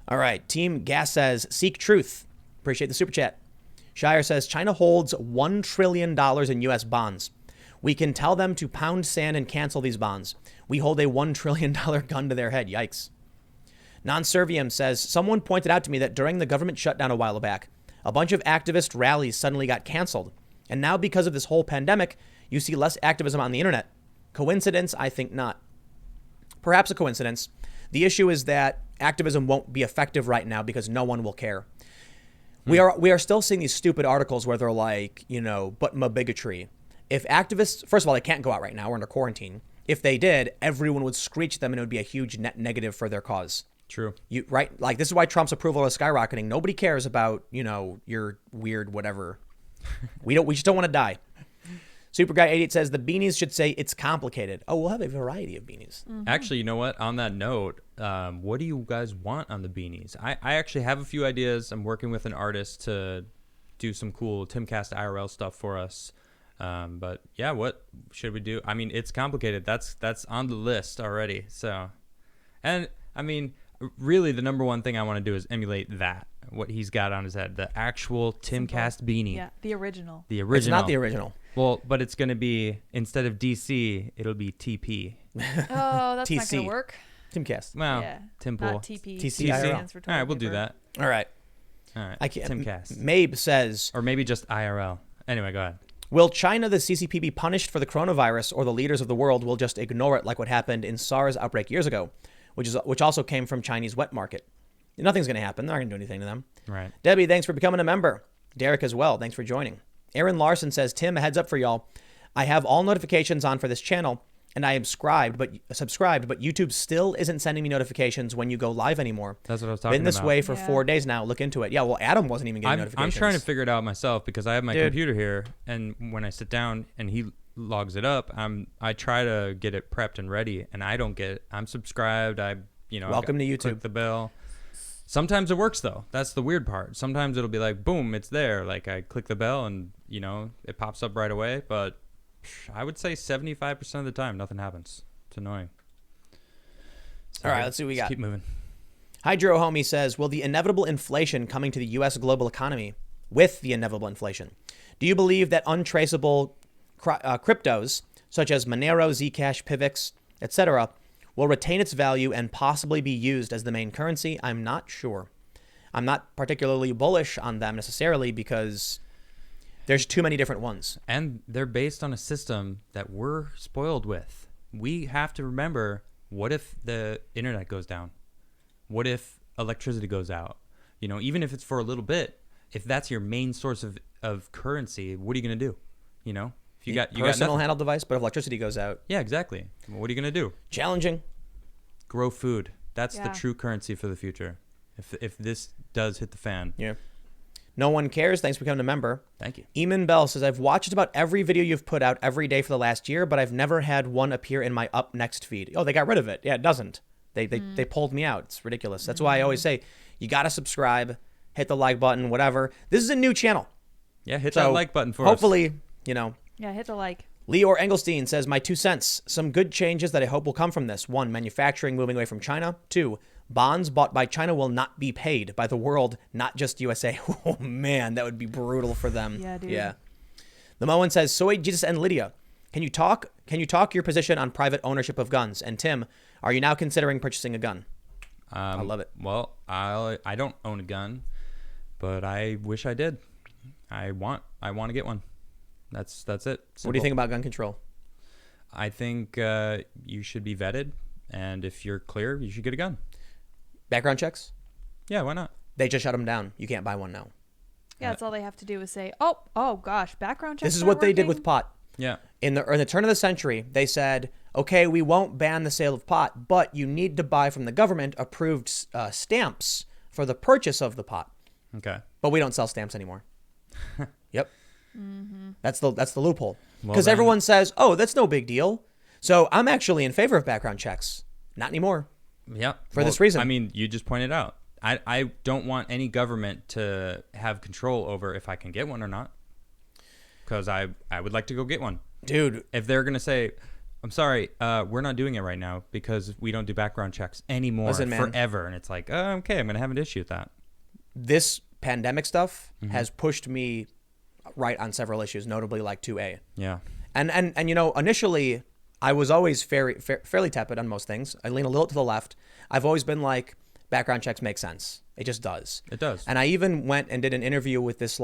All right. Team Gas says, seek truth. Appreciate the super chat. Shire says, China holds $1 trillion in U.S. bonds. We can tell them to pound sand and cancel these bonds. We hold a $1 trillion gun to their head. Yikes. Non-Servium says, someone pointed out to me that during the government shutdown a while back, a bunch of activist rallies suddenly got canceled. And now because of this whole pandemic, you see less activism on the internet. Coincidence? I think not. Perhaps a coincidence. The issue is that activism won't be effective right now because no one will care. We are still seeing these stupid articles where they're like, but bigotry. If activists, first of all, they can't go out right now. We're under quarantine. If they did, everyone would screech them and it would be a huge net negative for their cause. True. Right? Like, this is why Trump's approval is skyrocketing. Nobody cares about, your weird whatever. We just don't want to die. Super Guy 88 says the beanies should say it's complicated. Oh, we'll have a variety of beanies. Mm-hmm. Actually, you know what? On that note, what do you guys want on the beanies? I actually have a few ideas. I'm working with an artist to do some cool TimcastIRL stuff for us. But yeah, what should we do? I mean, it's complicated. That's on the list already. So, and I mean, really the number one thing I want to do is emulate that. What he's got on his head, the actual Timcast beanie. Yeah, the original. The original. It's not the original. Well, but it's going to be, instead of DC, it'll be TP. Oh, that's not TC. going to work. Timcast. Well, Yeah. Timpool. Not TP. TCIRL. stands for All right, we'll do Toilet that. All right. All right. I can't. Timcast. Mabe says, Or maybe just IRL. Anyway, go ahead. will China, the CCP, be punished for the coronavirus, or the leaders of the world will just ignore it like what happened in SARS outbreak years ago, which also came from Chinese wet market? Nothing's going to happen. They're not going to do anything to them. Right. Debbie, thanks for becoming a member. Derek as well. Thanks for joining. Aaron Larson says, Tim, a heads up for y'all. I have all notifications on for this channel. and I am subscribed, but YouTube still isn't sending me notifications when you go live anymore. That's what I was talking about. Been this way for 4 days now. Look into it. Yeah, well, Adam wasn't even getting notifications. I'm trying to figure it out myself because I have my computer here, and when I sit down and he logs it up, I try to get it prepped and ready, and I don't get it. I'm subscribed. Welcome to YouTube. Click the bell. Sometimes it works though. That's the weird part. Sometimes it'll be like, boom, it's there. Like I click the bell and it pops up right away. But I would say 75% of the time, nothing happens. It's annoying. So all right, let's see what we got. Keep moving. Hydro Homie says, will the inevitable inflation coming to the U.S. global economy with the inevitable inflation, do you believe that untraceable cryptos such as Monero, Zcash, Pivx, etc., will retain its value and possibly be used as the main currency? I'm not sure. I'm not particularly bullish on them necessarily because there's too many different ones. And they're based on a system that we're spoiled with. We have to remember, what if the internet goes down? What if electricity goes out? Even if it's for a little bit, if that's your main source of currency, what are you going to do? If you got personal handheld device, but if electricity goes out. Yeah, exactly. What are you going to do? Challenging. Grow food. That's the true currency for the future. If this does hit the fan. Yeah. No one cares. Thanks for becoming a member. Thank you. Eamon Bell says, I've watched just about every video you've put out every day for the last year, but I've never had one appear in my up next feed. Oh, they got rid of it. Yeah, it doesn't. They pulled me out. It's ridiculous. That's why I always say, you got to subscribe, hit the like button, whatever. This is a new channel. Yeah, hit that like button for hopefully, us. Hopefully, Yeah, hit the like. Leor Engelstein says, my 2 cents. Some good changes that I hope will come from this. 1, manufacturing moving away from China. 2, bonds bought by China will not be paid by the world, not just USA. Oh, man, that would be brutal for them. Yeah, dude. Yeah. The Moen says, Soy, Jesus, and Lydia, can you talk your position on private ownership of guns? And Tim, are you now considering purchasing a gun? I love it. Well, I don't own a gun, but I wish I did. I want to get one. That's it. Simple. What do you think about gun control? I think you should be vetted, and if you're clear, you should get a gun. Background checks? Yeah, why not? They just shut them down. You can't buy one now. Yeah, that's all they have to do is say, oh gosh, background checks. This is what they did with pot. Yeah. In the turn of the century, they said, okay, we won't ban the sale of pot, but you need to buy from the government approved stamps for the purchase of the pot. Okay. But we don't sell stamps anymore. Yep. Mm-hmm. That's the loophole. Because everyone says, oh, that's no big deal. So I'm actually in favor of background checks. Not anymore. Yeah. For this reason. I mean, you just pointed out. I don't want any government to have control over if I can get one or not. Because I would like to go get one. Dude. If they're going to say, I'm sorry, we're not doing it right now because we don't do background checks anymore. Listen, man, forever. And it's like, okay, I'm going to have an issue with that. This pandemic stuff has pushed me right on several issues, notably like 2A. Yeah. And initially I was always fairly tepid on most things. I lean a little to the left. I've always been like, background checks make sense. It just does. It does. And I even went and did an interview with this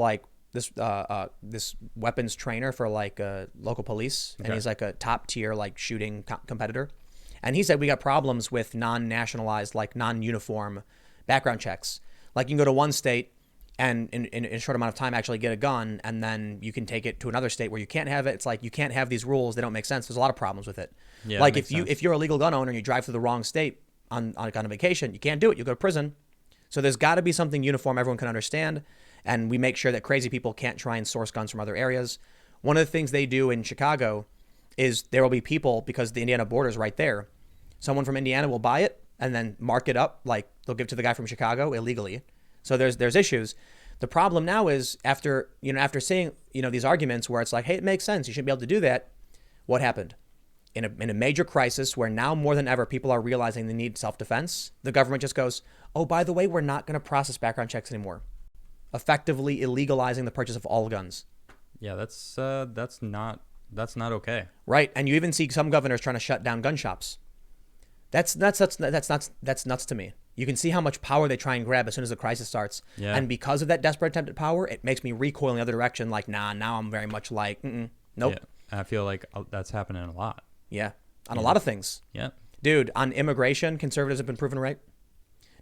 weapons trainer for local police. Okay. And he's like a top tier shooting competitor. And he said we got problems with non-nationalized, non-uniform background checks. You can go to one state and in a short amount of time actually get a gun, and then you can take it to another state where you can't have it. It's like you can't have these rules. They don't make sense. There's a lot of problems with it. Yeah, if you're a legal gun owner and you drive to the wrong state on a vacation, you can't do it. You go to prison. So there's got to be something uniform everyone can understand, and we make sure that crazy people can't try and source guns from other areas. One of the things they do in Chicago is there will be people, because the Indiana border is right there, someone from Indiana will buy it and then mark it up they'll give it to the guy from Chicago illegally. So there's issues. The problem now is after seeing these arguments where it's like, hey, it makes sense, you shouldn't be able to do that. What happened? In a major crisis where now more than ever people are realizing they need self-defense, the government just goes, oh, by the way, we're not going to process background checks anymore, effectively illegalizing the purchase of all guns. Yeah, that's not okay. Right, and you even see some governors trying to shut down gun shops. That's nuts to me. You can see how much power they try and grab as soon as the crisis starts. Yeah. And because of that desperate attempt at power, it makes me recoil in the other direction. Now I'm very much like, nope. Yeah. I feel like that's happening a lot. Yeah. On a lot of things. Yeah. Dude, on immigration, conservatives have been proven right.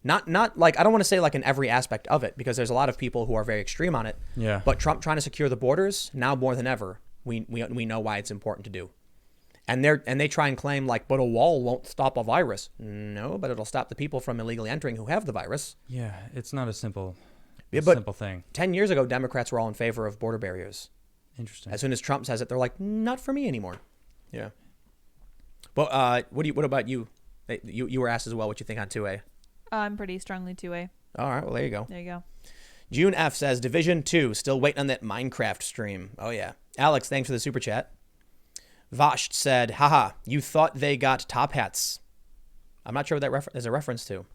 Not I don't want to say in every aspect of it, because there's a lot of people who are very extreme on it. Yeah. But Trump trying to secure the borders, now more than ever, we know why it's important to do. And they try and claim like, but a wall won't stop a virus. No, but it'll stop the people from illegally entering who have the virus. Yeah, it's not a simple thing. 10 years ago, Democrats were all in favor of border barriers. Interesting. As soon as Trump says it, they're like, not for me anymore. Yeah. But what about you? You were asked as well what you think on 2A. I'm pretty strongly 2A. All right, well, there you go. There you go. June F says, Division 2, still waiting on that Minecraft stream. Oh, yeah. Alex, thanks for the super chat. Vasht said, haha, you thought they got top hats. I'm not sure what that is a reference to.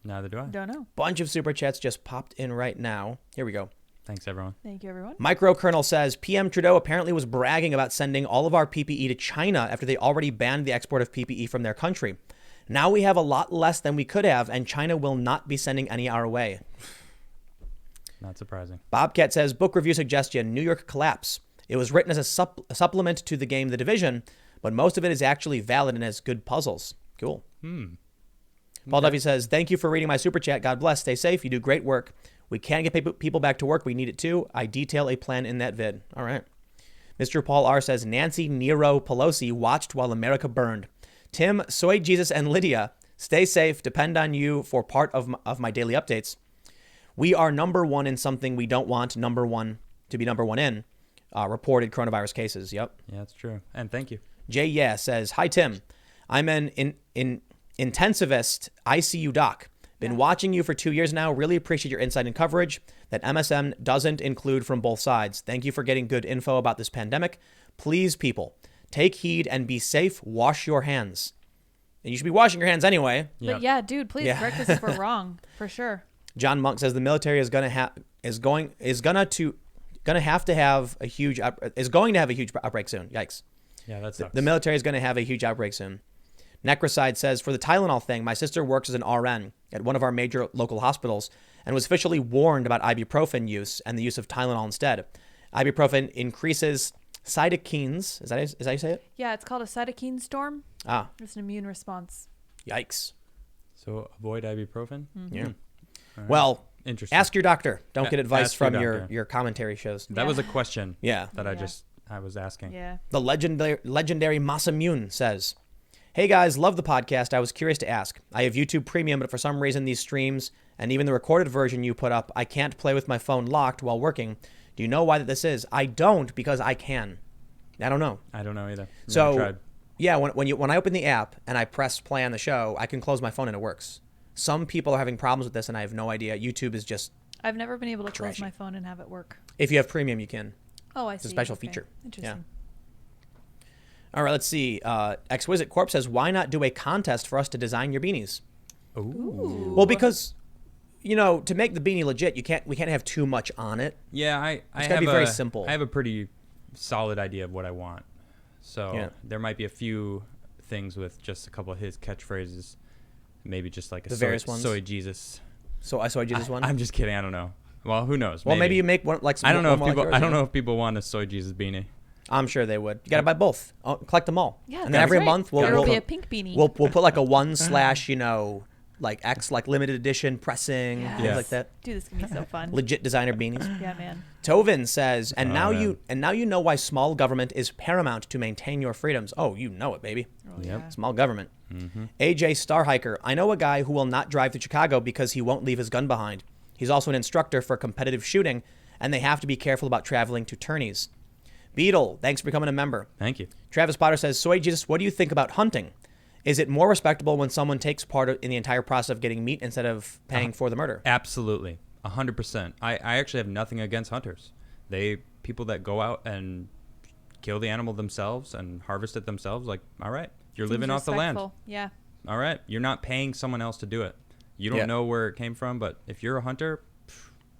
Neither do I. Don't know. Bunch of super chats just popped in right now. Here we go. Thanks, everyone. Thank you, everyone. Microkernel says, PM Trudeau apparently was bragging about sending all of our PPE to China after they already banned the export of PPE from their country. Now we have a lot less than we could have, and China will not be sending any our way. Not surprising. Bobcat says, book review suggestion, New York Collapse. It was written as a supplement to the game The Division, but most of it is actually valid and has good puzzles. Cool. Paul Duffy says, thank you for reading my super chat. God bless. Stay safe. You do great work. We can get people back to work. We need it too. I detail a plan in that vid. All right. Mr. Paul R. says, Nancy Nero Pelosi watched while America burned. Tim, Soy Jesus, and Lydia, stay safe. Depend on you for part of my daily updates. We are number one in something we don't want number one to be number one in. Reported coronavirus cases. Yep. Yeah, that's true. And thank you. Jay Yeah says, hi, Tim. I'm an intensivist ICU doc. Been watching you for 2 years now. Really appreciate your insight and coverage that MSM doesn't include from both sides. Thank you for getting good info about this pandemic. Please, people, take heed and be safe. Wash your hands. And you should be washing your hands anyway. But yeah, dude, please correct us if we're wrong, for sure. John Monk says the military is going to have a huge outbreak soon. Yikes. Yeah, that sucks. The military is going to have a huge outbreak soon. Necrocide says, for the Tylenol thing, my sister works as an RN at one of our major local hospitals and was officially warned about ibuprofen use and the use of Tylenol instead. Ibuprofen increases cytokines. Is that how you say it? Yeah, it's called a cytokine storm. Ah. It's an immune response. Yikes. So avoid ibuprofen? Mm-hmm. Yeah. Right. Well, interesting. Ask your doctor. Don't get advice from your your commentary shows. That was a question that I was asking. Yeah. The legendary Masamune says, hey guys, love the podcast. I was curious to ask. I have YouTube Premium, but for some reason these streams and even the recorded version you put up, I can't play with my phone locked while working. Do you know why this is? I don't, because I can. I don't know. I don't know either. So, tried. Yeah, when I open the app and I press play on the show, I can close my phone and it works. Some people are having problems with this, and I have no idea. YouTube is just I've never been able to close trashy. my phone and have it work. If you have Premium, you can. Oh, I see. It's a special Okay. feature. Interesting. All right, let's see. Exquisite Corp says, why not do a contest for us to design your beanies? Ooh. Well, because, to make the beanie legit, we can't have too much on it. Yeah, It's got to be very simple. I have a pretty solid idea of what I want. So there might be a few things with just a couple of his catchphrases. Maybe just like soy Jesus. So I soy Jesus one? I'm just kidding. I don't know. Well, who knows? Well, maybe you make one like some. I don't know if one people. like yours, I don't know if people want a soy Jesus beanie. I'm sure they would. You got to buy both. Collect them all. Yeah, and then every month there'll be a pink beanie. We'll put like a 1/ like X like limited edition pressing things like that. Dude, this can be so fun. Legit designer beanies. Yeah, man. Tovin says, and now you know why small government is paramount to maintain your freedoms. Oh, you know it, baby. Oh, yeah. Small government. Mm-hmm. AJ Starhiker, I know a guy who will not drive to Chicago because he won't leave his gun behind. He's also an instructor for competitive shooting, and they have to be careful about traveling to tourneys. Beetle, thanks for becoming a member. Thank you. Travis Potter says, Soy Jesus, what do you think about hunting? Is it more respectable when someone takes part in the entire process of getting meat instead of paying for the murder? Absolutely. 100%. I actually have nothing against hunters. People that go out and kill the animal themselves and harvest it themselves, like, all right, you're living off the land. Yeah. All right, you're not paying someone else to do it. You don't know where it came from, but if you're a hunter,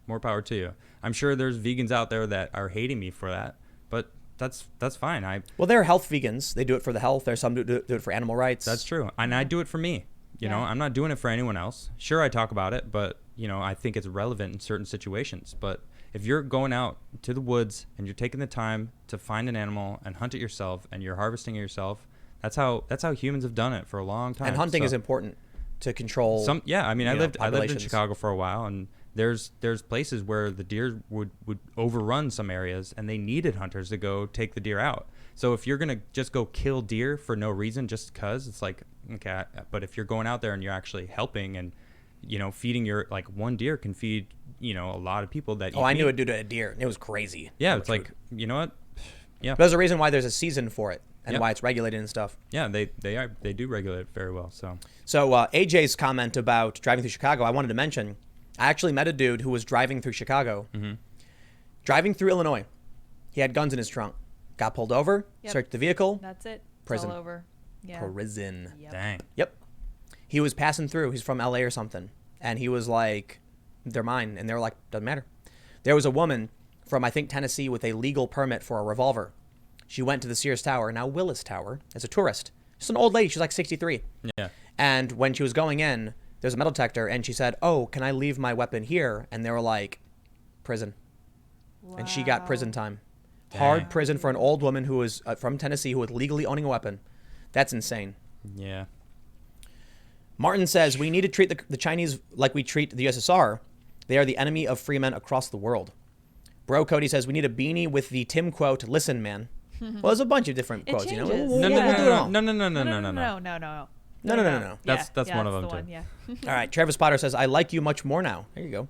more power to you. I'm sure there's vegans out there that are hating me for that, but that's fine. Well, there are health vegans. They do it for the health. There's some who do it for animal rights. That's true. And I do it for me. You know, I'm not doing it for anyone else. Sure, I talk about it, but, I think it's relevant in certain situations. But if you're going out to the woods and you're taking the time to find an animal and hunt it yourself and you're harvesting it yourself, that's how humans have done it for a long time. And hunting is important to control. I lived in Chicago for a while, and there's places where the deer would overrun some areas, and they needed hunters to go take the deer out. So if you're gonna just go kill deer for no reason, just cause, it's like, okay. But if you're going out there and you're actually helping and, feeding like one deer can feed, a lot of people that. I knew it due to a deer. It was crazy. Yeah, it's like, you know what? Yeah. But there's a reason why there's a season for it and why it's regulated and stuff. Yeah, they do regulate it very well. So AJ's comment about driving through Chicago, I wanted to mention. I actually met a dude who was driving through Chicago, driving through Illinois. He had guns in his trunk. Got pulled over, searched the vehicle. That's it. Prison. It's all over. Yeah. Prison. Yep. Dang. Yep. He was passing through. He's from LA or something. And he was like, they're mine. And they were like, doesn't matter. There was a woman from, I think, Tennessee with a legal permit for a revolver. She went to the Sears Tower, now Willis Tower, as a tourist. She's an old lady. She's like 63. Yeah. And when she was going in, there's a metal detector, and she said, "Oh, can I leave my weapon here?" And they were like, "Prison." Wow. And she got prison time. Dang. Hard prison for an old woman who was from Tennessee who was legally owning a weapon. That's insane. Yeah. Martin says, we need to treat the Chinese like we treat the USSR. They are the enemy of free men across the world. Bro Cody says, we need a beanie with the Tim quote, "Listen, man." Well, there's a bunch of different quotes, changes. No. That's one of them, too. Yeah. All right. Travis Potter says, I like you much more now. There you go.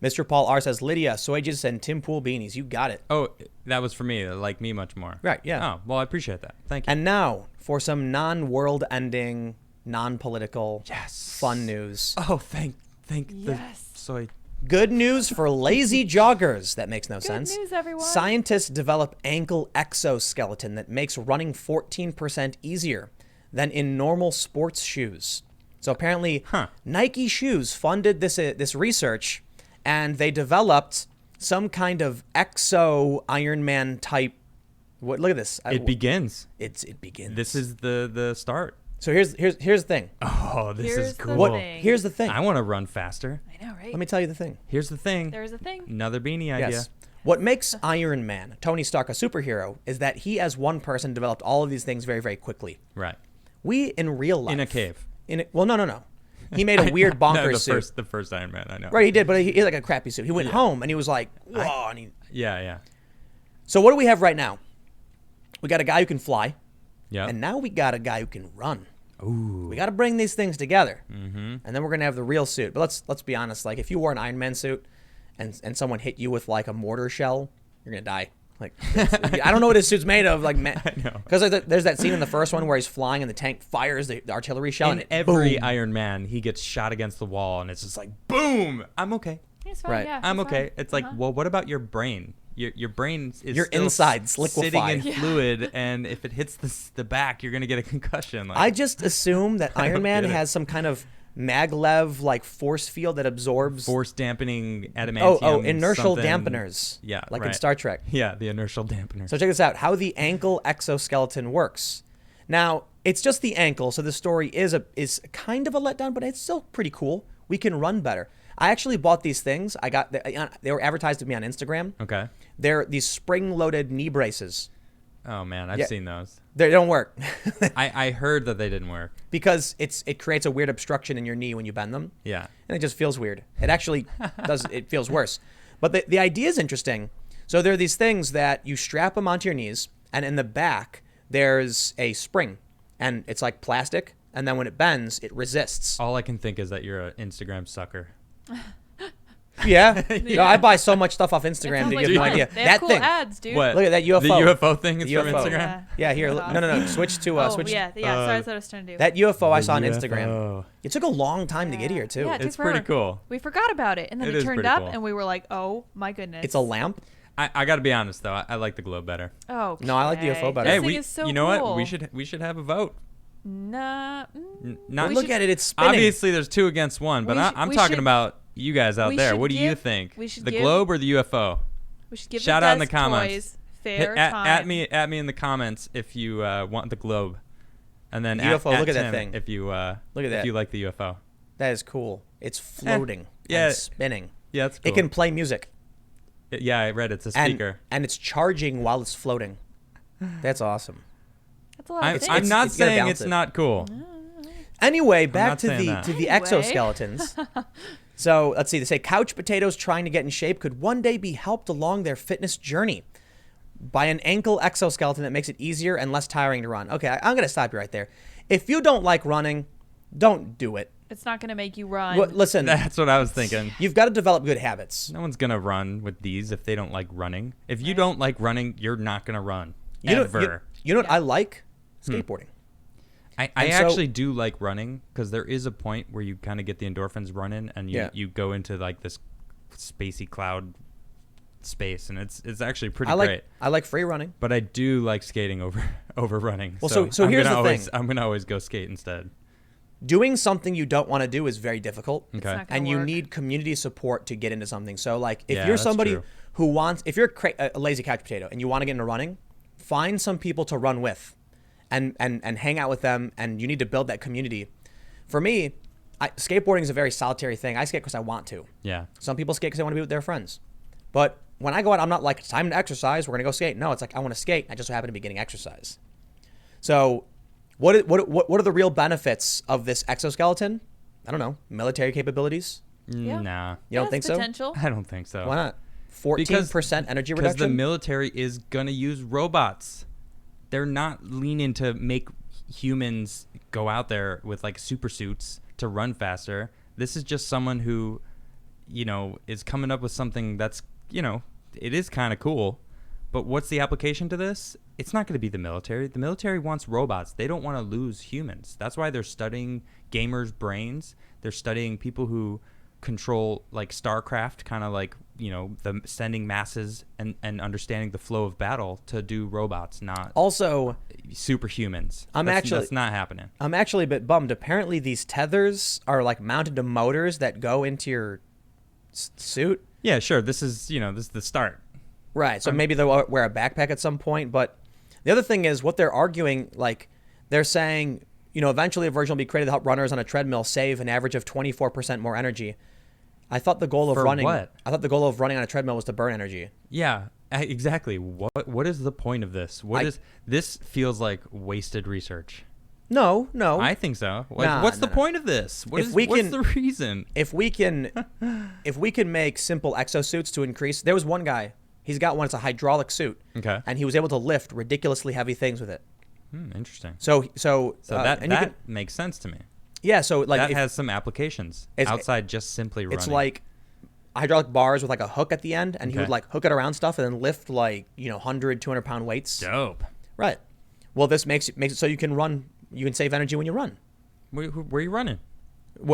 Mr. Paul R says, Lydia, Soyges, and Tim Pool beanies. You got it. Oh, that was for me. Like me much more. Right, yeah. Oh, well, I appreciate that. Thank you. And now for some non-world ending, non-political, yes, fun news. Oh, thank yes. the soy. Good news for lazy joggers. That makes no sense. Good news, everyone. Scientists develop ankle exoskeleton that makes running 14% easier than in normal sports shoes. So apparently, Nike shoes funded this research, and they developed some kind of exo Iron Man type. What? Look at this. It begins. It begins. This is the start. So here's the thing. Oh, this is cool. Here's the thing. I want to run faster. I know, right? Let me tell you the thing. Here's the thing. There's a thing. Another beanie idea. Yes. What makes Iron Man, Tony Stark, a superhero is that he, as one person, developed all of these things very, very quickly. Right. We, in real life. In a cave. Well, no. He made a weird bonkers suit. The first Iron Man, I know. Right, he did, but he had like a crappy suit. He went home, and he was like, whoa. Yeah. So what do we have right now? We got a guy who can fly. Yeah. And now we got a guy who can run. Ooh. We got to bring these things together. Mm-hmm. And then we're going to have the real suit. But let's be honest. Like, if you wore an Iron Man suit and someone hit you with, like, a mortar shell, you're going to die. Like, I don't know what his suit's made of. Like, because there's that scene in the first one where he's flying and the tank fires the artillery shell. In every Iron Man, he gets shot against the wall, and it's just like, boom! I'm okay. It's fine, right. Yeah, I'm okay. Fine. It's like, well, what about your brain? Your brain is your still insides liquefied, sitting in fluid, and if it hits the back, you're gonna get a concussion. Like, I just assume that Iron Man has some kind of maglev like force field that absorbs force dampening adamantium. Inertial something. dampeners. Yeah, like in Star Trek. Yeah, the inertial dampeners. So check this out: how the ankle exoskeleton works. Now it's just the ankle, so the story is kind of a letdown, but it's still pretty cool. We can run better. I actually bought these things. They were advertised to me on Instagram. Okay. They're these spring-loaded knee braces. Oh man, I've seen those. They don't work. I heard that they didn't work because it creates a weird obstruction in your knee when you bend them. Yeah. And it just feels weird. It actually does. It feels worse. But the idea is interesting. So there are these things that you strap them onto your knees, and in the back there's a spring, and it's like plastic. And then when it bends, it resists. All I can think is that you're an Instagram sucker. Yeah. No, I buy so much stuff off Instagram that you have no idea. They have cool ads, dude. What? Look at that UFO. The UFO thing is the from UFO. Instagram? Yeah, here. No. Switch to... switch. Yeah. Sorry, that's what I was trying to do. That UFO I saw on Instagram. It took a long time to get here, too. Yeah, it's pretty cool. We forgot about it, and then it turned up, and we were like, oh, my goodness. It's a lamp? I got to be honest, though. I like the globe better. Oh, no, I like the UFO better. This thing is so you know cool. what? We should have a vote. Nah. Look at it. It's spinning. Obviously, there's 2 against 1, but I'm talking about you guys out there. What do you think? The globe or the UFO? We should give shout out in the comments. Toys fair time. At me in the comments if you want the globe, and then UFO. Look at Tim that thing. If you look at that. If you like the UFO, that is cool. It's floating. And spinning. Yeah, it's cool. It can play music. Yeah, I read it's a speaker, and it's charging while it's floating. That's awesome. That's a lot of things. I'm not saying it's not cool. Anyway, back to the exoskeletons. So let's see. They say couch potatoes trying to get in shape could one day be helped along their fitness journey. buy an ankle exoskeleton that makes it easier and less tiring to run. Okay, I'm going to stop you right there. If you don't like running, don't do it. It's not going to make you run. Well, listen, That's what I was thinking. you've got to develop good habits. No one's gonna run with these if they don't like running. If you don't like running, you're not gonna run ever. You know what I like? Skateboarding. I And so- actually do like running because there is a point where you kind of get the endorphins running and you go into like this spacey cloud space, and it's actually pretty great. I like free running. But I do like skating over running. Well, so here's the thing. I'm gonna always go skate instead. Doing something you don't want to do is very difficult. It's not gonna And you work. need community support to get into something. So, like, if Yeah, you're that's somebody true. who wants, if you're a lazy couch potato and you want to get into running, find some people to run with and hang out with them. And you need to build that community. For me, skateboarding is a very solitary thing. I skate because I want to. Yeah. Some people skate because they want to be with their friends. But when I go out, I'm not like, it's time to exercise. We're going to go skate. No, it's like, I want to skate. I just so happen to be getting exercise. So what are the real benefits of this exoskeleton? I don't know. Military capabilities? Yeah. Nah. You don't think so? Potential. I don't think so. Why not? 14% energy Because the reduction? military is going to use robots. They're not leaning to make humans go out there with like super suits to run faster. This is just someone who, is coming up with something that's, it is kind of cool. But what's the application to this? It's not going to be the military. The military wants robots. They don't want to lose humans. That's why they're studying gamers' brains. They're studying people who control like StarCraft, kind of like, the sending masses and understanding the flow of battle to do robots, not Also, superhumans. That's not happening. I'm actually a bit bummed. Apparently, these tethers are like mounted to motors that go into your suit. Yeah, sure. This is the start. Right. So maybe they'll wear a backpack at some point. But the other thing is what they're arguing, like they're saying, eventually a version will be created to help runners on a treadmill save an average of 24% more energy. I thought the goal of For running. what? I thought the goal of running on a treadmill was to burn energy. Yeah, exactly. What is the point of this? This feels like wasted research. No. I think so. Like, Nah, what's the no. point of this? What's the reason? If we can make simple exosuits to increase, there was one guy. He's got one. It's a hydraulic suit. Okay. And he was able to lift ridiculously heavy things with it. Interesting. So That makes sense to me. yeah. So like That has some applications outside just simply running. it's like hydraulic bars with like a hook at the end, and he would like hook it around stuff and then lift like 100, 200 pound weights. dope. Right. Well, this makes it so you can run. You can save energy when you run. Where are you running?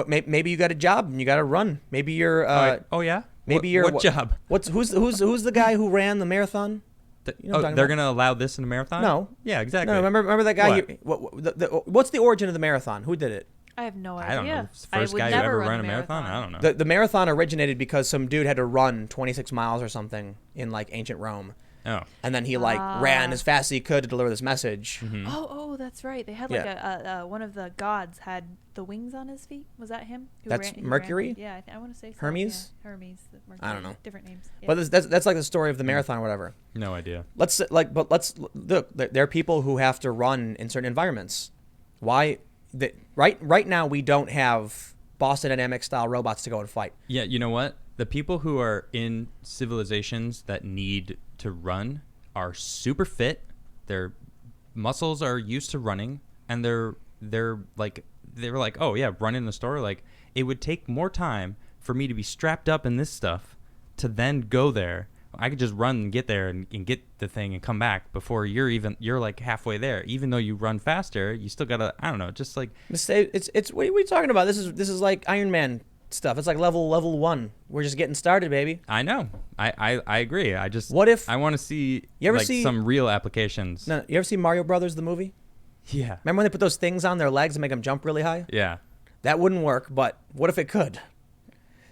Maybe you got a job and you got to run. Maybe you're. Oh yeah. Maybe what job? Who's the guy who ran the marathon? They're about? gonna allow this in a marathon? No. Yeah, exactly. No, remember that guy? What? What's the origin of the marathon? Who did it? I have no idea. I don't know. I First would guy who never ever run ran a marathon? I don't know. The marathon originated because some dude had to run 26 miles or something in like ancient Rome. Oh. And then he like ran as fast as he could to deliver this message. Mm-hmm. Oh, that's right. They had like a one of the gods had the wings on his feet. Was that him? That's Mercury? Yeah, I want to say so. Hermes? Yeah, Hermes. Mercury. I don't know. Different names. Yeah. But that's like the story of the marathon or whatever. No idea. Let's look. There are people who have to run in certain environments. Why? Right now we don't have Boston Dynamics style robots to go and fight. Yeah, you know what? The people who are in civilizations that need to run are super fit. Their muscles are used to running, and they were like, oh yeah, run in the store. Like, it would take more time for me to be strapped up in this stuff to then go there. I could just run and get there and get the thing and come back before you're like halfway there. Even though you run faster, you still gotta, I don't know, just like It's what are we talking about? This is like Iron Man stuff. It's like level 1. We're just getting started, baby. I know. I agree. I just What if I want to see you ever like see some real applications. No, you ever see Mario Brothers the movie? Yeah. Remember when they put those things on their legs and make them jump really high? Yeah. That wouldn't work, but what if it could?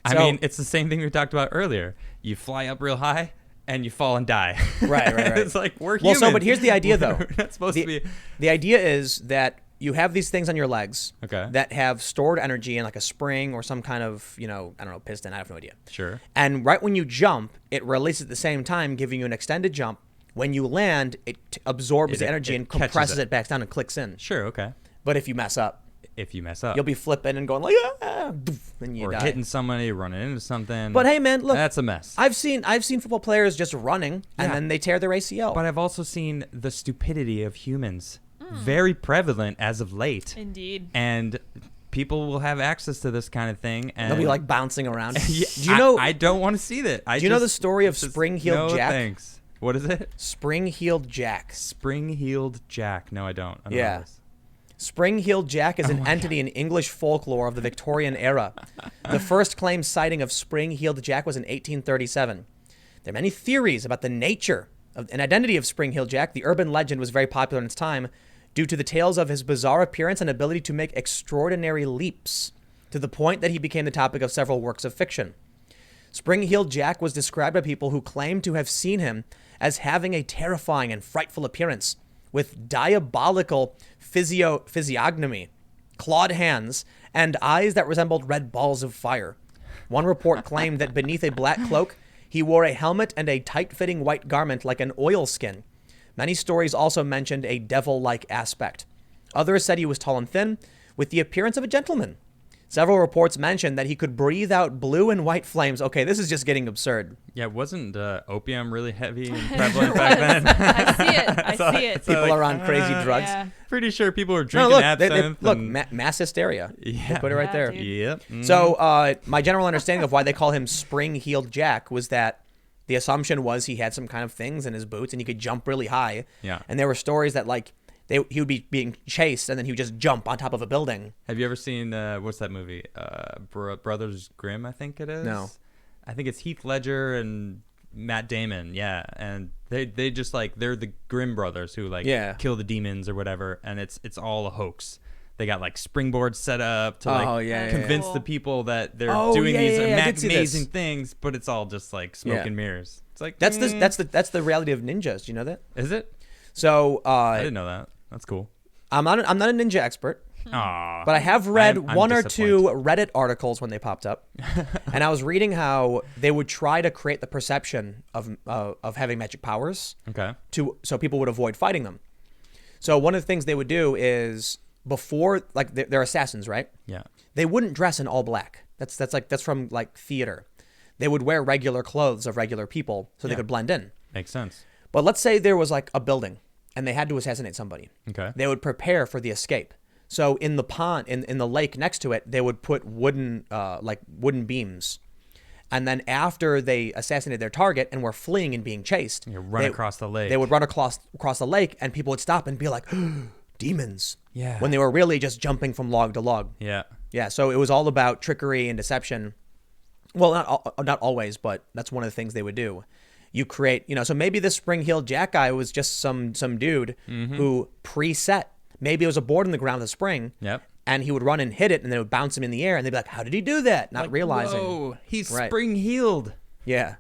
I mean, it's the same thing we talked about earlier. You fly up real high and you fall and die. Right. It's like we're well, human. so but here's the idea though. We're not supposed to be. The idea is that you have these things on your legs that have stored energy in like a spring or some kind of, I don't know, piston. I have no idea. Sure. And right when you jump, it releases at the same time, giving you an extended jump. When you land, it absorbs the energy and compresses it back down and clicks in. Sure. Okay. But if you mess up, if you mess up. You'll be flipping and going like, and you or die. hitting somebody, running into something. But hey, man, look, that's a mess. I've seen football players just running and Yeah. then they tear their ACL. But I've also seen the stupidity of humans very prevalent as of late. Indeed. And people will have access to this kind of thing. And They'll be like bouncing around. Yeah, Do you know? I don't want to see that. Do you know the story of Spring-Heeled no, Jack? Thanks. What is it? Spring-Heeled Jack. Spring-Heeled Jack. No, I don't. I don't know Yeah. this. Spring-Heeled Jack is an entity in English folklore of the Victorian era. The first claimed sighting of Spring-Heeled Jack was in 1837. There are many theories about the nature and identity of Spring-Heeled Jack. The urban legend was very popular in its time due to the tales of his bizarre appearance and ability to make extraordinary leaps, to the point that he became the topic of several works of fiction. Spring-Heeled Jack was described by people who claimed to have seen him as having a terrifying and frightful appearance, with diabolical physiognomy, clawed hands, and eyes that resembled red balls of fire. One report claimed that beneath a black cloak, he wore a helmet and a tight-fitting white garment like an oilskin. Many stories also mentioned a devil-like aspect. Others said he was tall and thin, with the appearance of a gentleman. Several reports mentioned that he could breathe out blue and white flames. Okay, this is just getting absurd. Yeah, wasn't opium really heavy and prevalent back then? I see it. I see it. People are on crazy drugs. Yeah. Pretty sure people were No, drinking look, absinthe. look, and- mass hysteria. Yeah. They put it right Yeah, there. dude. Yep. So my general understanding of why they call him Spring-Heeled Jack was that the assumption was he had some kind of things in his boots and he could jump really high. Yeah. And there were stories that like he would be being chased and then he would just jump on top of a building. Have you ever seen what's that movie? Brothers Grimm, I think it is. No. I think it's Heath Ledger and Matt Damon. Yeah, and they just like they're the Grimm brothers who like kill the demons or whatever, and it's all a hoax. They got like springboards set up to like convince Cool. the people that they're Oh, doing yeah, these yeah, I did see amazing this. things, but it's all just like smoke Yeah. and mirrors. It's like That's the reality of ninjas. Do you know that? Is it? So I didn't know that. That's cool. I'm not a ninja expert, Aw. but I have read I'm one or two disappointed. Reddit articles when they popped up, and I was reading how they would try to create the perception of having magic powers Okay. so people would avoid fighting them. So one of the things they would do is before, like they're assassins, right? Yeah. They wouldn't dress in all black. That's from like theater. They would wear regular clothes of regular people so they Yeah. could blend in. Makes sense. But let's say there was like a building and they had to assassinate somebody. Okay. They would prepare for the escape. So in the pond, in the lake next to it, they would put wooden beams. And then after they assassinated their target and were fleeing and being chased, You run across the lake. They would run across the lake and people would stop and be like, demons. Yeah. When they were really just jumping from log to log. Yeah. Yeah, so it was all about trickery and deception. Well, not always, but that's one of the things they would do. You create, so maybe this Spring-Heeled Jack guy was just some dude who preset. Maybe it was a board in the ground with a spring. Yep. And he would run and hit it, and they would bounce him in the air, and they'd be like, "How did he do that?" Not Like, realizing. Whoa, he's Right. spring-heeled. Yeah.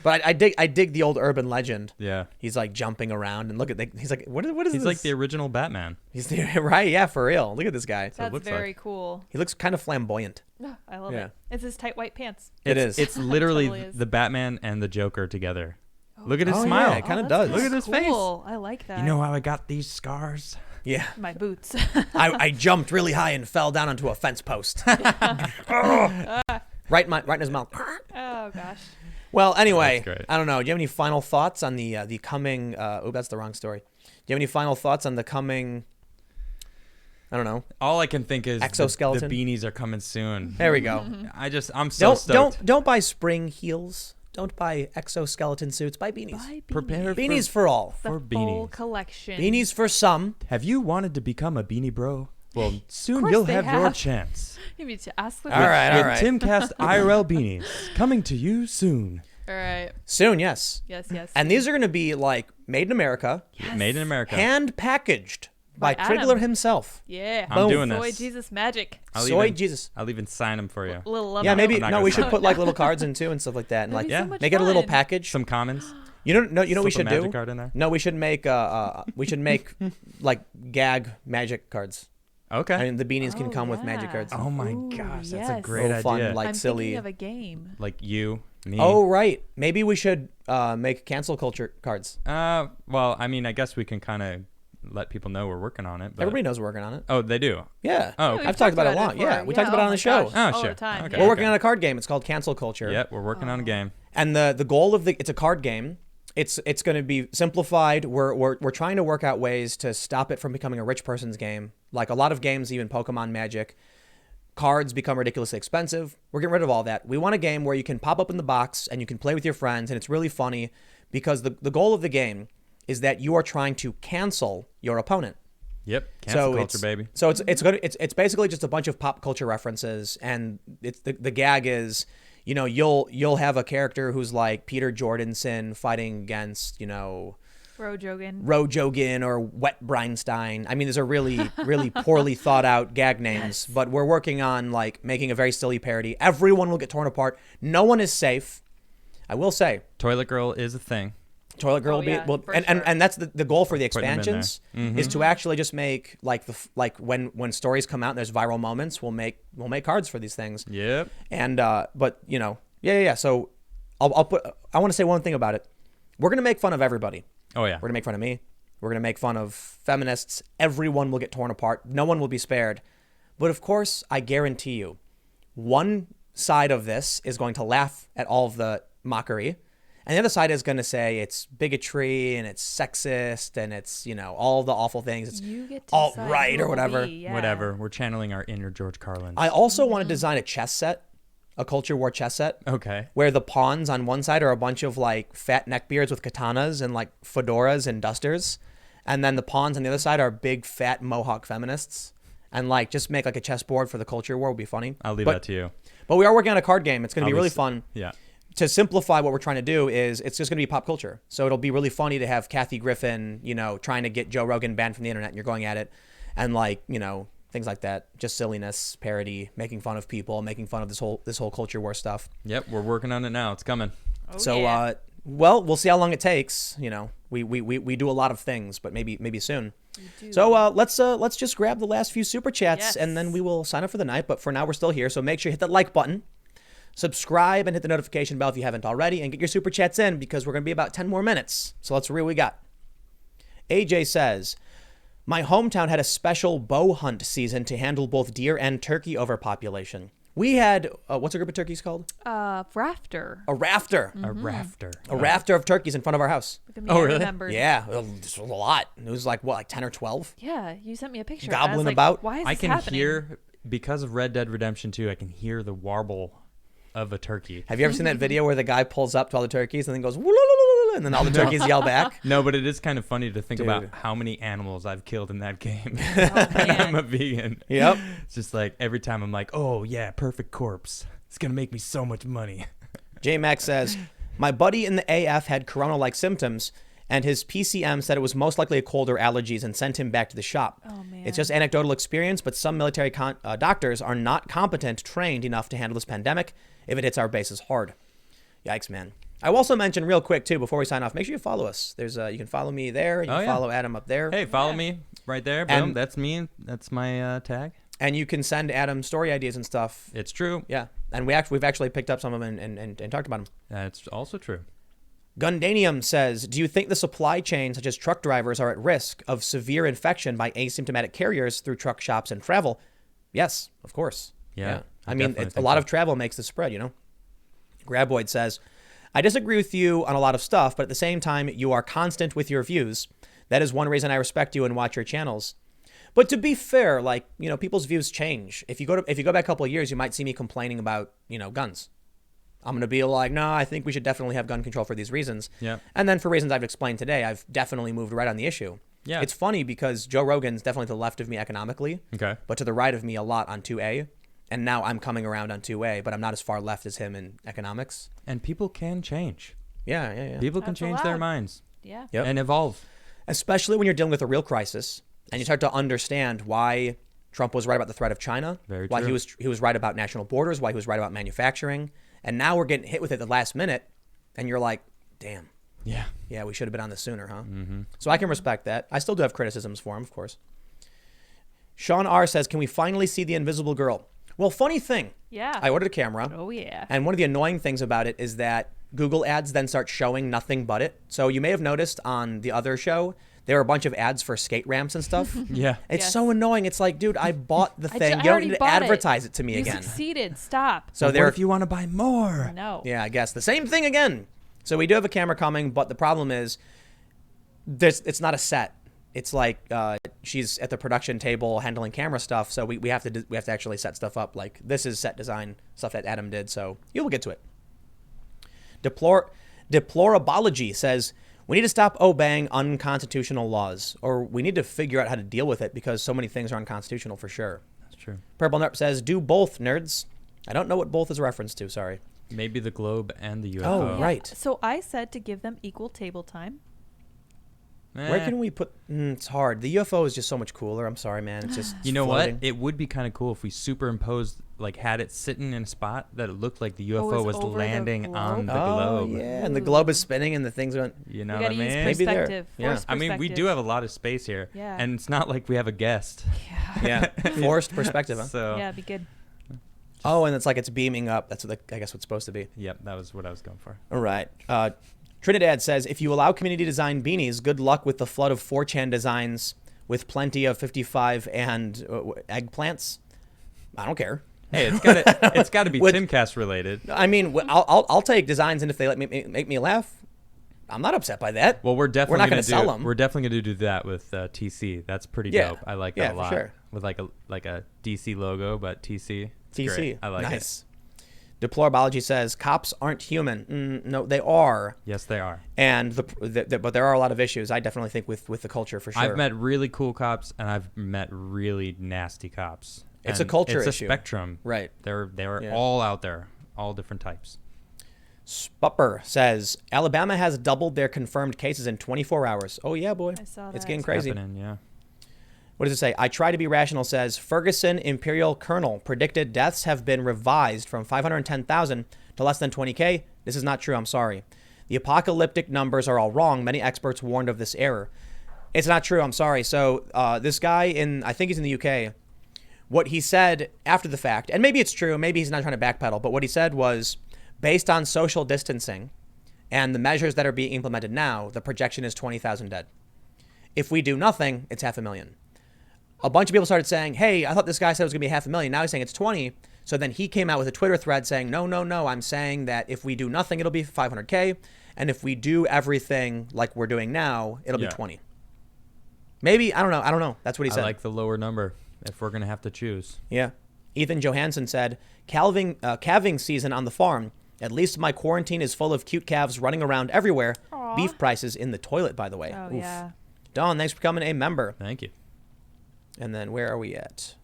But I dig the old urban legend. Yeah. He's like jumping around, and look at he's like, what is He's this? like the original Batman. He's right, yeah, for real. Look at this guy. That's looks very like. cool. He looks kind of flamboyant. I love Yeah. it. It's his tight white pants. It is. It's literally Totally is. the Batman and the Joker together. Look at his Oh, smile. yeah, it kinda that's does. Look at his face. cool. I like that. You know how I got these scars? Yeah. my boots. I jumped really high and fell down onto a fence post. Right in his mouth. Oh gosh. Well, anyway, That's great. I don't know. Do you have any final thoughts on the coming? That's the wrong story. Do you have any final thoughts on the coming? I don't know. All I can think is Exoskeleton? The beanies are coming soon. There we go. I'm so stoked. Don't buy spring heels. Don't buy exoskeleton suits. Buy beanies. Buy Prepare Beanies for all. the for full beanies. collection. Beanies for some. Have you wanted to become a beanie bro? Well, soon course you'll they have your have. chance. You need to ask the All right, With all right. TimcastIRL beanies coming to you soon. All right. Soon, yes. Yes. And these are going to be like made in America, Yes. Made in America. hand packaged by By Adam. Trigler himself. Yeah. I'm doing Soy this. Jesus magic. Soy Jesus. I'll even sign them for you. Little love Yeah, note. maybe I'm not no. gonna We sign should it. put like little cards in too and stuff like that, and That'd like be yeah. so much make it a little fun. package. Some commons. You know what we Slip should a magic do? card in there. No, we should make like gag magic cards. Okay. I mean, the beanies can Oh, come with magic yeah. cards. Oh my Ooh, gosh, that's a yes. great Little fun, idea. like I'm silly. thinking of a game. Like you, me. Oh right, maybe we should make cancel culture cards. Well, I mean, I guess we can kind of let people know we're working on it. But... Everybody knows we're working on it. Oh, they do? Yeah. Oh, Yeah, I've talked about it a lot. Yeah, we talked about it on the show. Gosh, Oh, all sure. the time. Okay. We're working on a card game. It's called Cancel Culture. Yep, we're working on a game. And the goal of it's a card game. It's going to be simplified. We're trying to work out ways to stop it from becoming a rich person's game. Like a lot of games, even Pokemon, Magic, cards become ridiculously expensive. We're getting rid of all that. We want a game where you can pop up in the box and you can play with your friends, and it's really funny because the goal of the game is that you are trying to cancel your opponent. Yep, cancel culture, baby. So it's basically just a bunch of pop culture references, and it's the gag is, you know, you'll have a character who's like Peter Jordanson fighting against, you know, Rojogan or Wet Breinstein. I mean, these are really, really poorly thought out gag names, but we're working on like making a very silly parody. Everyone will get torn apart. No one is safe. I will say, Toilet Girl is a thing. Toilet Girl will be, and that's the goal for the expansions is to actually just make like when stories come out and there's viral moments, we'll make cards for these things. Yep. And but you know, yeah. So I want to say one thing about it. We're gonna make fun of everybody. Oh yeah. We're gonna make fun of me. We're gonna make fun of feminists. Everyone will get torn apart. No one will be spared. But of course, I guarantee you, one side of this is going to laugh at all of the mockery. And the other side is going to say it's bigotry and it's sexist and it's, you know, all the awful things. It's alt-right or whatever. Whatever. We're channeling our inner George Carlin. I also want to design a chess set, a culture war chess set. Okay. Where the pawns on one side are a bunch of like fat neckbeards with katanas and like fedoras and dusters. And then the pawns on the other side are big fat mohawk feminists. And like just make like a chessboard for the culture war would be funny. I'll leave that to you. But we are working on a card game. It's going to be really fun. Yeah. To simplify what we're trying to do is it's just going to be pop culture. So it'll be really funny to have Kathy Griffin, you know, trying to get Joe Rogan banned from the internet and you're going at it. And like, you know, things like that. Just silliness, parody, making fun of people, making fun of this whole culture war stuff. Yep, we're working on it now. It's coming. Well, we'll see how long it takes. You know, we do a lot of things, but maybe soon. So let's just grab the last few super chats and then we will sign up for the night. But for now, we're still here. So make sure you hit that like button. Subscribe and hit the notification bell if you haven't already, and get your super chats in because we're going to be about 10 more minutes. So let's read what we got. AJ says, my hometown had a special bow hunt season to handle both deer and turkey overpopulation. We had, what's a group of turkeys called? Rafter. A rafter. Mm-hmm. A rafter. A rafter of turkeys in front of our house. Oh, really? Remembered. Yeah, it was a lot. It was like, what, like 10 or 12? Yeah, you sent me a picture. Gobbling about. Why is this I can happening? hear, because of Red Dead Redemption 2, I can hear the warble of a turkey. Have you ever seen that video where the guy pulls up to all the turkeys and then goes, and then all the turkeys yell back? No, but it is kind of funny to think about how many animals I've killed in that game. And I'm a vegan. Yep. It's just like every time I'm like, oh yeah, perfect corpse. It's going to make me so much money. J-Max says, my buddy in the AF had corona-like symptoms, and his PCM said it was most likely a cold or allergies and sent him back to the shop. Oh, man. It's just anecdotal experience, but some military doctors are not competent, trained enough to handle this pandemic if it hits our bases hard. Yikes, man. I will also mention real quick, too, before we sign off, make sure you follow us. There's you can follow me there. You can follow Adam up there. Hey, follow me right there. Boom. And that's me. That's my tag. And you can send Adam story ideas and stuff. It's true. Yeah. And we've actually picked up some of them and talked about them. That's also true. Gundanium says, do you think the supply chain, such as truck drivers, are at risk of severe infection by asymptomatic carriers through truck shops and travel? Yes, of course. Yeah. I mean, a lot of travel makes the spread, you know? Graboid says, I disagree with you on a lot of stuff, but at the same time, you are constant with your views. That is one reason I respect you and watch your channels. But to be fair, like, you know, people's views change. If you go back a couple of years, you might see me complaining about, you know, guns. I'm going to be like, no, I think we should definitely have gun control for these reasons. Yeah. And then for reasons I've explained today, I've definitely moved right on the issue. Yeah. It's funny because Joe Rogan's definitely to the left of me economically. Okay. But to the right of me a lot on 2A. And now I'm coming around on 2A, but I'm not as far left as him in economics. And people can change. Yeah. People can change their minds. Yeah. Yep. And evolve. Especially when you're dealing with a real crisis and you start to understand why Trump was right about the threat of China, why true. he was right about national borders, why he was right about manufacturing. And now we're getting hit with it at the last minute, and you're like, damn. Yeah, we should have been on this sooner, huh? Mm-hmm. So I can respect that. I still do have criticisms for him, of course. Sean R. says, can we finally see the Invisible Girl? Well, funny thing. Yeah. I ordered a camera. Oh, yeah. And one of the annoying things about it is that Google ads then start showing nothing but it. So you may have noticed on the other show there were a bunch of ads for skate ramps and stuff. Yeah. It's so annoying. It's like, dude, I bought the thing. You don't need to advertise it to me again. You succeeded. Stop. So what if you want to buy more? No. Yeah, I guess. The same thing again. So we do have a camera coming, but the problem is it's not a set. It's like she's at the production table handling camera stuff, so we have to actually set stuff up. Like, this is set design stuff that Adam did, so you will get to it. Deplorabology says, we need to stop obeying unconstitutional laws, or we need to figure out how to deal with it because so many things are unconstitutional for sure. That's true. Purple Nerp says, do both, nerds. I don't know what both is a reference to, sorry. Maybe the globe and the UFO. Oh, right. So I said to give them equal table time. Where can we put... it's hard. The UFO is just so much cooler. I'm sorry, man. It's just You know floating. what? It would be kind of cool if we superimposed, like, had it sitting in a spot that it looked like the UFO was globe? landing on the Oh, globe. yeah, and the globe is spinning and the things are... You know We what I gotta use mean? Maybe there. perspective. Yeah. Forced I mean, we perspective. do have a lot of space here. Yeah. And it's not like we have a guest. Yeah, forced perspective, huh? So, Yeah, it'd be good. Oh, and it's like it's beaming up. That's what I guess what's supposed to be. yep, that was what I was going for. All right. Trinidad says, if you allow community design beanies, good luck with the flood of 4chan designs with plenty of 55 and eggplants. I don't care. Hey, it's got to be With- Timcast related. I mean, I'll take designs, and if they let me make me laugh, I'm not upset by that. Well, we're definitely not gonna gonna sell 'em. We're definitely gonna do that with TC. That's pretty Yeah. dope. I like Yeah, that a for lot. sure. With like a DC logo, but TC. It's TC. great. I like it. Nice. Deplorabology says cops aren't human. No, they are. Yes, they are. And but there are a lot of issues. I definitely think with the culture for sure. I've met really cool cops, and I've met really nasty cops. It's a And culture It's issue. a spectrum. Right. They're Yeah. all out there, all different types. Spupper says Alabama has doubled their confirmed cases in 24 hours. Oh yeah, boy. I saw It's that. getting crazy. Happening, yeah. What does it say? I try to be rational says Ferguson Imperial Colonel predicted deaths have been revised from 510,000 to less than 20K. This is not true. I'm sorry. The apocalyptic numbers are all wrong. Many experts warned of this error. It's not true. I'm sorry. So this guy I think he's in the UK. What he said after the fact, and maybe it's true, maybe he's not trying to backpedal, but what he said was based on social distancing and the measures that are being implemented now, the projection is 20,000 dead. If we do nothing, it's 500,000. A bunch of people started saying, hey, I thought this guy said it was going to be 500,000. Now he's saying it's 20. So then he came out with a Twitter thread saying, no, I'm saying that if we do nothing, it'll be 500K. And if we do everything like we're doing now, it'll be 20. Maybe, I don't know. That's what he said. I like the lower number if we're going to have to choose. Yeah. Ethan Johansson said, calving season on the farm. At least my quarantine is full of cute calves running around everywhere. Aww. Beef prices in the toilet, by the way. Oh, Oof. yeah. Dawn, thanks for becoming a member. Thank you. And then where are we at?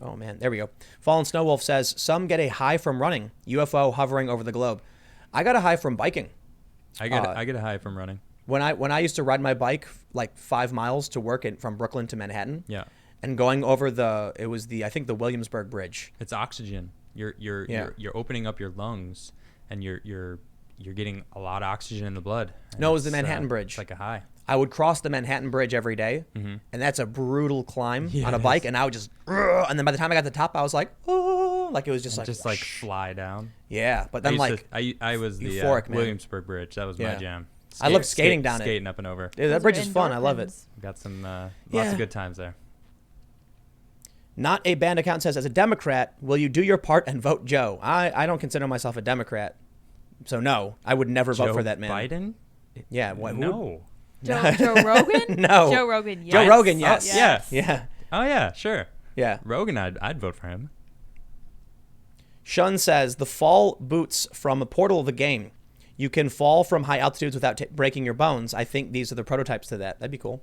Oh, man. There we go. Fallen Snowwolf says, some get a high from running. UFO hovering over the globe. I got a high from biking. I get a high from running. When I used to ride my bike like 5 miles to work from Brooklyn to Manhattan. Yeah. And going over I think the Williamsburg Bridge. It's oxygen. You're opening up your lungs, and you're getting a lot of oxygen in the blood. No, it was the Manhattan Bridge. It's like a high. I would cross the Manhattan Bridge every day, and that's a brutal climb on a it bike. is. And I would just, and then by the time I got to the top, I was like, oh, like it was just like fly down. yeah. But then I was the euphoric, man. Williamsburg Bridge. That was Yeah. my jam. I love skating down it. Skating up and over. dude, that Those bridge are is fun. I love it. endorphins. Got some lots Yeah. of good times there. Not a band account says, as a Democrat, will you do your part and vote Joe? I don't consider myself a Democrat, so no, I would never vote for that man. Biden? Yeah. Who would- No. Joe Rogan? No. Joe Rogan, yes. Joe Rogan, yes. Yes. Yeah. Oh yeah, sure. Yeah. Rogan, I'd vote for him. Shun says, the fall boots from a portal of the game. You can fall from high altitudes without breaking your bones. I think these are the prototypes to that. That'd be cool.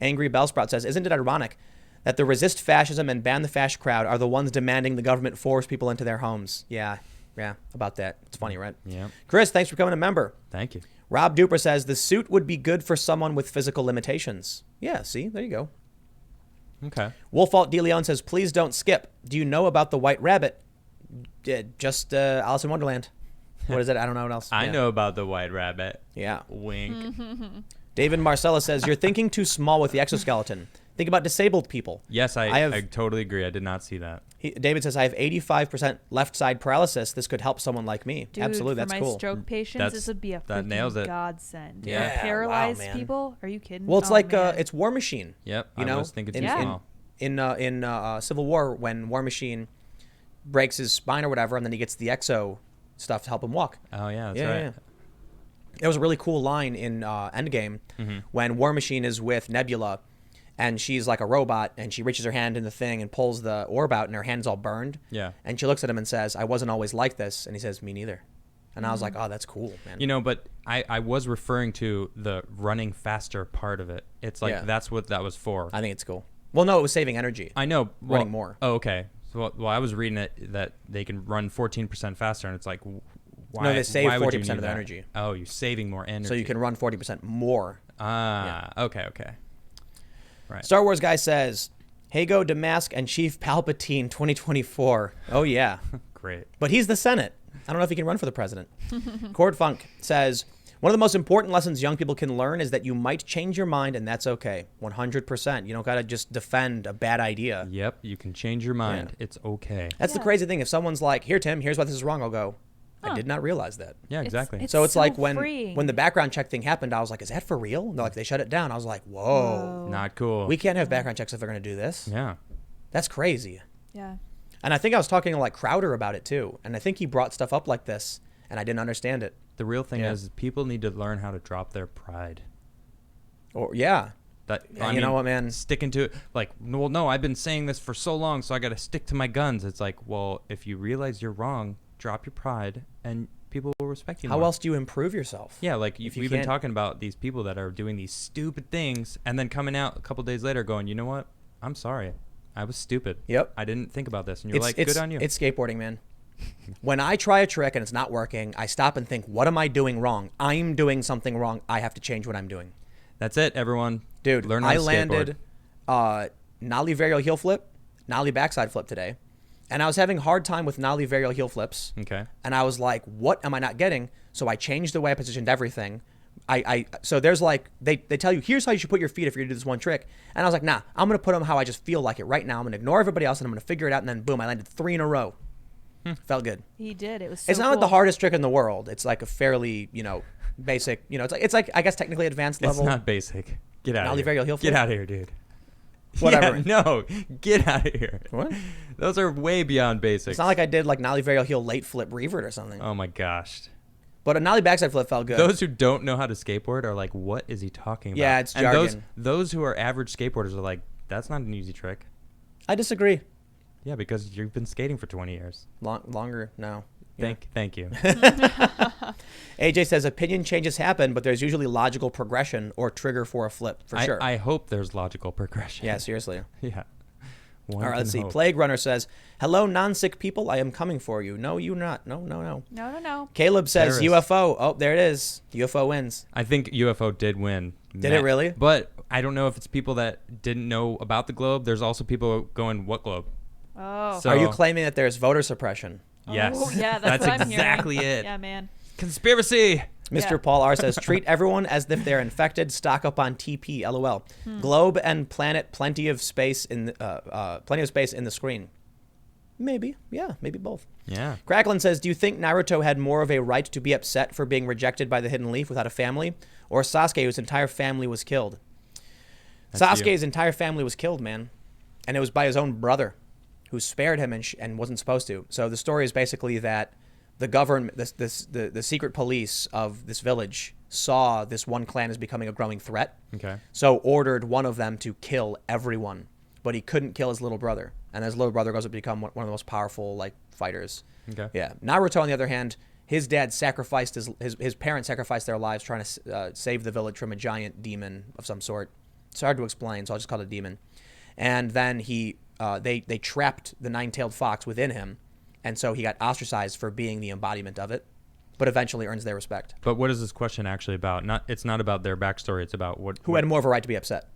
Angry Bellsprout says, isn't it ironic that the resist fascism and ban the fascist crowd are the ones demanding the government force people into their homes? Yeah, about that. It's funny, right? Yeah. Chris, thanks for becoming a member. Thank you. Rob Duper says, the suit would be good for someone with physical limitations. Yeah, see? There you go. Okay. Wolfalt DeLeon says, please don't skip. Do you know about the White Rabbit? Just Alice in Wonderland. What is it? I don't know what else. I Yeah. know about the White Rabbit. Yeah. Wink. David Marcella says, you're thinking too small with the exoskeleton. Think about disabled people. Yes, I totally agree. I did not see that. David says, I have 85% left side paralysis. This could help someone like me. Dude, Absolutely, that's for my cool. stroke patients, this would be a that nails freaking it. godsend. Yeah. Paralyzed Wow, man. people? Are you kidding? Well, it's Oh, like man. it's War Machine. Yep, You know, I was thinking too Yeah. small. in Civil War, when War Machine breaks his spine or whatever, and then he gets the exo stuff to help him walk. Oh, yeah, that's Yeah, right. yeah. There was a really cool line in Endgame when War Machine is with Nebula, and she's like a robot, and she reaches her hand in the thing and pulls the orb out, and her hand's all burned. Yeah. And she looks at him and says, I wasn't always like this. And he says, me neither. And I was like, oh, that's cool, man. You know, but I was referring to the running faster part of it. It's like that's what that was for. I think it's cool. Well, no, it was saving energy. I know. Running more. Oh, okay. So, well, I was reading it that they can run 14% faster, and it's like, why? No, they save why would you 40% need of their that? energy. Oh, you're saving more energy. So you can run 40% more. Okay. Right. Star Wars guy says, Hago Damask and Chief Palpatine 2024. Oh, yeah. Great. But he's the Senate. I don't know if he can run for the president. Cord Funk says, one of the most important lessons young people can learn is that you might change your mind, and that's okay. 100%. You don't got to just defend a bad idea. Yep, you can change your mind. Yeah. It's okay. That's the crazy thing. If someone's like, here, Tim, here's why this is wrong, I'll go, I did not realize that. Yeah, exactly. It's So it's like when freeing. the background check thing happened, I was like, is that for real? And they're like, they shut it down. I was like, whoa. Not cool. We can't have background checks if they're going to do this. Yeah. That's crazy. Yeah. And I think I was talking to like Crowder about it too. And I think he brought stuff up like this, and I didn't understand it. The real thing Yeah. is people need to learn how to drop their pride. Or yeah. That Yeah, you know what, man? Sticking to it, like, well, no, I've been saying this for so long, so I got to stick to my guns. It's like, well, if you realize you're wrong, drop your pride, and people will respect you How more. else do you improve yourself? Yeah, like if you we've been can't- talking about these people that are doing these stupid things, and then coming out a couple days later going, you know what? I'm sorry, I was stupid. Yep. I didn't think about this, and you're like, good on you. It's skateboarding, man. When I try a trick and it's not working, I stop and think, what am I doing wrong? I'm doing something wrong. I have to change what I'm doing. That's it, everyone. Dude, learn how I to landed nollie varial heel flip, nollie backside flip today. And I was having a hard time with nollie varial heel flips. Okay. And I was like, what am I not getting? So I changed the way I positioned everything. So there's like, they tell you, here's how you should put your feet if you're going to do this one trick. And I was like, nah, I'm going to put them how I just feel like it right now. I'm going to ignore everybody else and I'm going to figure it out. And then boom, I landed 3 in a row. Felt good. He did. It was so It's not like the hardest trick in the world. It's like a fairly, basic, it's like I guess technically advanced level. It's not basic. Get out of Nollie here. varial heel flip? Get out of here, dude. Whatever. Yeah, no, get out of here. What? Those are way beyond basics. It's not like I did like nollie varial heel late flip revert or something. Oh my gosh. But a nollie backside flip felt good. Those who don't know how to skateboard are like, what is he talking about? Yeah, it's and jargon. those who are average skateboarders are like, that's not an easy trick. I disagree. Yeah, because you've been skating for 20 years. Longer now. Yeah. Thank you. AJ says opinion changes happen, but there's usually logical progression or trigger for a flip for sure. I hope there's logical progression. Yeah, seriously. Yeah. All right, let's see. Plague Runner says, hello, non-sick people. I am coming for you. No, you're not. No. No. Caleb says Terrorist. UFO. Oh, there it is. UFO wins. I think UFO did win. Did it really? But I don't know if it's people that didn't know about the globe. There's also people going, what globe? Oh. So- Are you claiming that there's voter suppression? Yes. Oh, yeah, that's what I'm exactly hearing. it. Yeah, man. Conspiracy. Mr. Yeah. Paul R says, treat everyone as if they're infected. Stock up on TP. LOL. Globe and planet, plenty of space in the screen. Maybe. Yeah, maybe both. Yeah. Cracklin says, do you think Naruto had more of a right to be upset for being rejected by the Hidden Leaf without a family, or Sasuke, whose entire family was killed? That's Sasuke's entire family was killed, man. And it was by his own brother, who spared him and wasn't supposed to. So the story is basically that the government, the secret police of this village saw this one clan as becoming a growing threat. Okay. So ordered one of them to kill everyone, but he couldn't kill his little brother. And his little brother goes to become one of the most powerful fighters. Okay. Yeah. Naruto, on the other hand, his dad sacrificed his parents sacrificed their lives trying to save the village from a giant demon of some sort. It's hard to explain, so I'll just call it a demon. And then they trapped the nine-tailed fox within him, and so he got ostracized for being the embodiment of it, but eventually earns their respect. But what is this question actually about? It's not about their backstory. It's about Who had more of a right to be upset?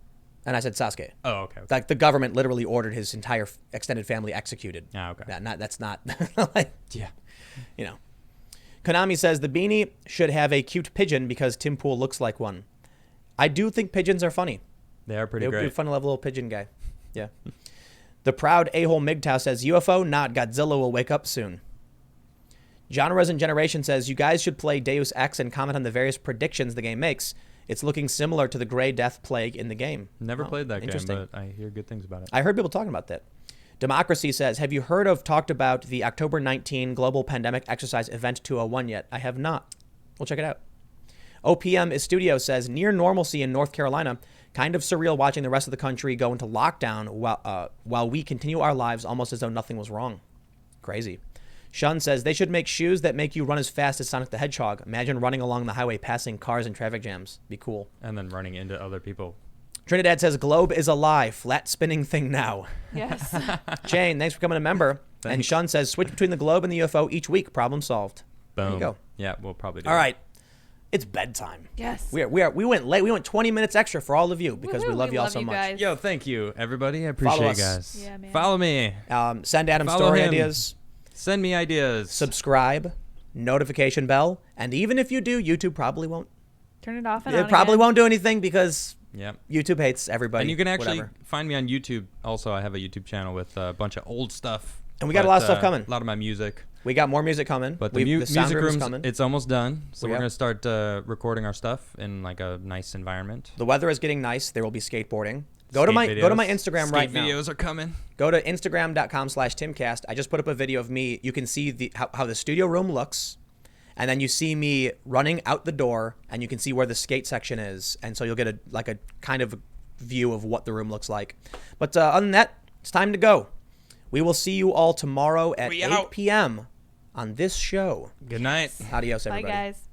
And I said Sasuke. Oh, okay. Like the government literally ordered his entire extended family executed. Ah, okay. That's not Yeah. Konami says the beanie should have a cute pigeon because Tim Pool looks like one. I do think pigeons are funny. They are pretty It would be great. fun to have a little pigeon guy. Yeah. The proud a-hole MGTOW says, UFO, not Godzilla will wake up soon. Genres and Generation says, you guys should play Deus Ex and comment on the various predictions the game makes. It's looking similar to the Gray Death Plague in the game. Never played that game, interesting. but I hear good things about it. I heard people talking about that. Democracy says, have you talked about the October 19 Global Pandemic Exercise Event 201 yet? I have not. We'll check it out. OPM Studio says, near normalcy in North Carolina. Kind of surreal watching the rest of the country go into lockdown while we continue our lives almost as though nothing was wrong. Crazy. Shun says, they should make shoes that make you run as fast as Sonic the Hedgehog. Imagine running along the highway passing cars and traffic jams. Be cool. And then running into other people. Trinidad says, globe is a lie. Flat spinning thing now. Yes. Jane, thanks for becoming a member. And Thanks. Shun says, switch between the globe and the UFO each week. Problem solved. Boom. There you go. Yeah, we'll probably do All that. right. It's bedtime. Yes. We went late. We went 20 minutes extra for all of you because we Woohoo, love you all so you much. guys. Yo, thank you, everybody. I appreciate us. you guys. Yeah, man. Follow me. Send Adam Follow story him. ideas. Send me ideas. Subscribe. Notification bell. And even if you do, YouTube probably won't. Turn it off and It on probably again. won't do anything because Yep. YouTube hates everybody. And you can actually whatever. find me on YouTube. Also, I have a YouTube channel with a bunch of old stuff. And we got a lot of stuff coming. A lot of my music. We got more music coming. But the sound music room is room's coming. it's almost done. So we're Yep. going to start recording our stuff in like a nice environment. The weather is getting nice. There will be skateboarding. Go Skate to my videos. Instagram Skate right now. videos are coming. Go to Instagram.com/Timcast. I just put up a video of me. You can see how the studio room looks. And then you see me running out the door, and you can see where the skate section is. And so you'll get a kind of view of what the room looks like. But other than that, it's time to go. We will see you all tomorrow at 8 p.m. on this show. Good night. Adios, Bye, everybody. guys.